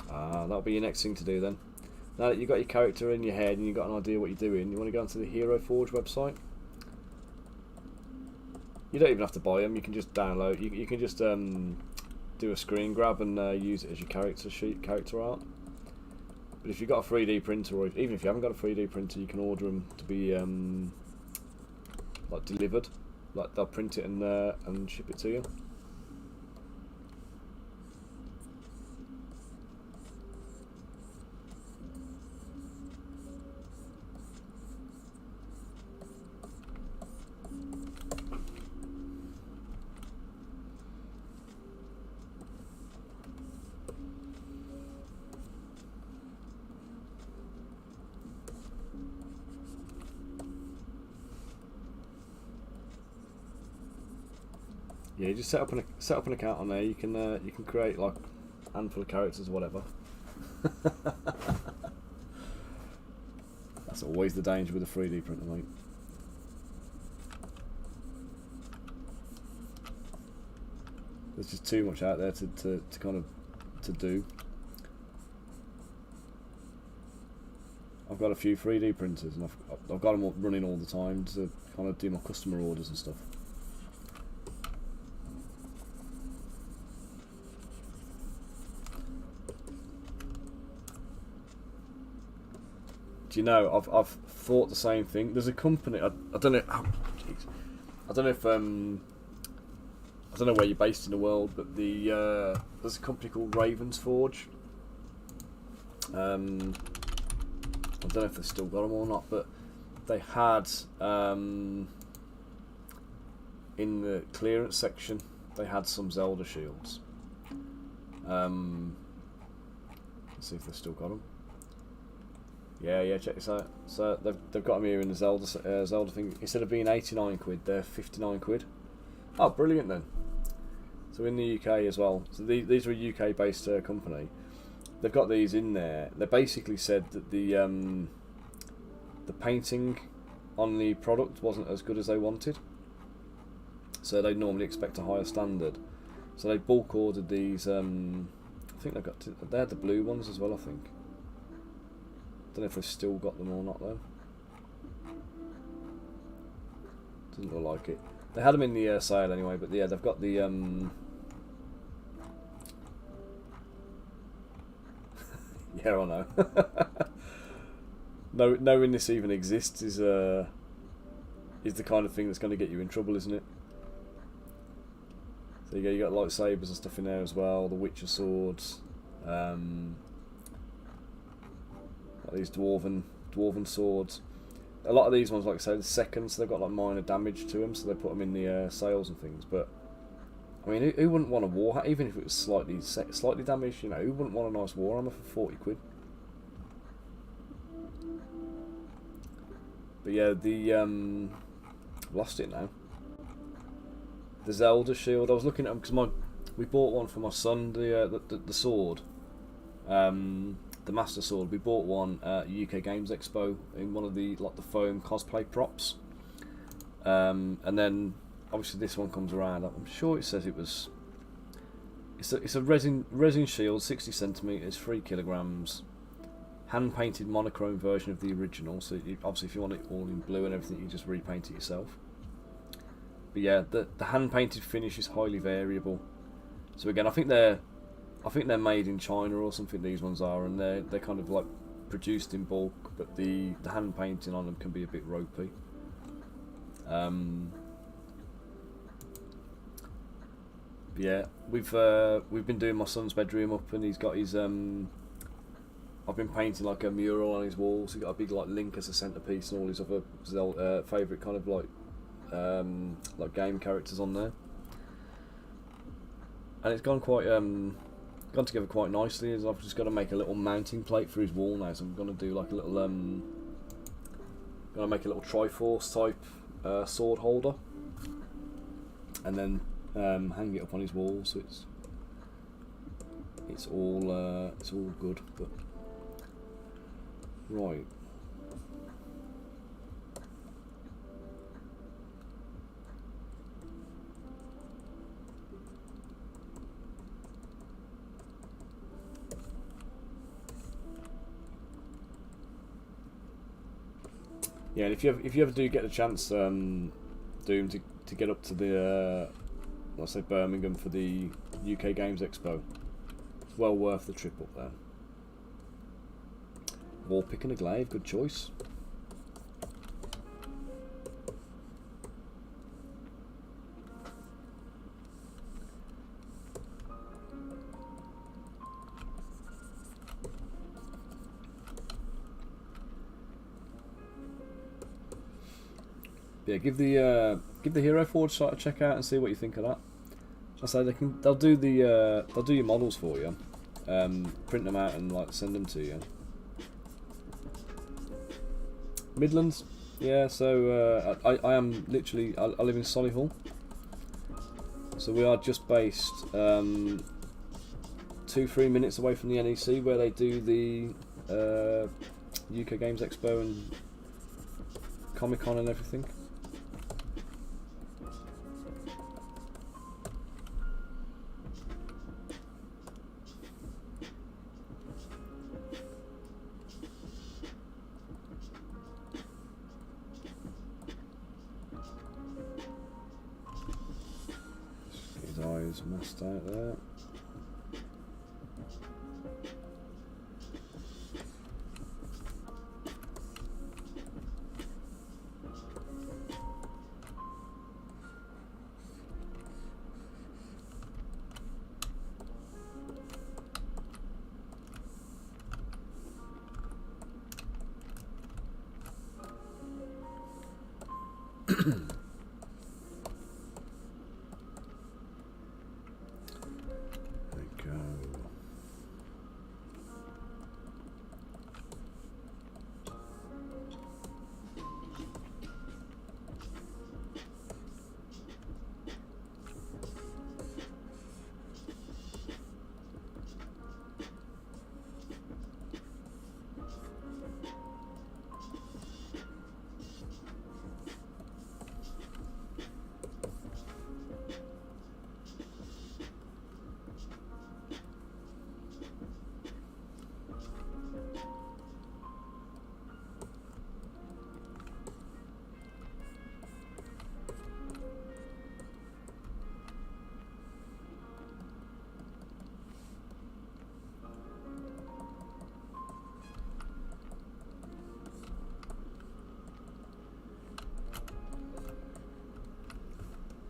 That'll be your next thing to do then. Now that you've got your character in your head and you've got an idea what you're doing, you want to go onto the Hero Forge website. You don't even have to buy them. You can just download. You can just do a screen grab and use it as your character sheet, character art. But if you've got a 3D printer, or even if you haven't got a 3D printer, you can order them to be like delivered. Like they'll print it and ship it to you. Yeah, you just set up an account on there. You can create like a handful of characters or whatever. That's always the danger with a 3D printer, mate. There's just too much out there to kind of do. I've got a few 3D printers and I've got them running all the time to kind of do my customer orders and stuff. Do you know, I've thought the same thing. There's a company, I don't know. Oh, jeez. I don't know if I don't know where you're based in the world, but there's a company called Ravens Forge. I don't know if they've still got them or not, but they had in the clearance section they had some Zelda shields. Let's see if they've still got them. Yeah, check this out. So they've got them here in the Zelda thing. Instead of being 89 quid, they're 59 quid. Oh, brilliant then. So in the UK as well. So these are a UK based company. They've got these in there. They basically said that the painting on the product wasn't as good as they wanted. So they normally expect a higher standard. So they bulk ordered these. I think they had the blue ones as well. I think. Don't know if they've still got them or not though. Doesn't look like it. They had them in the sale anyway, but yeah, they've got the yeah, I know. Knowing this even exists is the kind of thing that's going to get you in trouble, isn't it? There you go, you got lightsabers and stuff in there as well, the Witcher swords, like these dwarven swords. A lot of these ones, like I say, the second, so they've got like minor damage to them, so they put them in the sails and things. But I mean, who wouldn't want a war hat, even if it was slightly damaged? You know, who wouldn't want a nice war armor for 40 quid? But yeah, the lost it now. The Zelda shield. I was looking at them because we bought one for my son. The sword, the Master Sword. We bought one at UK Games Expo in one of the foam cosplay props. And then obviously this one comes around. I'm sure it says it was. It's a resin shield, 60 centimeters, 3 kilograms. Hand painted monochrome version of the original. So obviously, if you want it all in blue and everything, you just repaint it yourself. But yeah, the hand painted finish is highly variable. So again, I think they're made in China or something. These ones are, and they're kind of like produced in bulk. But the hand painting on them can be a bit ropey. But yeah, we've been doing my son's bedroom up, and he's got his I've been painting like a mural on his walls. He's got a big like Link as a centerpiece and all his other favourite kind of like game characters on there, and it's gone together quite nicely. As I've just got to make a little mounting plate for his wall now, so I'm going to do like a little make a little Triforce type sword holder, and then hang it up on his wall, so it's all good. But right. Yeah, and if you ever do get a chance, Doom, to get up to the let's say Birmingham for the UK Games Expo, it's well worth the trip up there. Wall pick and a glaive, good choice. Yeah, give the Hero Forge site a check out and see what you think of that. I say they'll do your models for you, print them out and like send them to you. Midlands, yeah. So I am literally I live in Solihull, so we are just based 2-3 minutes away from the NEC where they do the UK Games Expo and Comic Con and everything. Masked out there.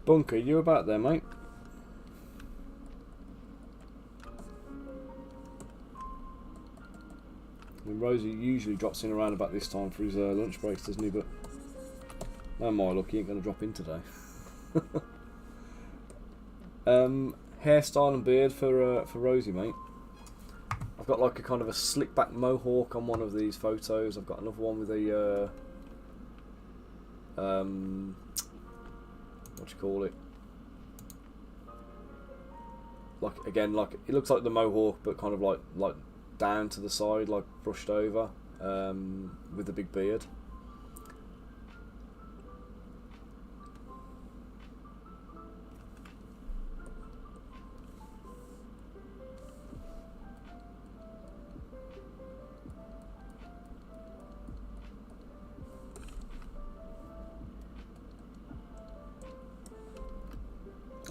Bunker, you about there, mate? Rosie usually drops in around about this time for his lunch breaks, doesn't he? But no, my luck, he ain't going to drop in today. Hairstyle and beard for Rosie, mate. I've got like a kind of a slick back mohawk on one of these photos. I've got another one with a what do you call it? Like again, like it looks like the mohawk, but kind of like down to the side, like brushed over, with the big beard.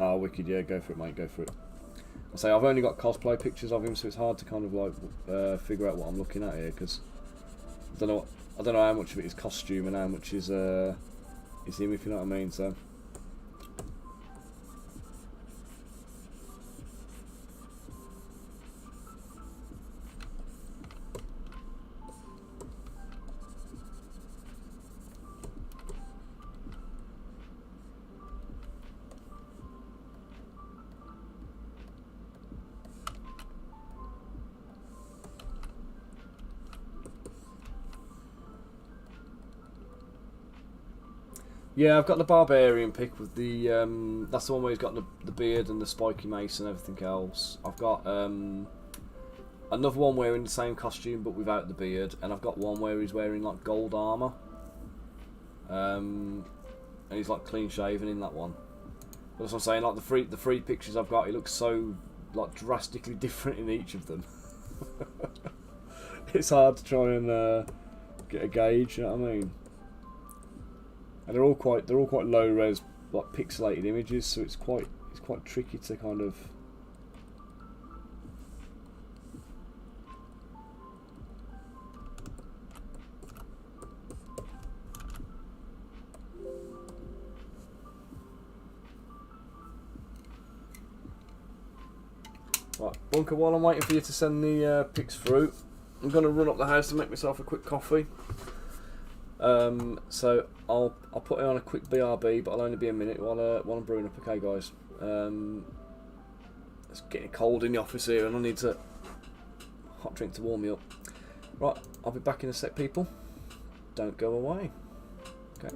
Oh, wicked, yeah, go for it, mate, go for it. I say, I've only got cosplay pictures of him, so it's hard to kind of like figure out what I'm looking at here, because I don't know how much of it is costume and how much is him, if you know what I mean, so... Yeah, I've got the barbarian pick with the that's the one where he's got the beard and the spiky mace and everything else. I've got another one wearing the same costume but without the beard, and I've got one where he's wearing like gold armor, and he's like clean shaven in that one. But that's what I'm saying. Like the three pictures I've got, he looks so like drastically different in each of them. It's hard to try and get a gauge. You know what I mean? And they're all quite low res, like pixelated images, so it's quite tricky to kind of... Right, Bunker, while I'm waiting for you to send the pics through, I'm going to run up the house and make myself a quick coffee. So I'll put it on a quick BRB, but I'll only be a minute while I'm brewing up. Okay, guys. It's getting cold in the office here, and I need a hot drink to warm me up. Right, I'll be back in a sec, people. Don't go away. Okay.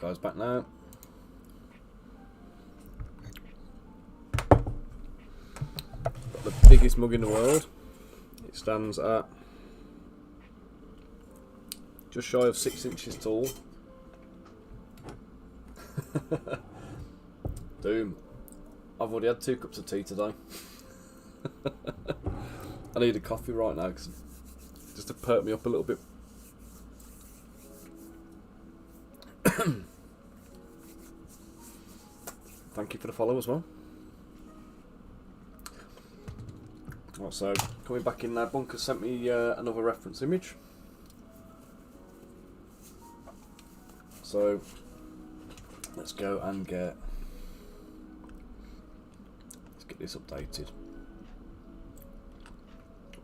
Right guys, back now. Got the biggest mug in the world. It stands at just shy of 6 inches tall. Doom. I've already had 2 cups of tea today. I need a coffee right now, just to perk me up a little bit. Thank you for the follow as well. Right, so coming back in there, Bunker sent me another reference image. So let's go and get this updated.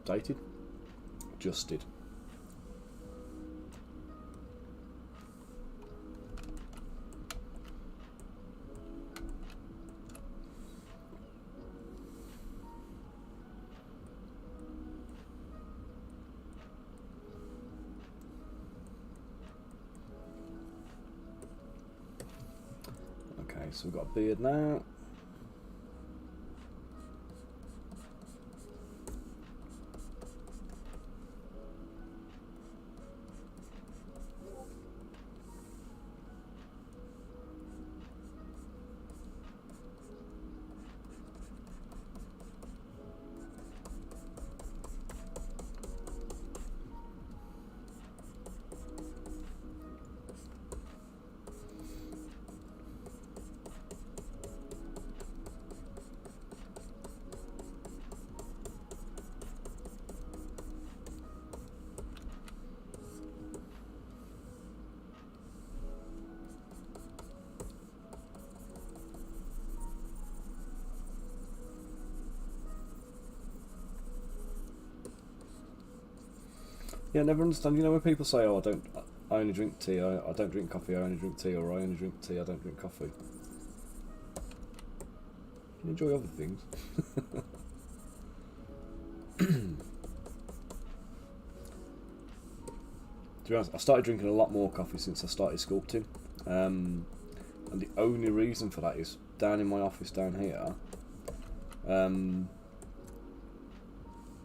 Updated? Adjusted. Okay, so we've got a beard now. Yeah, I never understand. You know when people say, "Oh, I only drink tea. I don't drink coffee. I only drink tea," or "I only drink tea. I don't drink coffee." You can enjoy other things. To be honest, I started drinking a lot more coffee since I started sculpting, and the only reason for that is down in my office down here.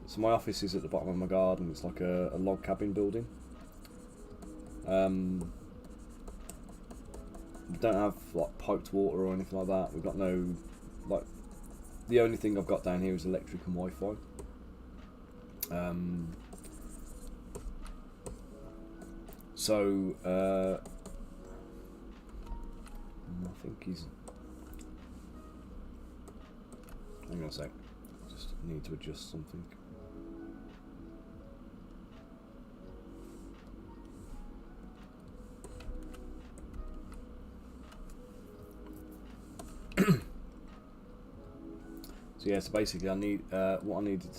So my office is at the bottom of my garden. It's like a log cabin building. We don't have like piped water or anything like that. We've got no, like, the only thing I've got down here is electric and Wi-Fi. I think he's. Hang on a sec. Just need to adjust something. So yeah, so basically I need, what I needed,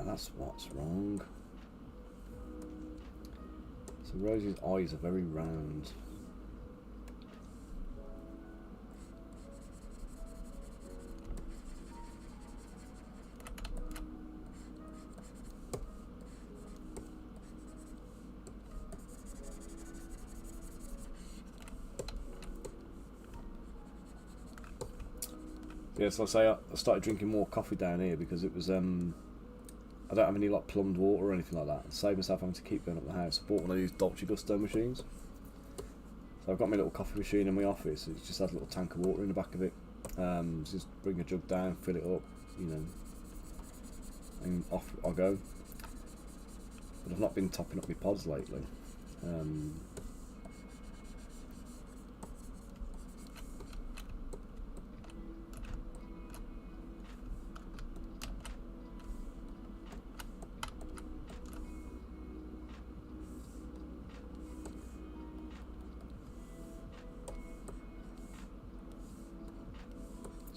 that's what's wrong. So Rosie's eyes are very round. Yeah, so I say I started drinking more coffee down here because it was I don't have any like plumbed water or anything like that. To save myself having to keep going up the house, I bought one of these Dolce Gusto machines. So I've got my little coffee machine in my office. It just has a little tank of water in the back of it. Just bring a jug down, fill it up, you know, and off I go. But I've not been topping up my pods lately.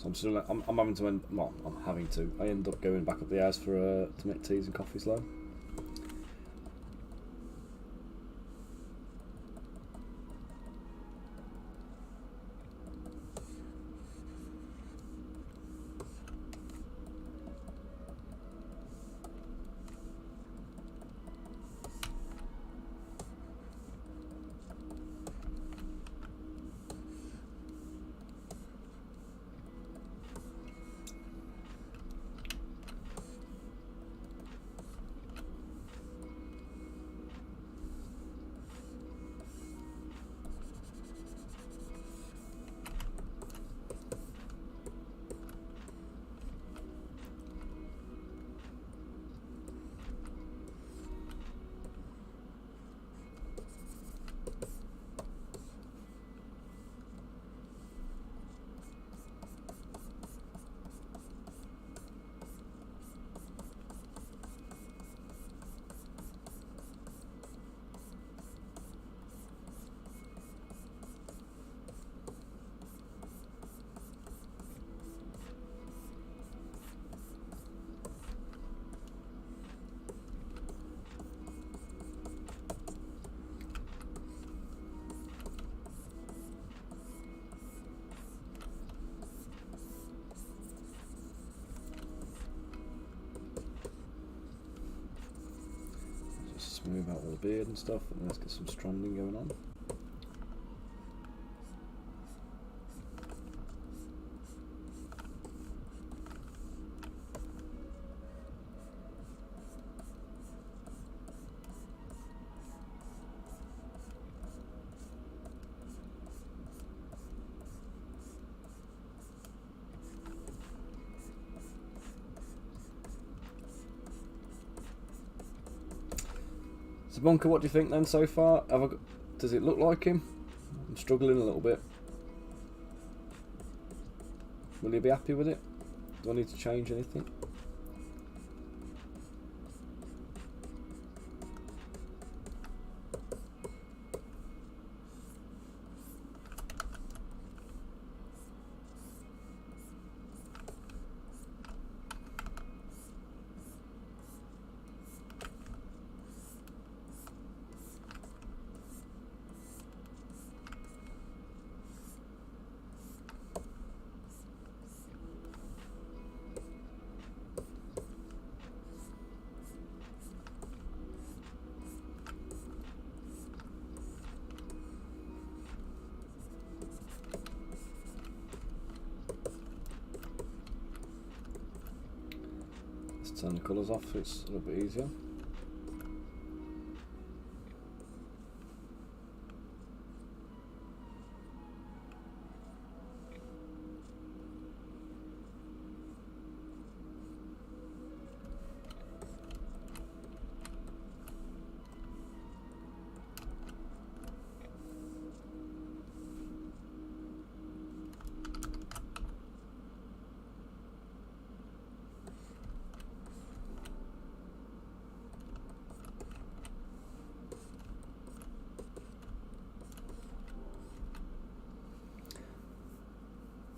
So I'm having to I end up going back up the house for to make teas and coffees slow. smooth out all the beard and stuff, and let's get some stranding going on. So Bonker, what do you think then so far? Does it look like him? I'm struggling a little bit. Will you be happy with it? Do I need to change anything? Turn the colours off so it's a little bit easier.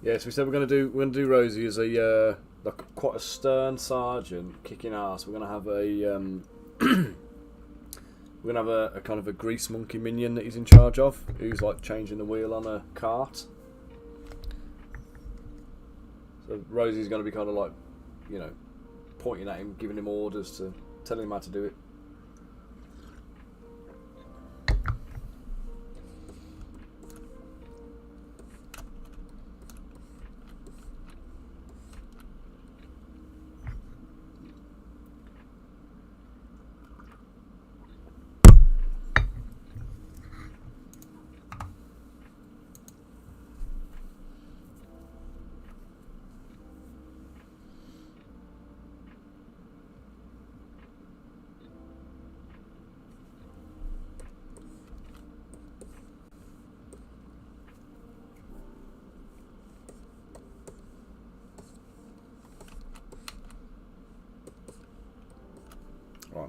Yeah, so we said we're going to do Rosie as a like quite a stern sergeant kicking ass. We're going to have a kind of a grease monkey minion that he's in charge of, who's like changing the wheel on a cart. So Rosie's going to be kind of like, you know, pointing at him, giving him orders, telling him how to do it. Right.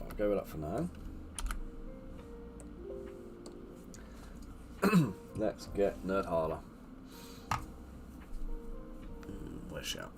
I'll go with that for now. Let's get Nerd Harler. Where's she at?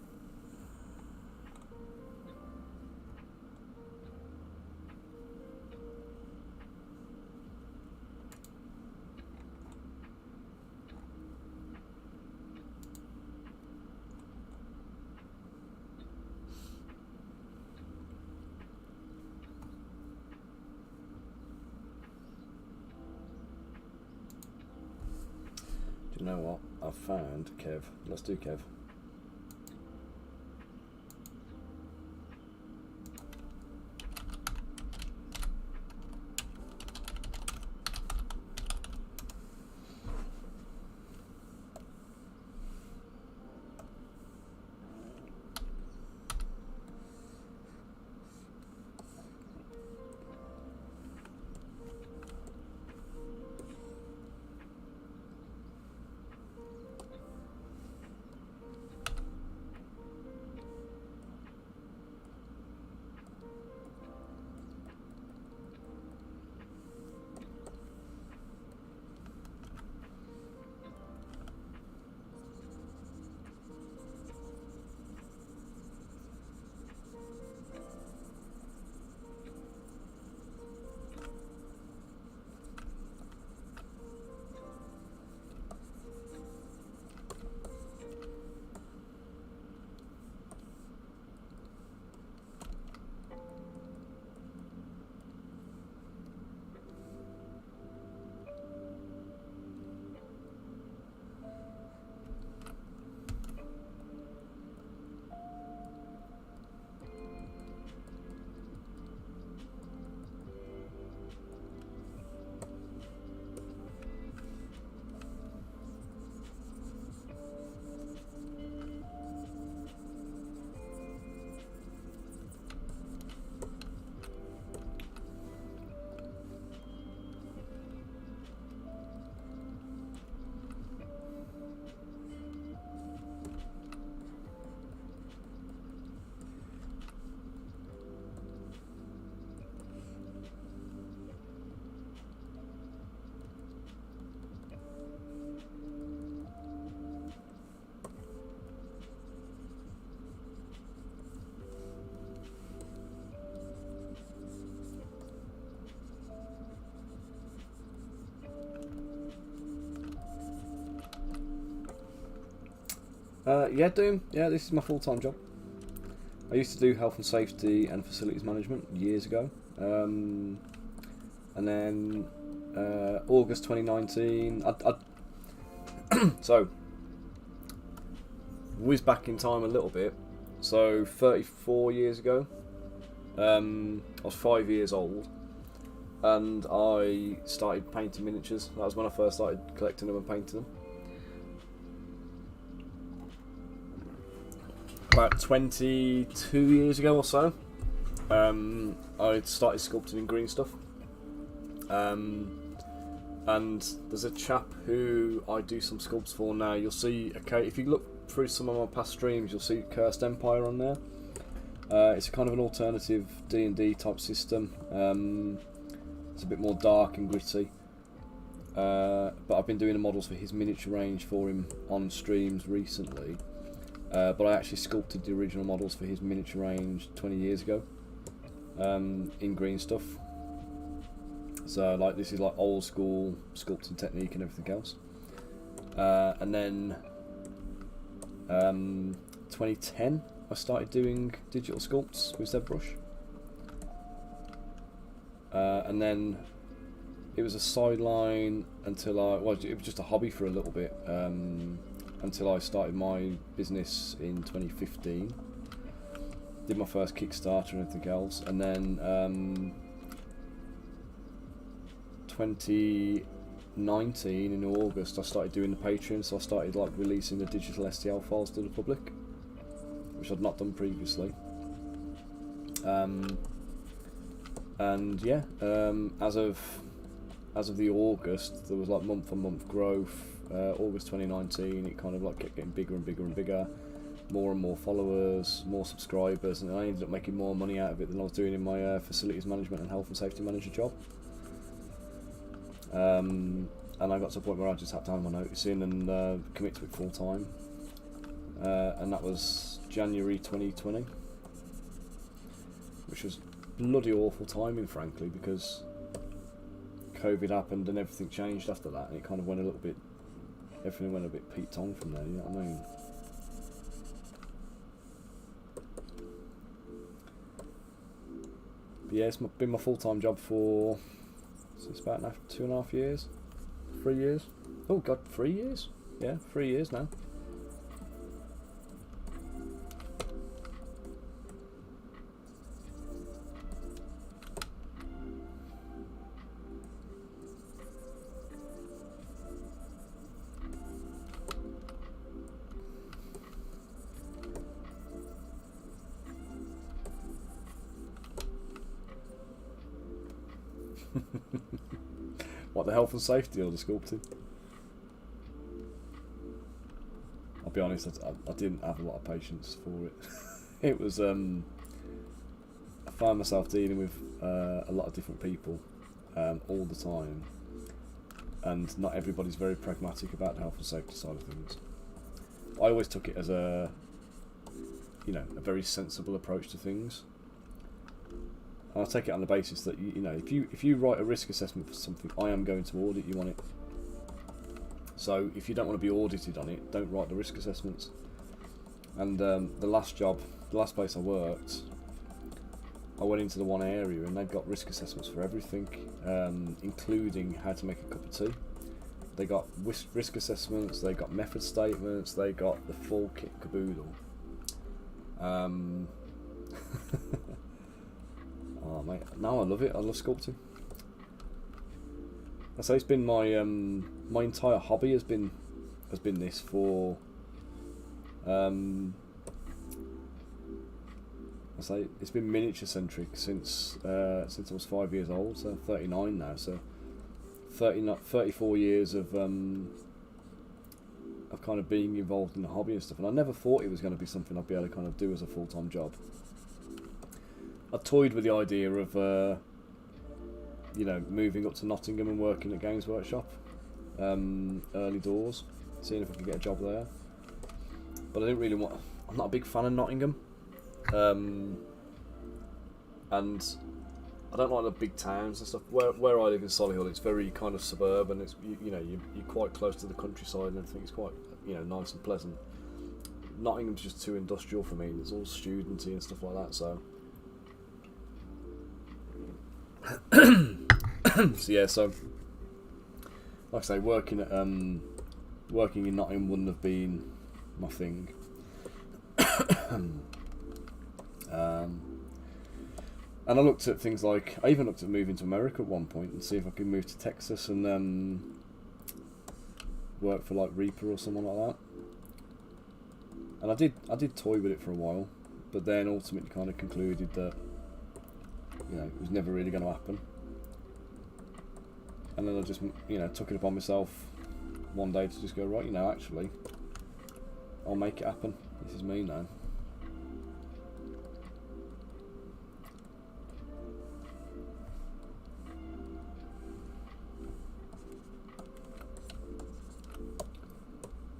Do you know what? I've found Kev. Let's do Kev. Yeah, Doom. Yeah, this is my full-time job. I used to do health and safety and facilities management years ago. And then August 2019, so whiz back in time a little bit. So 34 years ago, I was 5 years old, and I started painting miniatures. That was when I first started collecting them and painting them. About 22 years ago or so, I started sculpting in green stuff. And there's a chap who I do some sculpts for now. You'll see, okay, if you look through some of my past streams, you'll see Cursed Empire on there. It's a kind of an alternative D&D type system. It's a bit more dark and gritty. But I've been doing the models for his miniature range for him on streams recently. But I actually sculpted the original models for his miniature range 20 years ago in green stuff. So like this is like old school sculpting technique and everything else. And then 2010 I started doing digital sculpts with ZBrush. And then it was a sideline until it was just a hobby for a little bit. Until I started my business in 2015. Did my first Kickstarter and everything else, and then 2019 in August I started doing the Patreon, so I started like releasing the digital STL files to the public, which I'd not done previously. And yeah, as of the August, there was like month-on-month growth. August 2019, it kind of like kept getting bigger and bigger and bigger, more and more followers, more subscribers, and I ended up making more money out of it than I was doing in my facilities management and health and safety manager job. And I got to a point where I just had to hand my notice in and commit to it full time. And that was January 2020, which was bloody awful timing, frankly, because COVID happened and everything changed after that, and it kind of went a little bit. Everything went a bit Pete Tong from there, you know what I mean? But yeah, it's been my full-time job for since about 2.5 years, 3 years. Oh god, 3 years? Yeah, 3 years now. What, the health and safety or the sculpting? I'll be honest, I didn't have a lot of patience for it. It was, I found myself dealing with a lot of different people all the time, and not everybody's very pragmatic about the health and safety side of things. I always took it as a very sensible approach to things. I'll take it on the basis that if you write a risk assessment for something, I am going to audit you on it. So if you don't want to be audited on it, don't write the risk assessments. And the last place I worked, I went into the one area and they've got risk assessments for everything, including how to make a cup of tea. They got risk assessments, they got method statements, they got the full kit caboodle. Oh mate, now I love it. I love sculpting. I say it's been my my entire hobby has been this for I say it's been miniature centric since I was 5 years old. So 39 now. So 34 years of kind of being involved in the hobby and stuff. And I never thought it was going to be something I'd be able to kind of do as a full-time job. I toyed with the idea of, moving up to Nottingham and working at Games Workshop, early doors, seeing if I could get a job there. But I didn't really want. I'm not a big fan of Nottingham, and I don't like the big towns and stuff. Where I live in Solihull, it's very kind of suburban. It's you're quite close to the countryside and everything. It's quite nice and pleasant. Nottingham's just too industrial for me. It's all studenty and stuff like that. So, so like I say, working in Nottingham wouldn't have been my thing. And I looked at things like, I even looked at moving to America at one point and see if I could move to Texas and work for like Reaper or someone like that. And I did toy with it for a while, but then ultimately kind of concluded that, you know, it was never really going to happen. And then I just, you know, took it upon myself one day to just go, right, you know, actually, I'll make it happen. This is me now.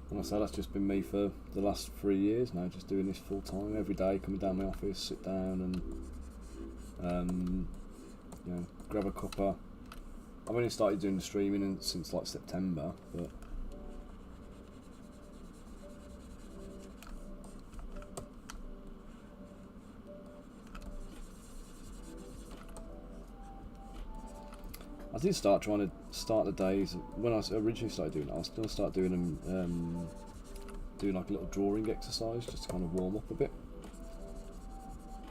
And I said that's just been me for the last 3 years now, just doing this full time, every day, coming down my office, sit down and you know, grab a cuppa. I've only started doing the streaming since like September, but I did start trying to start the days when I originally started doing it. I was going to start doing them, doing like a little drawing exercise just to kind of warm up a bit.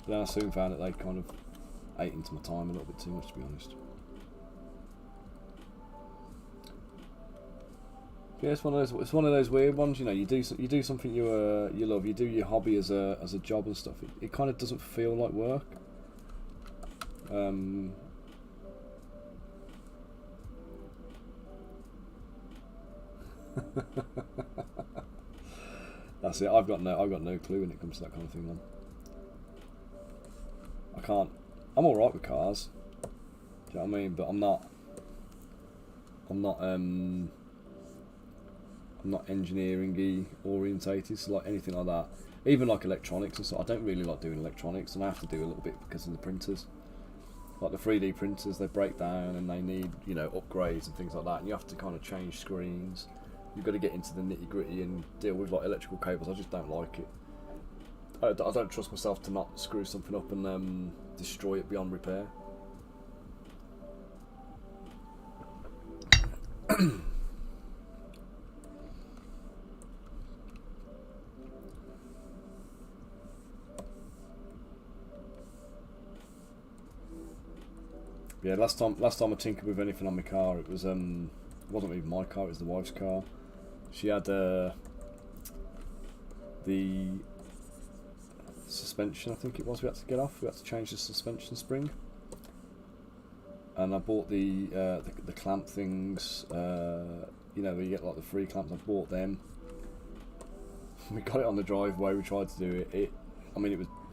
But then I soon found that they kind of ate into my time a little bit too much, to be honest. Yeah, it's one of those weird ones. You know, you do something you love. You do your hobby as a job and stuff. It kind of doesn't feel like work. That's it. I've got no clue when it comes to that kind of thing, man. I can't. I'm all right with cars. Do you know what I mean? But I'm not engineering-y orientated, so like anything like that. Even like electronics and stuff. I don't really like doing electronics, and I have to do a little bit because of the printers. Like the 3D printers, they break down and they need, you know, upgrades and things like that. And you have to kind of change screens. You've got to get into the nitty-gritty and deal with like electrical cables. I just don't like it. I don't trust myself to not screw something up and destroy it beyond repair. Yeah, last time I tinkered with anything on my car, it wasn't even my car, it was the wife's car. She had the suspension, I think it was, we had to get off. We had to change the suspension spring, and I bought the clamp things. You know, where you get like the free clamps. I bought them. We got it on the driveway. We tried to do it. I mean,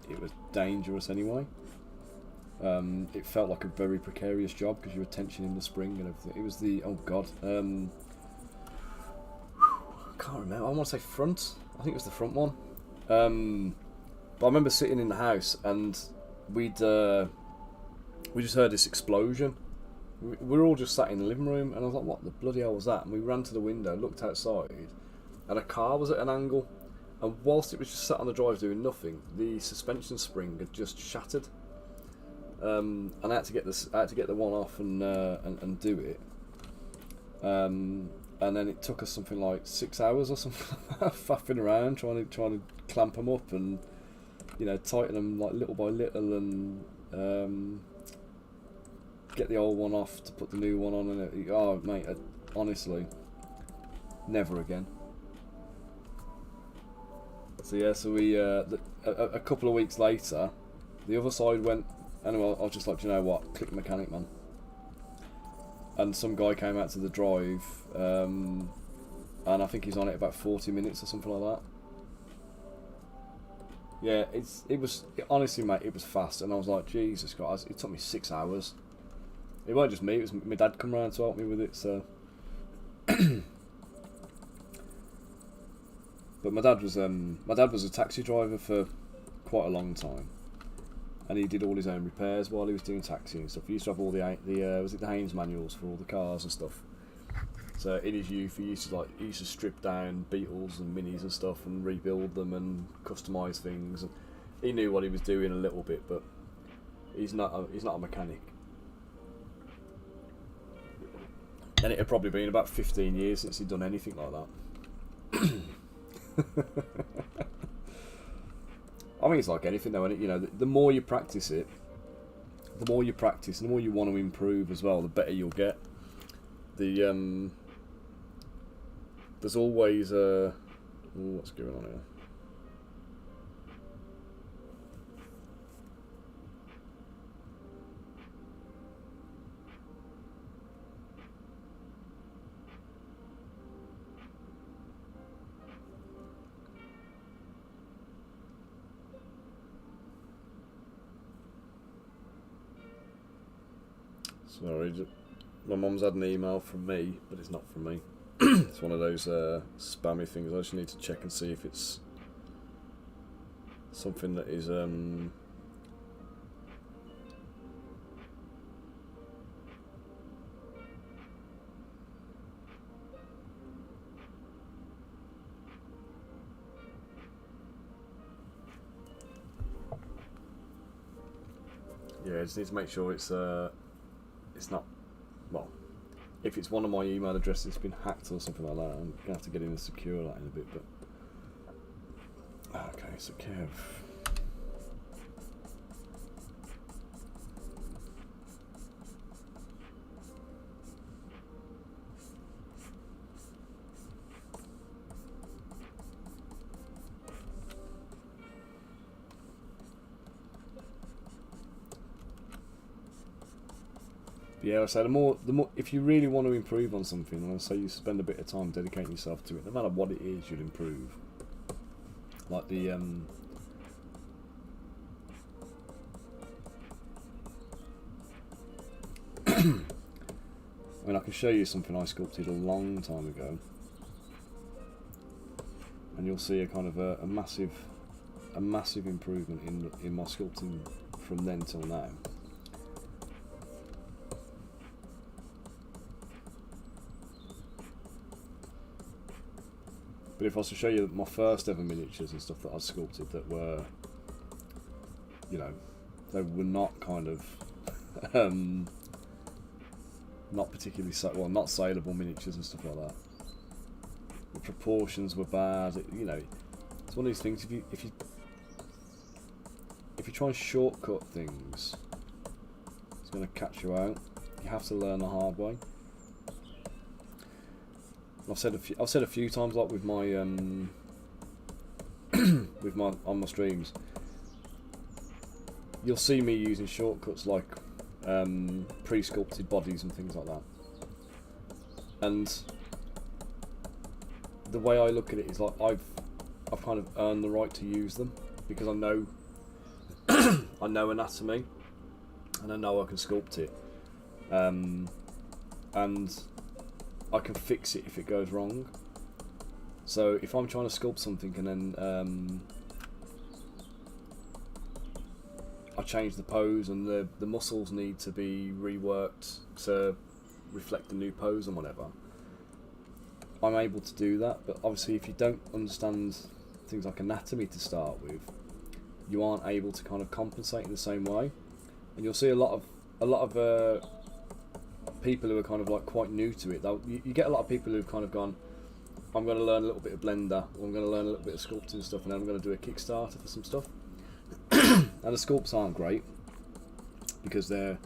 it was dangerous anyway. It felt like a very precarious job because you were tensioning the spring and everything. It was the, oh god, I can't remember. I want to say front. I think it was the front one. But I remember sitting in the house and we just heard this explosion. We were all just sat in the living room, and I was like, "What the bloody hell was that?" And we ran to the window, looked outside, and a car was at an angle. And whilst it was just sat on the drive doing nothing, the suspension spring had just shattered. And I had to get the one off and do it. And then it took us something like 6 hours or something, faffing around trying to clamp them up and, you know, tighten them like little by little and get the old one off to put the new one on. And oh mate, honestly, never again. So yeah, so we a couple of weeks later, the other side went. Anyway, I was just like, you know what, click mechanic, man. And some guy came out to the drive, and I think he's on it about 40 minutes or something like that. Yeah, honestly, mate, it was fast, and I was like, Jesus Christ, it took me 6 hours. It wasn't just me; it was my dad come round to help me with it. So, but my dad was a taxi driver for quite a long time. And he did all his own repairs while he was doing taxi and stuff. He used to have all the was it the Haynes manuals for all the cars and stuff. So in his youth, he used to strip down Beetles and Minis and stuff and rebuild them and customise things. And he knew what he was doing a little bit, but he's not a mechanic. And it had probably been about 15 years since he'd done anything like that. I think it's like anything though, isn't it? You know, the more you practice it, the more you practice, and the more you want to improve as well, the better you'll get. There's always a... what's going on here? Sorry, my mum's had an email from me, but it's not from me. It's one of those spammy things. I just need to check and see if it's something that is yeah, I just need to make sure it's not, well, if it's one of my email addresses that's been hacked or something like that, I'm gonna have to get in and secure that in a bit. But okay, so Kev. Yeah, so the more, if you really want to improve on something, and say you spend a bit of time dedicating yourself to it, no matter what it is, you'll improve. Like the I mean, I can show you something I sculpted a long time ago, and you'll see a kind of a massive improvement in my sculpting from then till now. But if I was to show you my first ever miniatures and stuff that I sculpted that were, you know, they were not kind of, not particularly, not saleable miniatures and stuff like that. The proportions were bad, you know. It's one of these things, if you try and shortcut things, it's going to catch you out. You have to learn the hard way. I've said a few times, like with my on my streams, you'll see me using shortcuts like pre-sculpted bodies and things like that. And the way I look at it is like I've kind of earned the right to use them because I know I know anatomy and I know I can sculpt it, and I can fix it if it goes wrong. So if I'm trying to sculpt something and then I change the pose and the muscles need to be reworked to reflect the new pose and whatever, I'm able to do that. But obviously if you don't understand things like anatomy to start with, you aren't able to kind of compensate in the same way. And you'll see a lot of people who are kind of like quite new to it. You get a lot of people who've kind of gone, I'm going to learn a little bit of Blender, or I'm going to learn a little bit of sculpting stuff, and then I'm going to do a Kickstarter for some stuff. And the sculpts aren't great because they're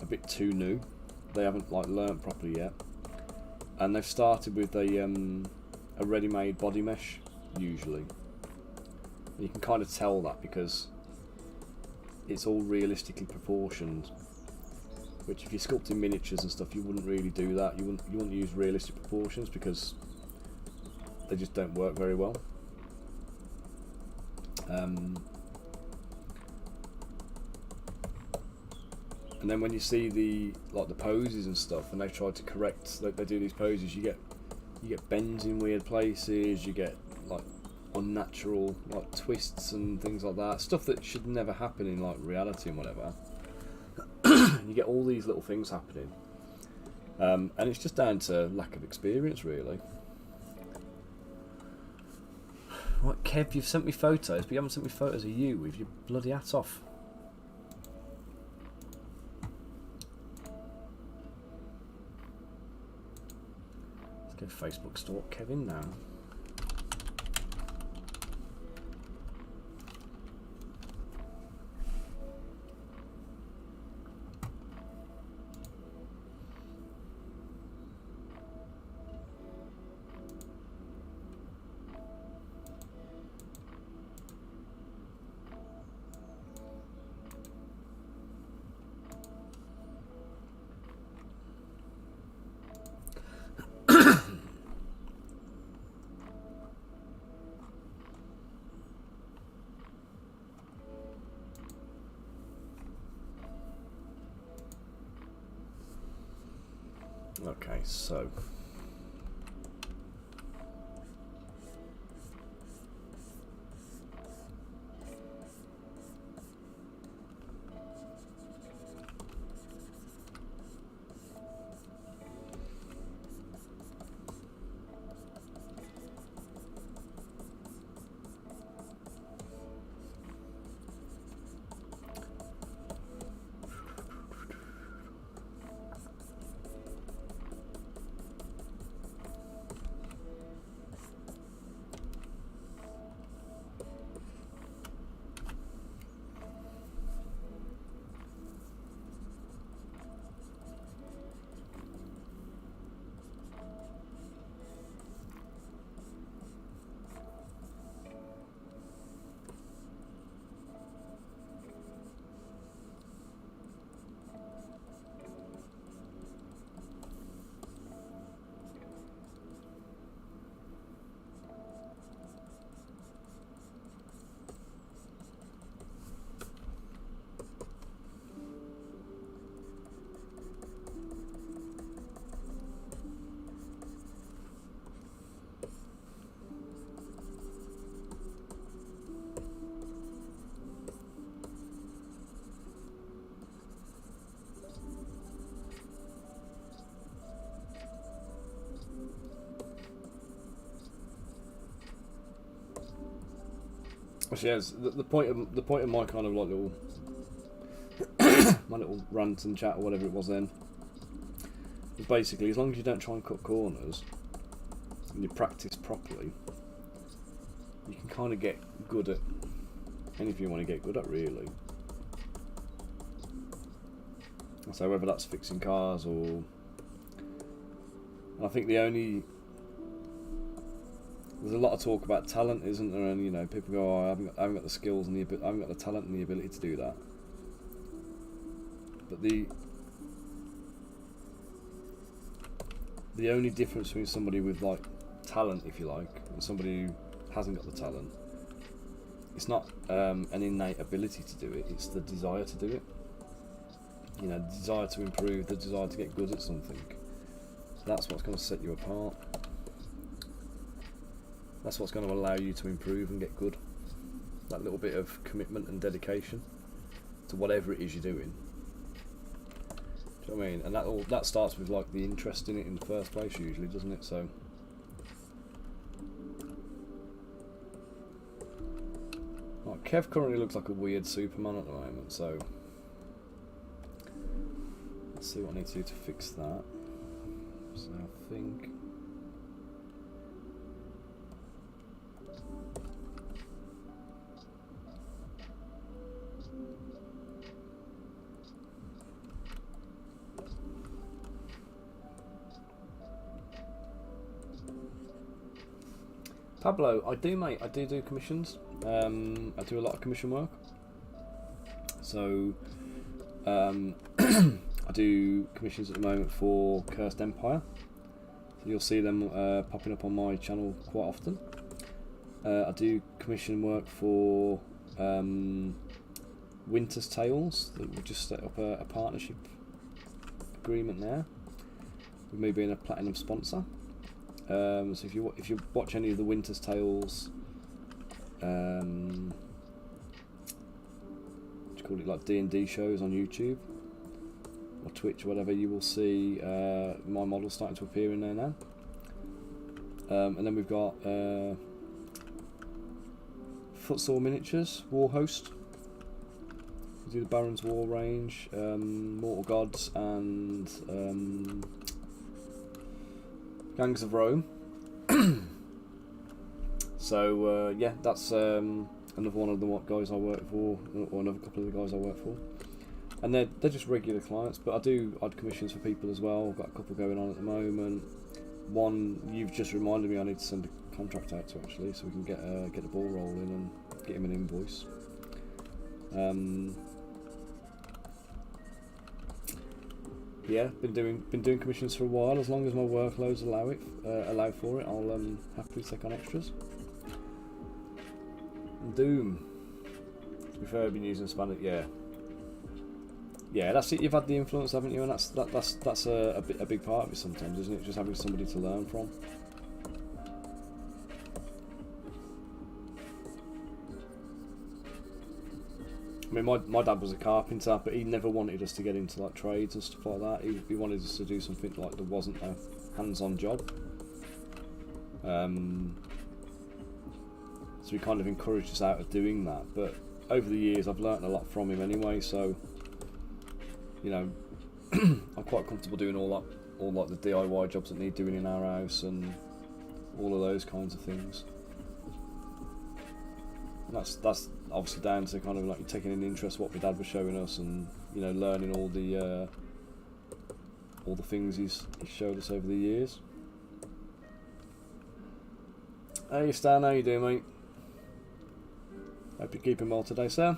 a bit too new. They haven't like learnt properly yet, and they've started with a ready-made body mesh usually. And you can kind of tell that because it's all realistically proportioned. Which, if you're sculpting miniatures and stuff, you wouldn't really do that. You wouldn't use realistic proportions because they just don't work very well. And then when you see the poses and stuff, and they try to correct, they do these poses, you get bends in weird places, you get like unnatural like twists and things like that, stuff that should never happen in like reality and whatever. You get all these little things happening, And it's just down to lack of experience, really. Right, Kev, you've sent me photos, but you haven't sent me photos of you with your bloody hat off. Let's go Facebook stalk Kevin now. Okay, so yes, the point of my kind of like little my little rant and chat or whatever it was then was basically, as long as you don't try and cut corners and you practice properly, you can kind of get good at anything you want to get good at, really. So whether that's fixing cars or, I think there's a lot of talk about talent, isn't there? And you know, people go, "Oh, I haven't got the skills and I haven't got the talent and the ability to do that." But the only difference between somebody with like talent, if you like, and somebody who hasn't got the talent, it's not an innate ability to do it. It's the desire to do it. You know, the desire to improve, the desire to get good at something. That's what's going to set you apart. That's what's going to allow you to improve and get good. That little bit of commitment and dedication to whatever it is you're doing. Do you know what I mean? And that starts with like the interest in it in the first place, usually, doesn't it? So, right, Kev currently looks like a weird Superman at the moment. So, let's see what I need to do to fix that. So I think. Pablo, I do, mate. I do commissions. I do a lot of commission work. So, I do commissions at the moment for Cursed Empire. So you'll see them popping up on my channel quite often. I do commission work for Winter's Tales. We just set up a partnership agreement there, with me being a platinum sponsor. So if you watch any of the Winter's Tales, what do you call it, like D&D shows on YouTube, or Twitch or whatever, you will see my model starting to appear in there now. And then we've got Futsal Miniatures, Warhost. We do the Baron's War range, Mortal Gods, and Gangs of Rome. So yeah, that's another one of the guys I work for, or another couple of the guys I work for. And they're just regular clients, but I do odd commissions for people as well. I've got a couple going on at the moment. One you've just reminded me I need to send a contract out to, actually, so we can get the ball rolling and get him an invoice. Yeah, been doing commissions for a while. As long as my workloads allow for it, I'll happily take on extras. And Doom. To be fair, I've been using Spanish. Yeah, that's it. You've had the influence, haven't you? And that's a big part of it sometimes, isn't it? Just having somebody to learn from. I mean, my dad was a carpenter, but he never wanted us to get into like trades and stuff like that. He wanted us to do something like there wasn't a hands-on job. So he kind of encouraged us out of doing that. But over the years, I've learnt a lot from him anyway. So, you know, I'm quite comfortable doing all like the DIY jobs that need doing in our house and all of those kinds of things. And that's obviously down to kind of like taking an interest in what my dad was showing us, and you know, learning all the things he's showed us over the years. Hey Stan, how you doing, mate? Hope you're keeping well today, sir.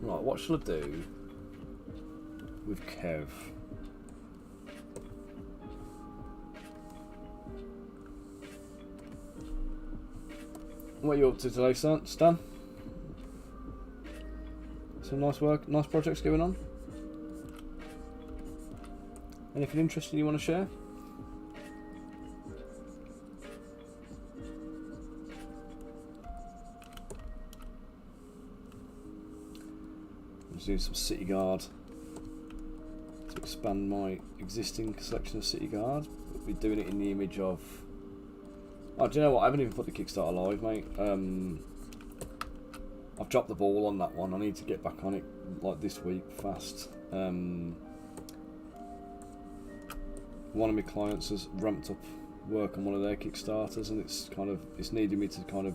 Right, what shall I do with Kev? What are you up to today, Stan? Some nice work, nice projects going on? Anything interesting you want to share? Do some City Guard to expand my existing selection of City Guard. We'll be doing it in the image of... Oh, do you know what? I haven't even put the Kickstarter live, mate. I've dropped the ball on that one. I need to get back on it like this week, fast. One of my clients has ramped up work on one of their Kickstarters, and it's needed me to kind of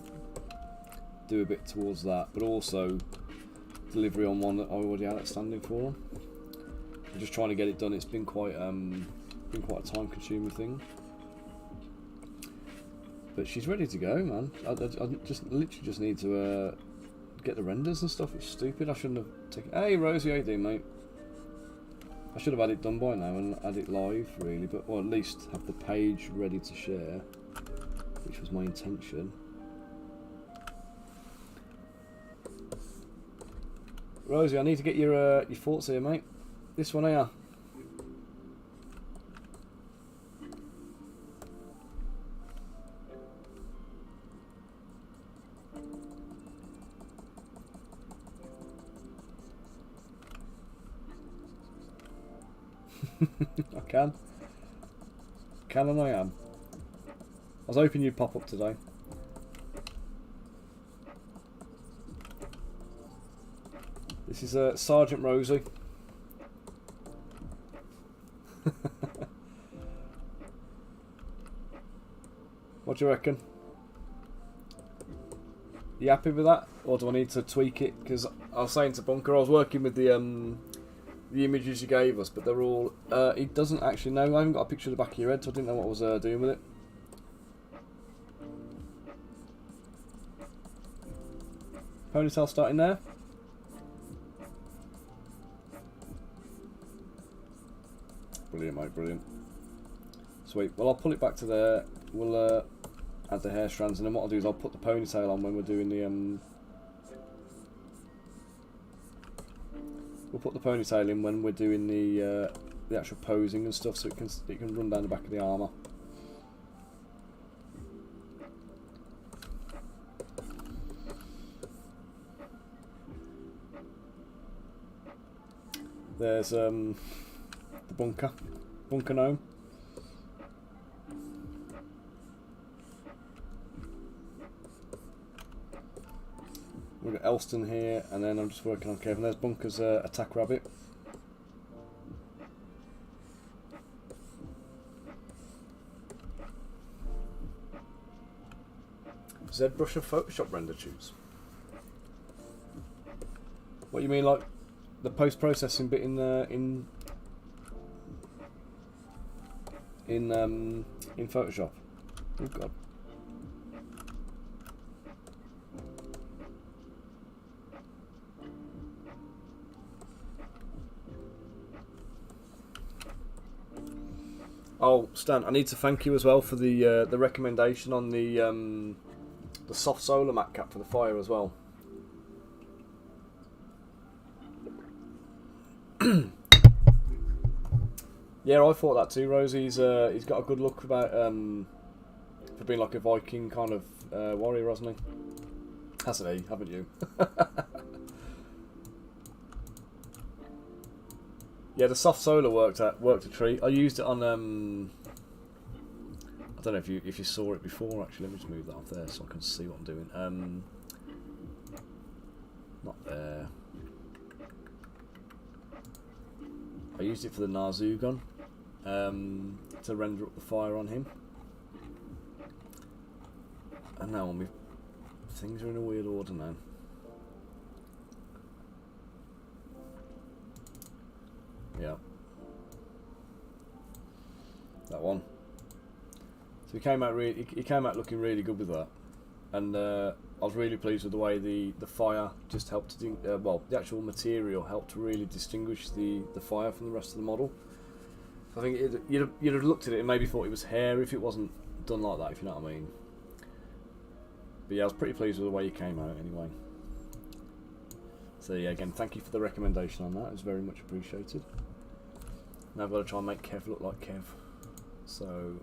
do a bit towards that, but also delivery on one that I already had outstanding for them. I'm just trying to get it done. It's been quite a time-consuming thing, but she's ready to go, man. I literally just need to get the renders and stuff. It's stupid. I shouldn't have taken. Hey Rosie, how you doing, mate? I should have had it done by now and had it live, really, or at least have the page ready to share, which was my intention. Rosie, I need to get your thoughts here, mate. This one here. I can and I am. I was hoping you'd pop up today. This is Sergeant Rosie. What do you reckon? You happy with that, or do I need to tweak it? Because I was saying to Bunker, I was working with the images you gave us, but they're all. He doesn't actually know. I haven't got a picture of the back of your head, so I didn't know what I was doing with it. Ponytail starting there. Brilliant, mate, brilliant. Sweet. Well, I'll pull it back to there. We'll add the hair strands, and then what I'll do is I'll put the ponytail on when we're doing we'll put the ponytail in when we're doing the actual posing and stuff, so it can run down the back of the armour. There's the bunker gnome. We've got Elston here, and then I'm just working on Kevin. There's Bunker's attack rabbit. ZBrush and Photoshop render tubes. What you mean, like the post-processing bit in Photoshop? Oh God. Oh, Stan, I need to thank you as well for the recommendation on the soft solar mat cap for the fire as well. Yeah, I thought that too, Rose. He's got a good look about for being like a Viking kind of warrior, hasn't he? Hasn't he? Haven't you? Yeah, the soft solar worked a treat. I used it on I don't know if you saw it before. Actually, let me just move that off there so I can see what I'm doing. Not there. I used it for the Narzu gun to render up the fire on him. And now things are in a weird order now. Yeah, that one. So he came out looking really good with that, and I was really pleased with the way the fire just helped to well, the actual material helped to really distinguish the fire from the rest of the model. So I think you'd have looked at it and maybe thought it was hair if it wasn't done like that, if you know what I mean. But yeah, I was pretty pleased with the way he came out anyway. So yeah, again, thank you for the recommendation on that. It was very much appreciated. Now I've got to try and make Kev look like Kev. So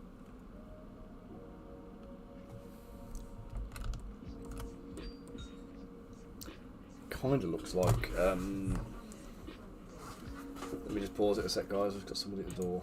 kind of looks like. Let me just pause it a sec, guys. We've got somebody at the door.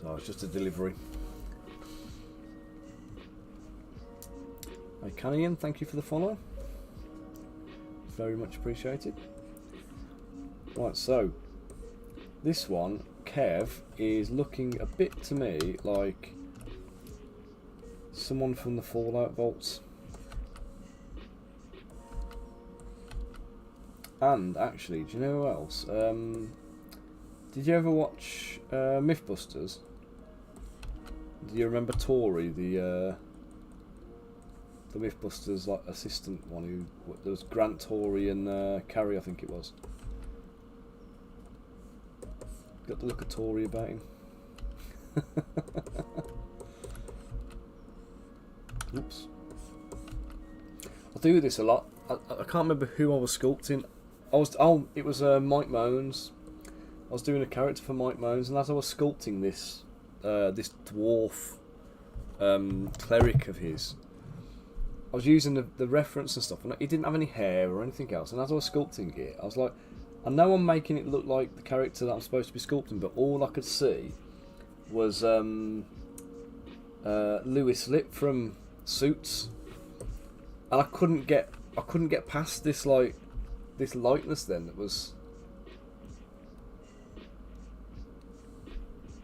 So it's just a delivery. Hey Cunningham, thank you for the follow. Very much appreciated. Right, so this one, Kev, is looking a bit to me like someone from the Fallout vaults. And actually, do you know who else? Did you ever watch Mythbusters? Do you remember Tori, the Mythbusters like assistant one? Who there was Grant, Tori, and Carrie, I think it was. Got the look of Tori about him. Oops. I do this a lot. I can't remember who I was sculpting. It was Mike Moans. I was doing a character for Mike Moans, and as I was sculpting this dwarf cleric of his, I was using the reference and stuff, and he didn't have any hair or anything else. And as I was sculpting it, I was like, I know I'm making it look like the character that I'm supposed to be sculpting, but all I could see was Louis Lip from Suits, and I couldn't get past this likeness then that was.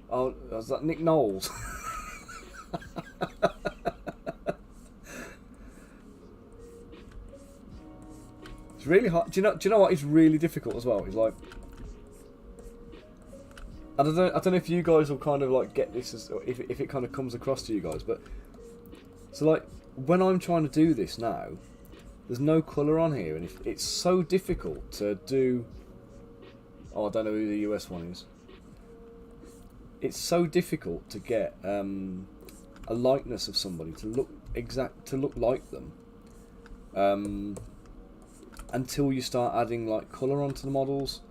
Oh, was that Nick Knowles? It's really hard. Do you know what? It's really difficult as well. It's like, I don't know if you guys will kind of like get this as, or if it kind of comes across to you guys, but so like when I'm trying to do this now, there's no colour on here, and it's so difficult to do. Oh, I don't know who the US one is. It's so difficult to get a likeness of somebody to look like them, until you start adding like colour onto the models.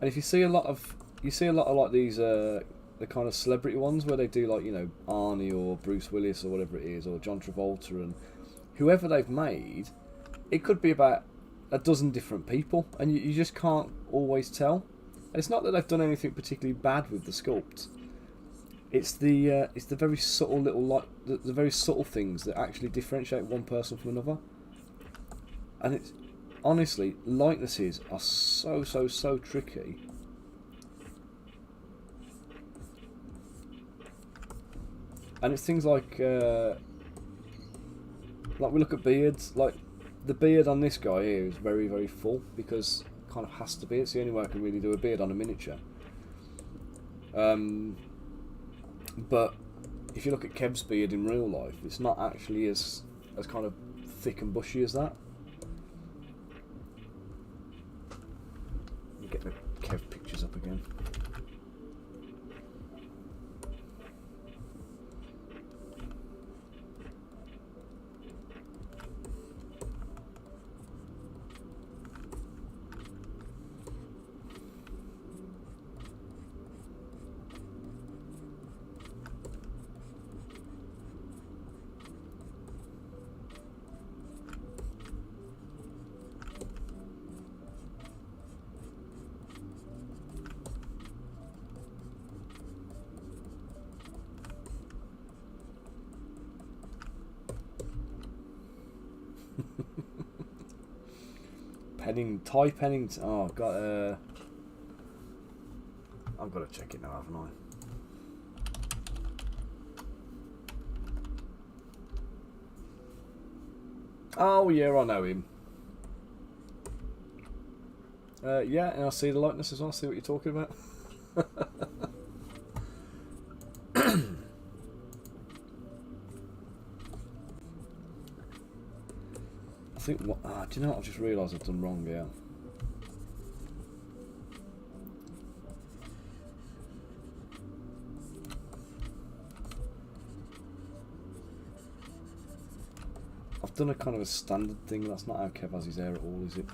And if you see a lot of like these the kind of celebrity ones where they do like, you know, Arnie or Bruce Willis or whatever it is, or John Travolta, and whoever they've made, it could be about a dozen different people, and you just can't always tell. And it's not that they've done anything particularly bad with the sculpt. It's the very subtle little like the very subtle things that actually differentiate one person from another. And it's honestly, likenesses are so tricky. And it's things like we look at beards. Like the beard on this guy here is very full because it kind of has to be. It's the only way I can really do a beard on a miniature. But if you look at Kev's beard in real life, it's not actually as kind of thick and bushy as that. Let me get the Kev pictures up again. Ty Pennington. Oh, I've got to check it now, haven't I? Oh yeah, I know him. Yeah, and I see the likeness as well. I see what you're talking about. I think. Do you know what? I've just realised I've done wrong. Yeah. I've done a kind of a standard thing. That's not how Kev has his hair at all, is it?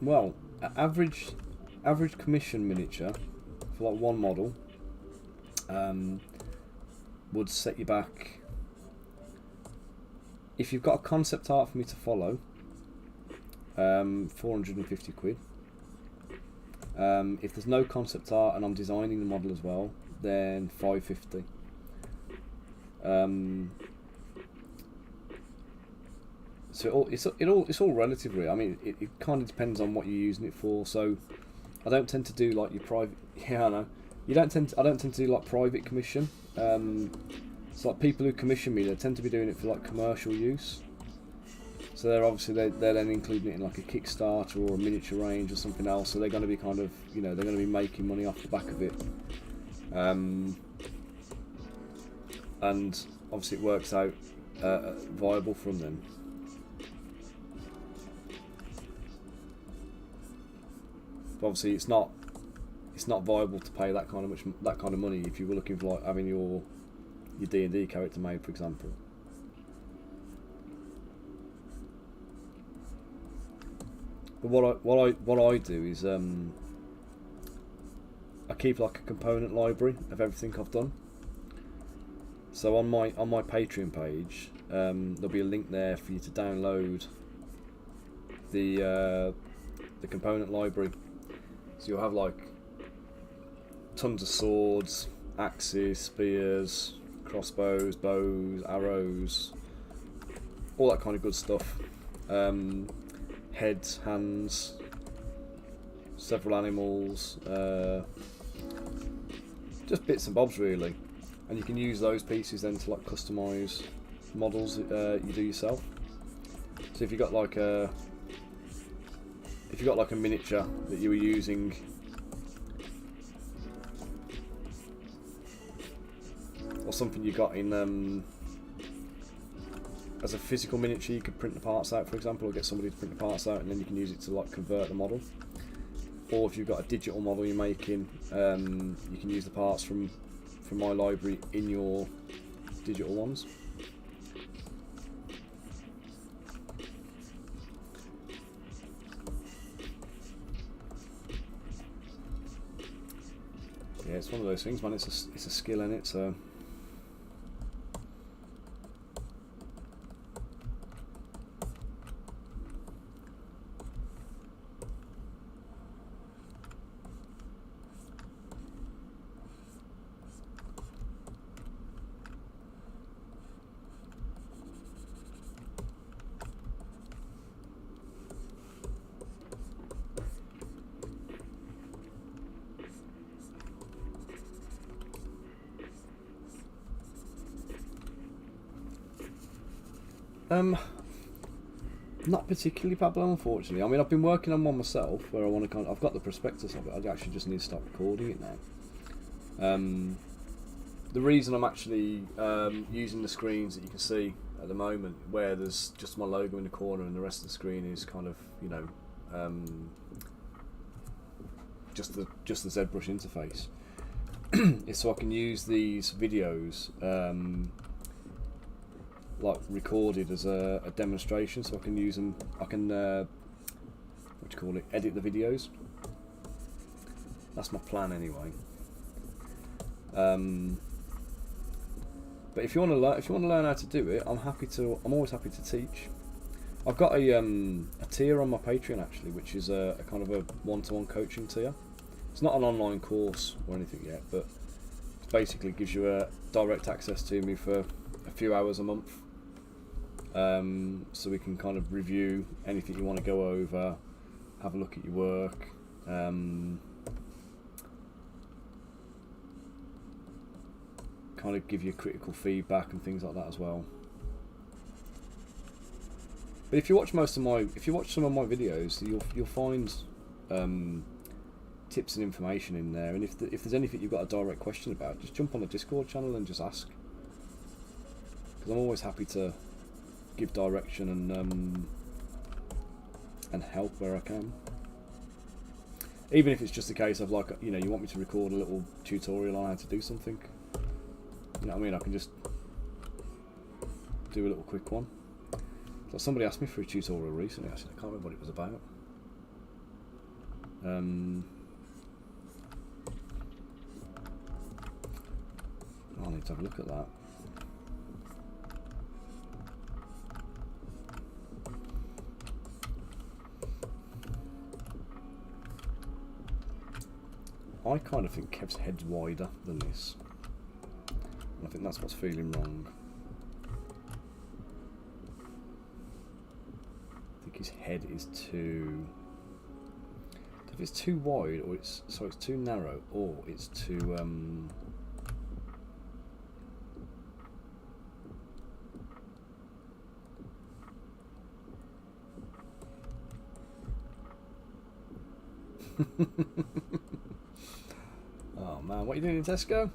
Well, average commission miniature for like one model would set you back, if you've got a concept art for me to follow, 450 quid. If there's no concept art and I'm designing the model as well, then 550. So it's all relative, really. I mean, it kind of depends on what you're using it for. So I don't tend to do like your private. Yeah, I know. I don't tend to do like private commission. It's like people who commission me, they tend to be doing it for like commercial use. So they're then including it in like a Kickstarter or a miniature range or something else. So they're going to be kind of, you know, they're going to be making money off the back of it. And obviously it works out viable from them. But obviously it's not it's not viable to pay that kind of money if you were looking for like having your D&D character made, for example. But what I do is I keep like a component library of everything I've done. So on my Patreon page, there'll be a link there for you to download the component library. So you'll have like tons of swords, axes, spears, crossbows, bows, arrows, all that kind of good stuff. Heads, hands, several animals, just bits and bobs really. And you can use those pieces then to like customise models you do yourself. So if you got like a miniature that you were using, or something you got in as a physical miniature, you could print the parts out, for example, or get somebody to print the parts out, and then you can use it to like convert the model. Or if you've got a digital model you're making, you can use the parts from my library in your digital ones. Yeah, it's one of those things, man. It's a skill in it, so. Not particularly, Pablo, unfortunately. I mean, I've been working on one myself where I want to I've got the prospectus of it. I actually just need to start recording it now. The reason I'm actually using the screens that you can see at the moment, where there's just my logo in the corner and the rest of the screen is kind of, you know, just the ZBrush interface, is so I can use these videos like recorded as a demonstration, so I can use them. I can edit the videos. That's my plan anyway. But if you want to learn how to do it, I'm always happy to teach. I've got a tier on my Patreon actually, which is a kind of a one-to-one coaching tier. It's not an online course or anything yet, but it basically gives you a direct access to me for a few hours a month. So we can kind of review anything you want to go over, have a look at your work, kind of give you critical feedback and things like that as well. But if you watch some of my videos, you'll find tips and information in there. And if there's anything you've got a direct question about, just jump on the Discord channel and just ask. Because I'm always happy to give direction and help where I can. Even if it's just a case of like, you know, you want me to record a little tutorial on how to do something. You know what I mean? I can just do a little quick one. So somebody asked me for a tutorial recently. Actually, I can't remember what it was about. I'll need to have a look at that. I kind of think Kev's head's wider than this. I think that's what's feeling wrong. I think his head is too... If it's too wide, or it's too narrow, or it's too Oh man, what are you doing in Tesco?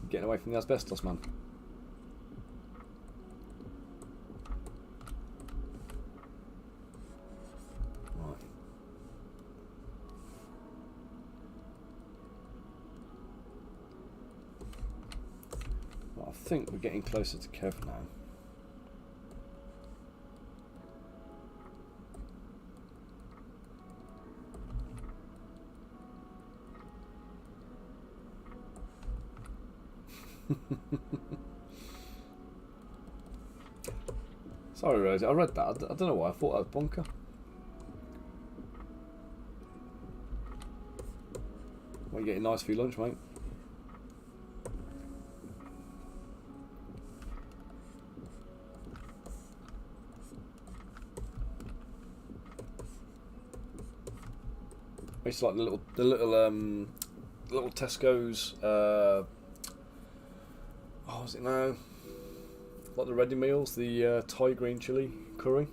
Getting away from the asbestos, man. Right. think we're getting closer to Kev now. Sorry, Rosie, I read that. I don't know why. I thought that was bunker. What, you getting nice for your lunch, mate? It's like the little Tesco's. What was it now? Like the ready meals, the Thai green chili curry.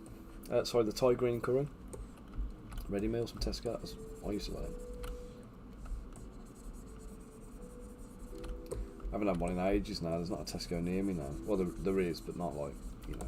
Sorry, the Thai green curry. Ready meals from Tesco. I used to like them. I haven't had one in ages now. There's not a Tesco near me now. Well, there is, but not like, you know.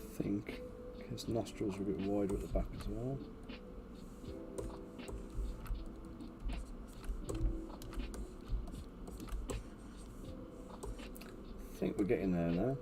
I think his nostrils are a bit wider at the back as well. I think we're getting there now.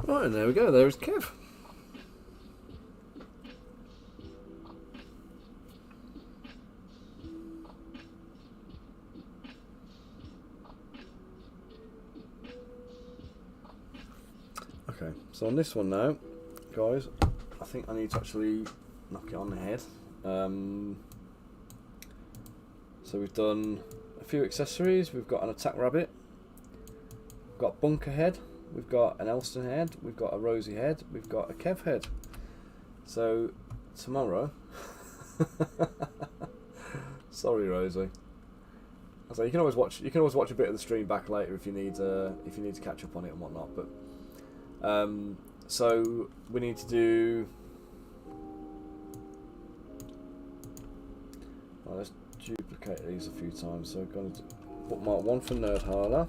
Right, and there we go, there's Kev. Okay, so on this one now, guys, I think I need to actually knock it on the head. So we've done a few accessories. We've got an attack rabbit, we've got bunker head, we've got an Elston head, we've got a Rosie head, we've got a Kev head. So tomorrow, sorry Rosie. So you can always watch. You can always watch a bit of the stream back later if you need to catch up on it and whatnot. But so we need to do. Well, let's duplicate these a few times. So I'm going to bookmark one for Nerd Harler.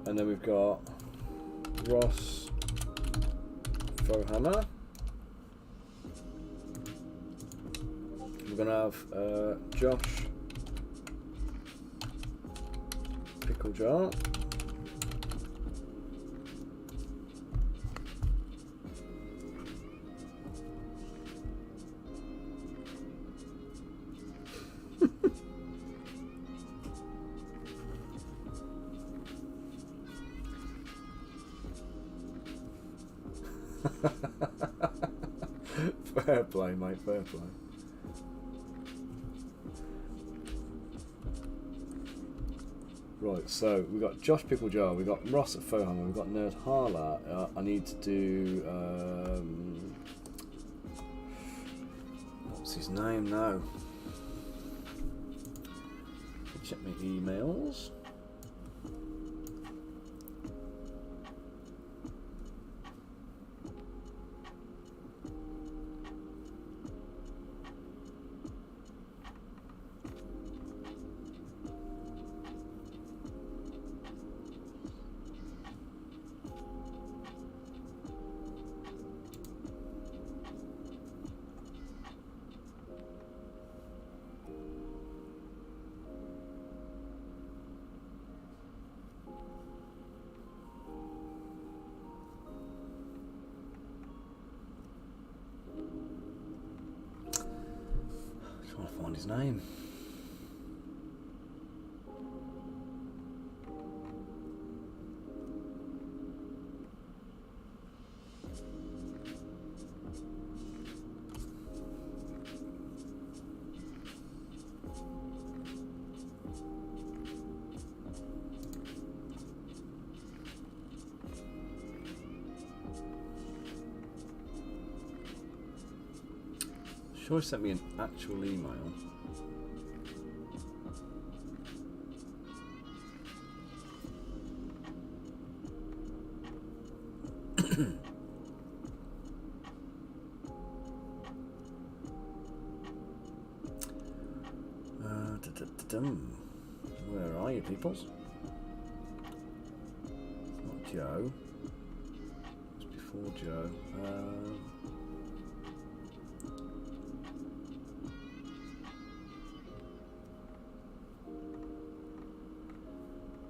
And then we've got Ross Frohammer. we're going to have Josh Pickle Jar. Fair play, mate, fair play. Right, so we've got Josh Pickle Jar, we've got Ross at Fohammer, we've got Nerd Harla. I need to do. What's his name now? Check my emails. Trying to find his name. Sure, he sent me an actual email. Where are you, peoples? It's not Joe. It's before Joe.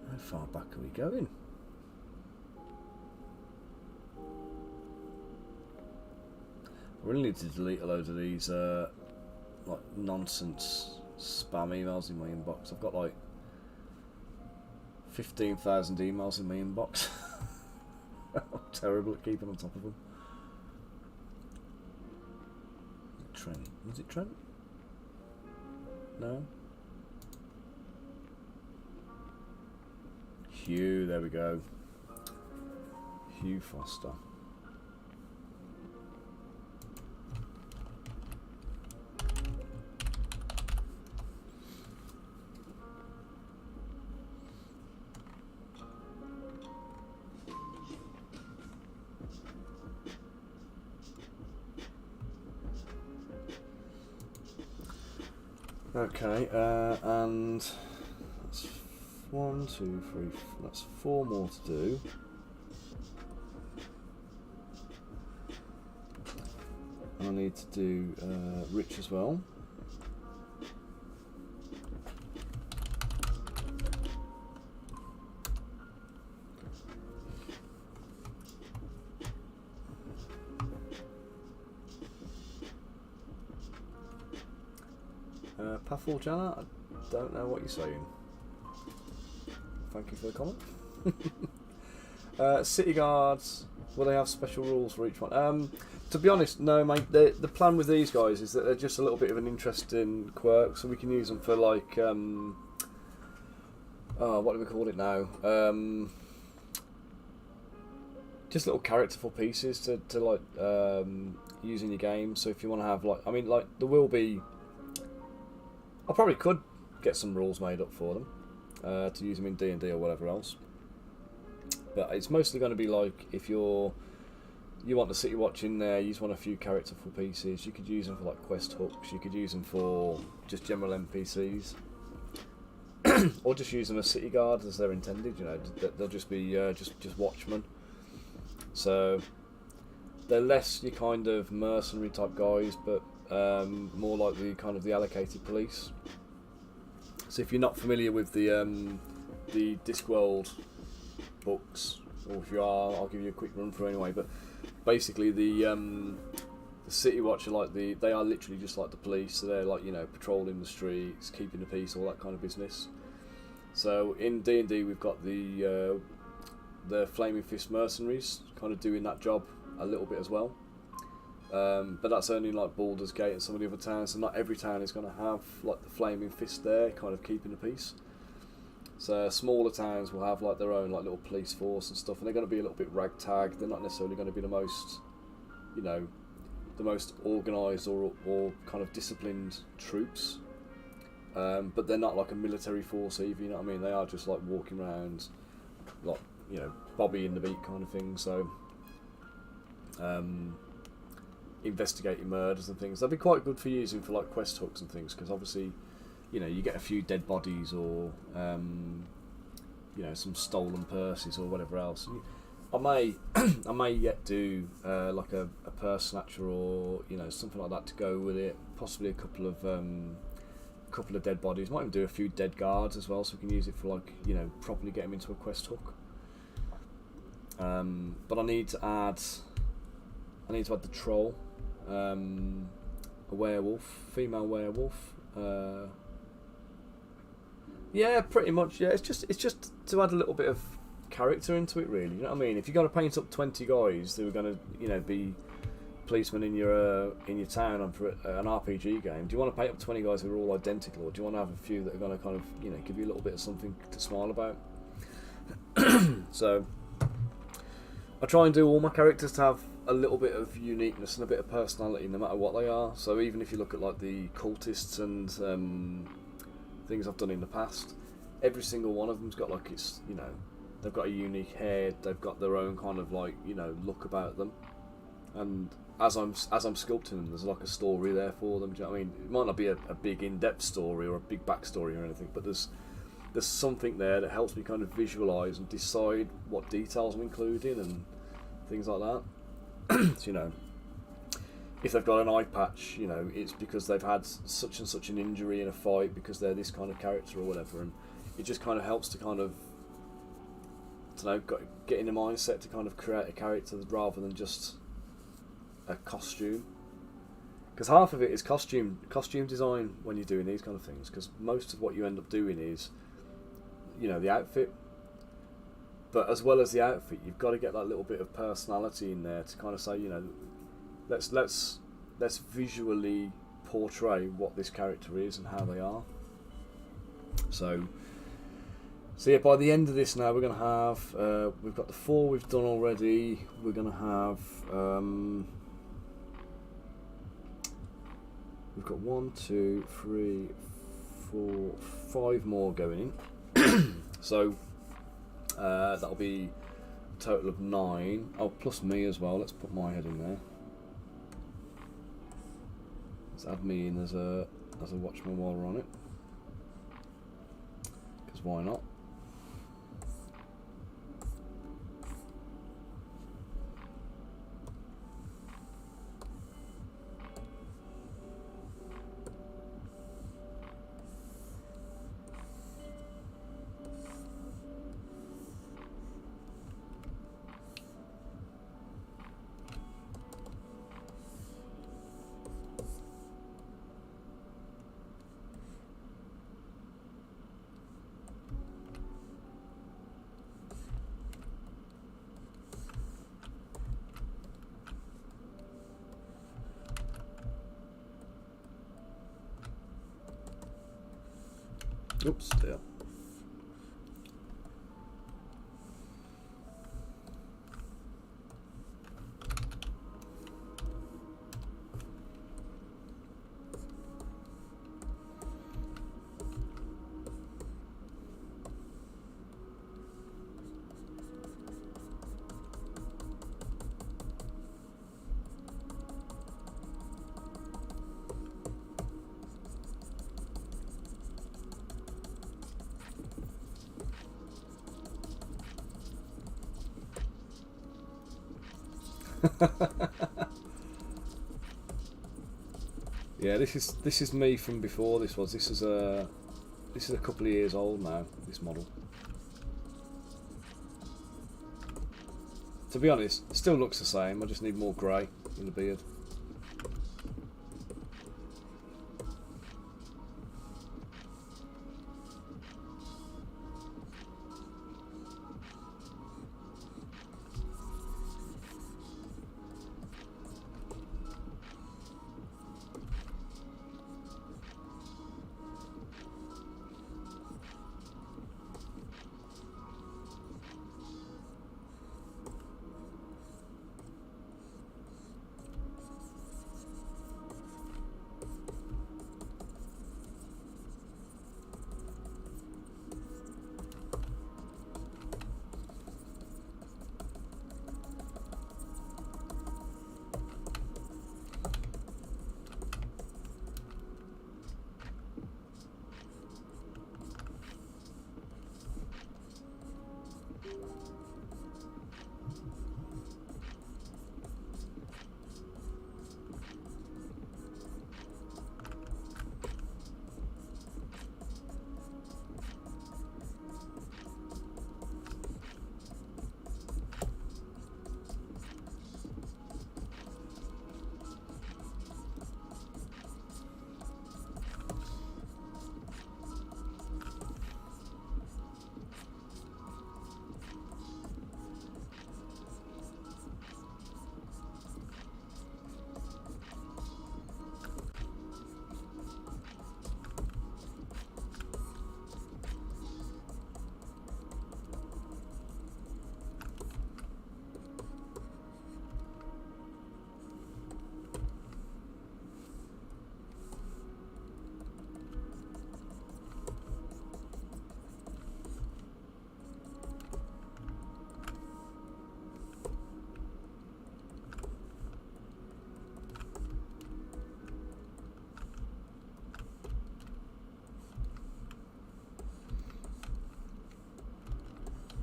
How far back are we going? I really need to delete a load of these like nonsense spam emails in my inbox. I've got like 15,000 emails in my inbox. I'm terrible at keeping on top of them. Trent. Was it Trent? No? Hugh, there we go. Hugh Foster. Okay, and that's 1, 2, 3, that's 4 more to do. I need to do Rich as well. Pathol Jana, I don't know what you're saying. Thank you for the comment. City Guards, will they have special rules for each one? To be honest, no, mate. The plan with these guys is that they're just a little bit of an interesting quirk, so we can use them for like, oh, what do we call it now? Just little characterful pieces to like use in your game. So if you want to have like, I mean, like there will be. I probably could get some rules made up for them to use them in D&D or whatever else. But it's mostly going to be like if you want the City Watch in there, you just want a few characterful pieces. You could use them for like quest hooks. You could use them for just general NPCs, or just use them as City Guards as they're intended. You know, they'll just be just watchmen. So they're less your kind of mercenary type guys, but more like the kind of the allocated police. So if you're not familiar with the Discworld books, or if you are, I'll give you a quick run through anyway. But basically, the City Watch are like they are literally just like the police. So they're like, you know, patrolling the streets, keeping the peace, all that kind of business. So in D&D, we've got the Flaming Fist mercenaries kind of doing that job a little bit as well. But that's only like Baldur's Gate and some of the other towns, so not every town is going to have like the Flaming Fist there, kind of keeping the peace. So smaller towns will have like their own like little police force and stuff, and they're going to be a little bit ragtag. They're not necessarily going to be the most, you know, the most organised or kind of disciplined troops. But they're not like a military force either, you know what I mean? They are just like walking around, like, you know, Bobby and the Beat kind of thing. So investigating murders and things. That'd be quite good for using for like quest hooks and things, because obviously, you know, you get a few dead bodies or you know, some stolen purses or whatever else. I may yet do like a purse snatcher or, you know, something like that to go with it. Possibly a couple of dead bodies. Might even do a few dead guards as well, so we can use it for, like, you know, properly get them into a quest hook. But I need to add the troll, a werewolf, female werewolf. Yeah, pretty much. Yeah, it's just to add a little bit of character into it, really. You know what I mean? If you're going to paint up 20 guys who are going to, you know, be policemen in your town and for an RPG game, do you want to paint up 20 guys who are all identical, or do you want to have a few that are going to kind of, you know, give you a little bit of something to smile about? So I try and do all my characters to have a little bit of uniqueness and a bit of personality, no matter what they are. So even if you look at like the cultists and things I've done in the past, every single one of them's got like, it's, you know, they've got a unique head, they've got their own kind of like, you know, look about them. And as I'm sculpting them, there's like a story there for them. Do you know what I mean? It might not be a big in-depth story or a big backstory or anything, but there's something there that helps me kind of visualise and decide what details I'm including and things like that. So, you know, if they've got an eye patch, you know, it's because they've had such and such an injury in a fight because they're this kind of character or whatever, and it just kind of helps to kind of, I don't know, get in the mindset to kind of create a character rather than just a costume. Because half of it is costume design when you're doing these kind of things, because most of what you end up doing is, you know, the outfit. But as well as the outfit, you've got to get that little bit of personality in there to kind of say, you know, let's visually portray what this character is and how they are. So yeah, by the end of this now, we're going to have, we've got the 4 we've done already. We're going to have, we've got 1, 2, 3, 4, 5 more going in. So that'll be a total of 9. Oh, plus me as well. Let's put my head in there. Let's add me in as a watchman while we're on it. Because why not? Oops, yeah. Yeah, this is me from before. This is a couple of years old now. This model. To be honest, it still looks the same. I just need more grey in the beard.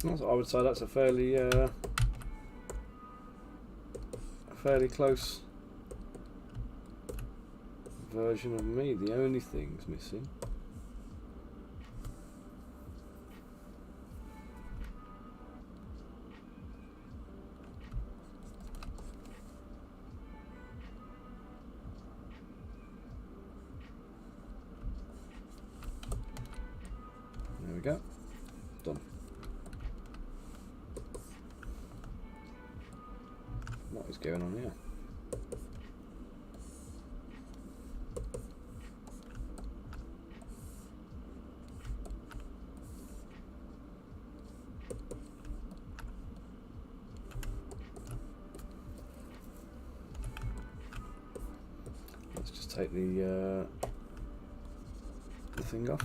I would say that's a fairly close version of me. The only thing's missing. There we go. Done. What is going on here? Let's just take the thing off.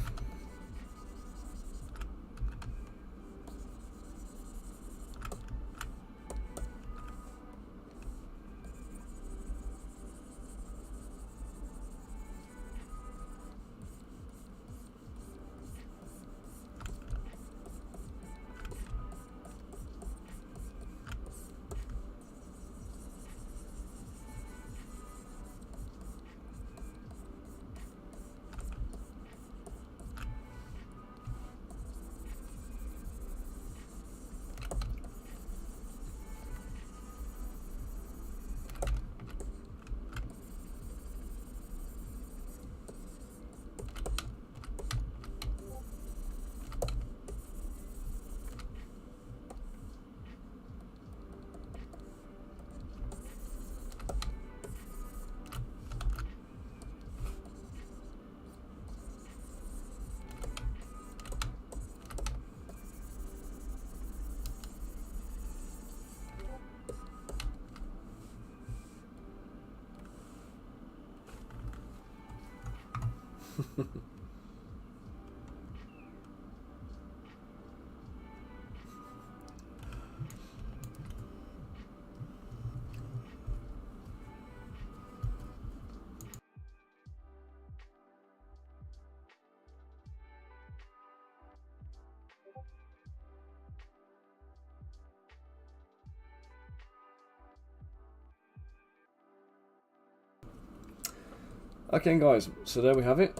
Okay, guys, so there we have it.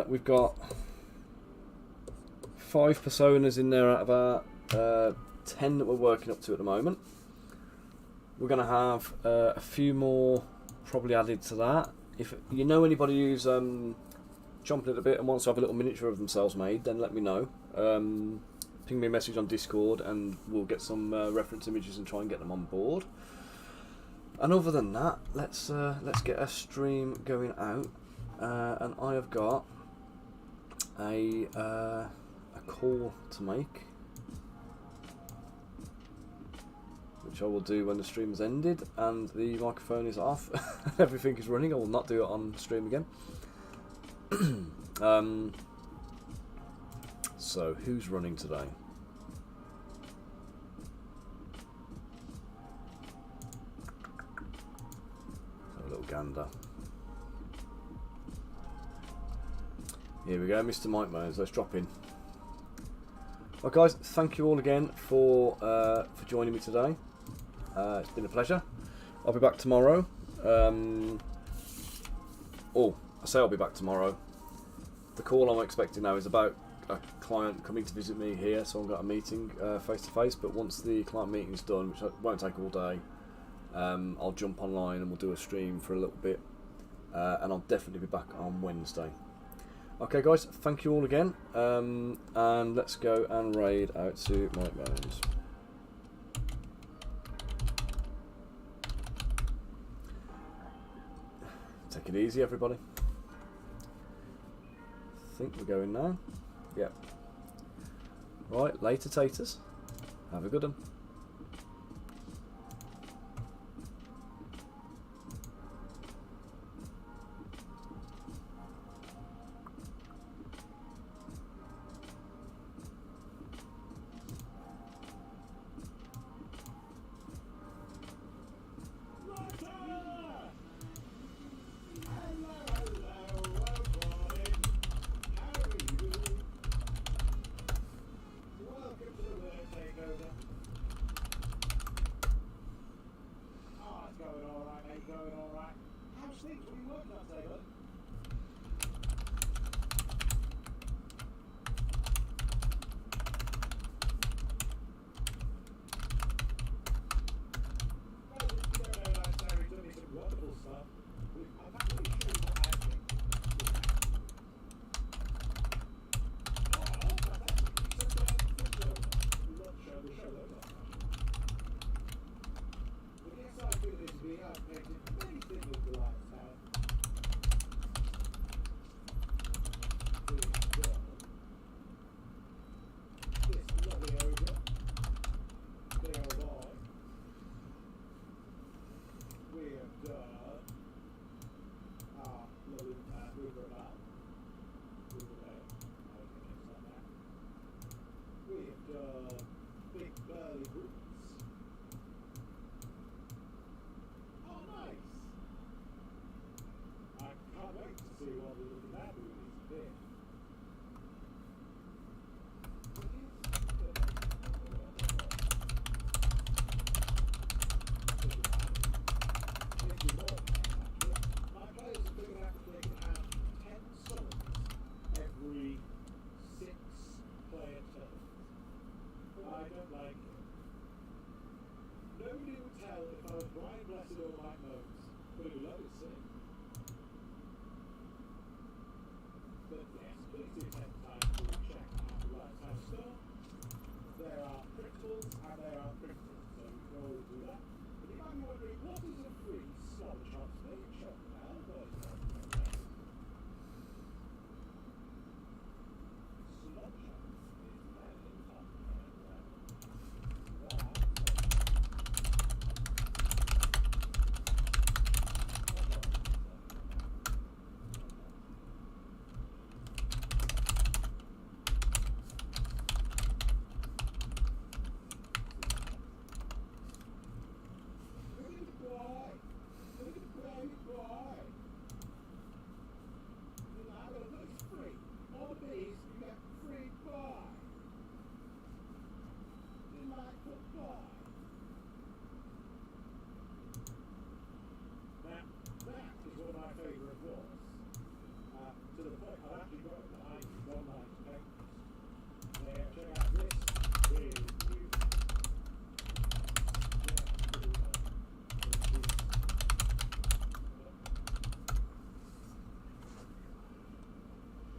We've got 5 personas in there out of our 10 that we're working up to at the moment. We're going to have a few more probably added to that. If you know anybody who's jumping at a bit and wants to have a little miniature of themselves made, then let me know. Ping me a message on Discord and we'll get some reference images and try and get them on board. And other than that, let's get a stream going out. And I have got a call to make, which I will do when the stream has ended and the microphone is off. Everything is running. I will not do it on stream again. So who's running today? A little gander. Here we go, Mr. Mike Moans. Let's drop in. Well, guys, thank you all again for joining me today. It's been a pleasure. I'll be back tomorrow. I say I'll be back tomorrow. The call I'm expecting now is about a client coming to visit me here, so I've got a meeting face to face. But once the client meeting is done, which won't take all day, I'll jump online and we'll do a stream for a little bit, and I'll definitely be back on Wednesday. Okay, guys, thank you all again, and let's go and raid out to Mike Bones. Take it easy, everybody. I think we're going now. Yep. Right, later, taters. Have a good one. Nobody would tell if I was Brian Blessed or Mike Moans, but who loves it.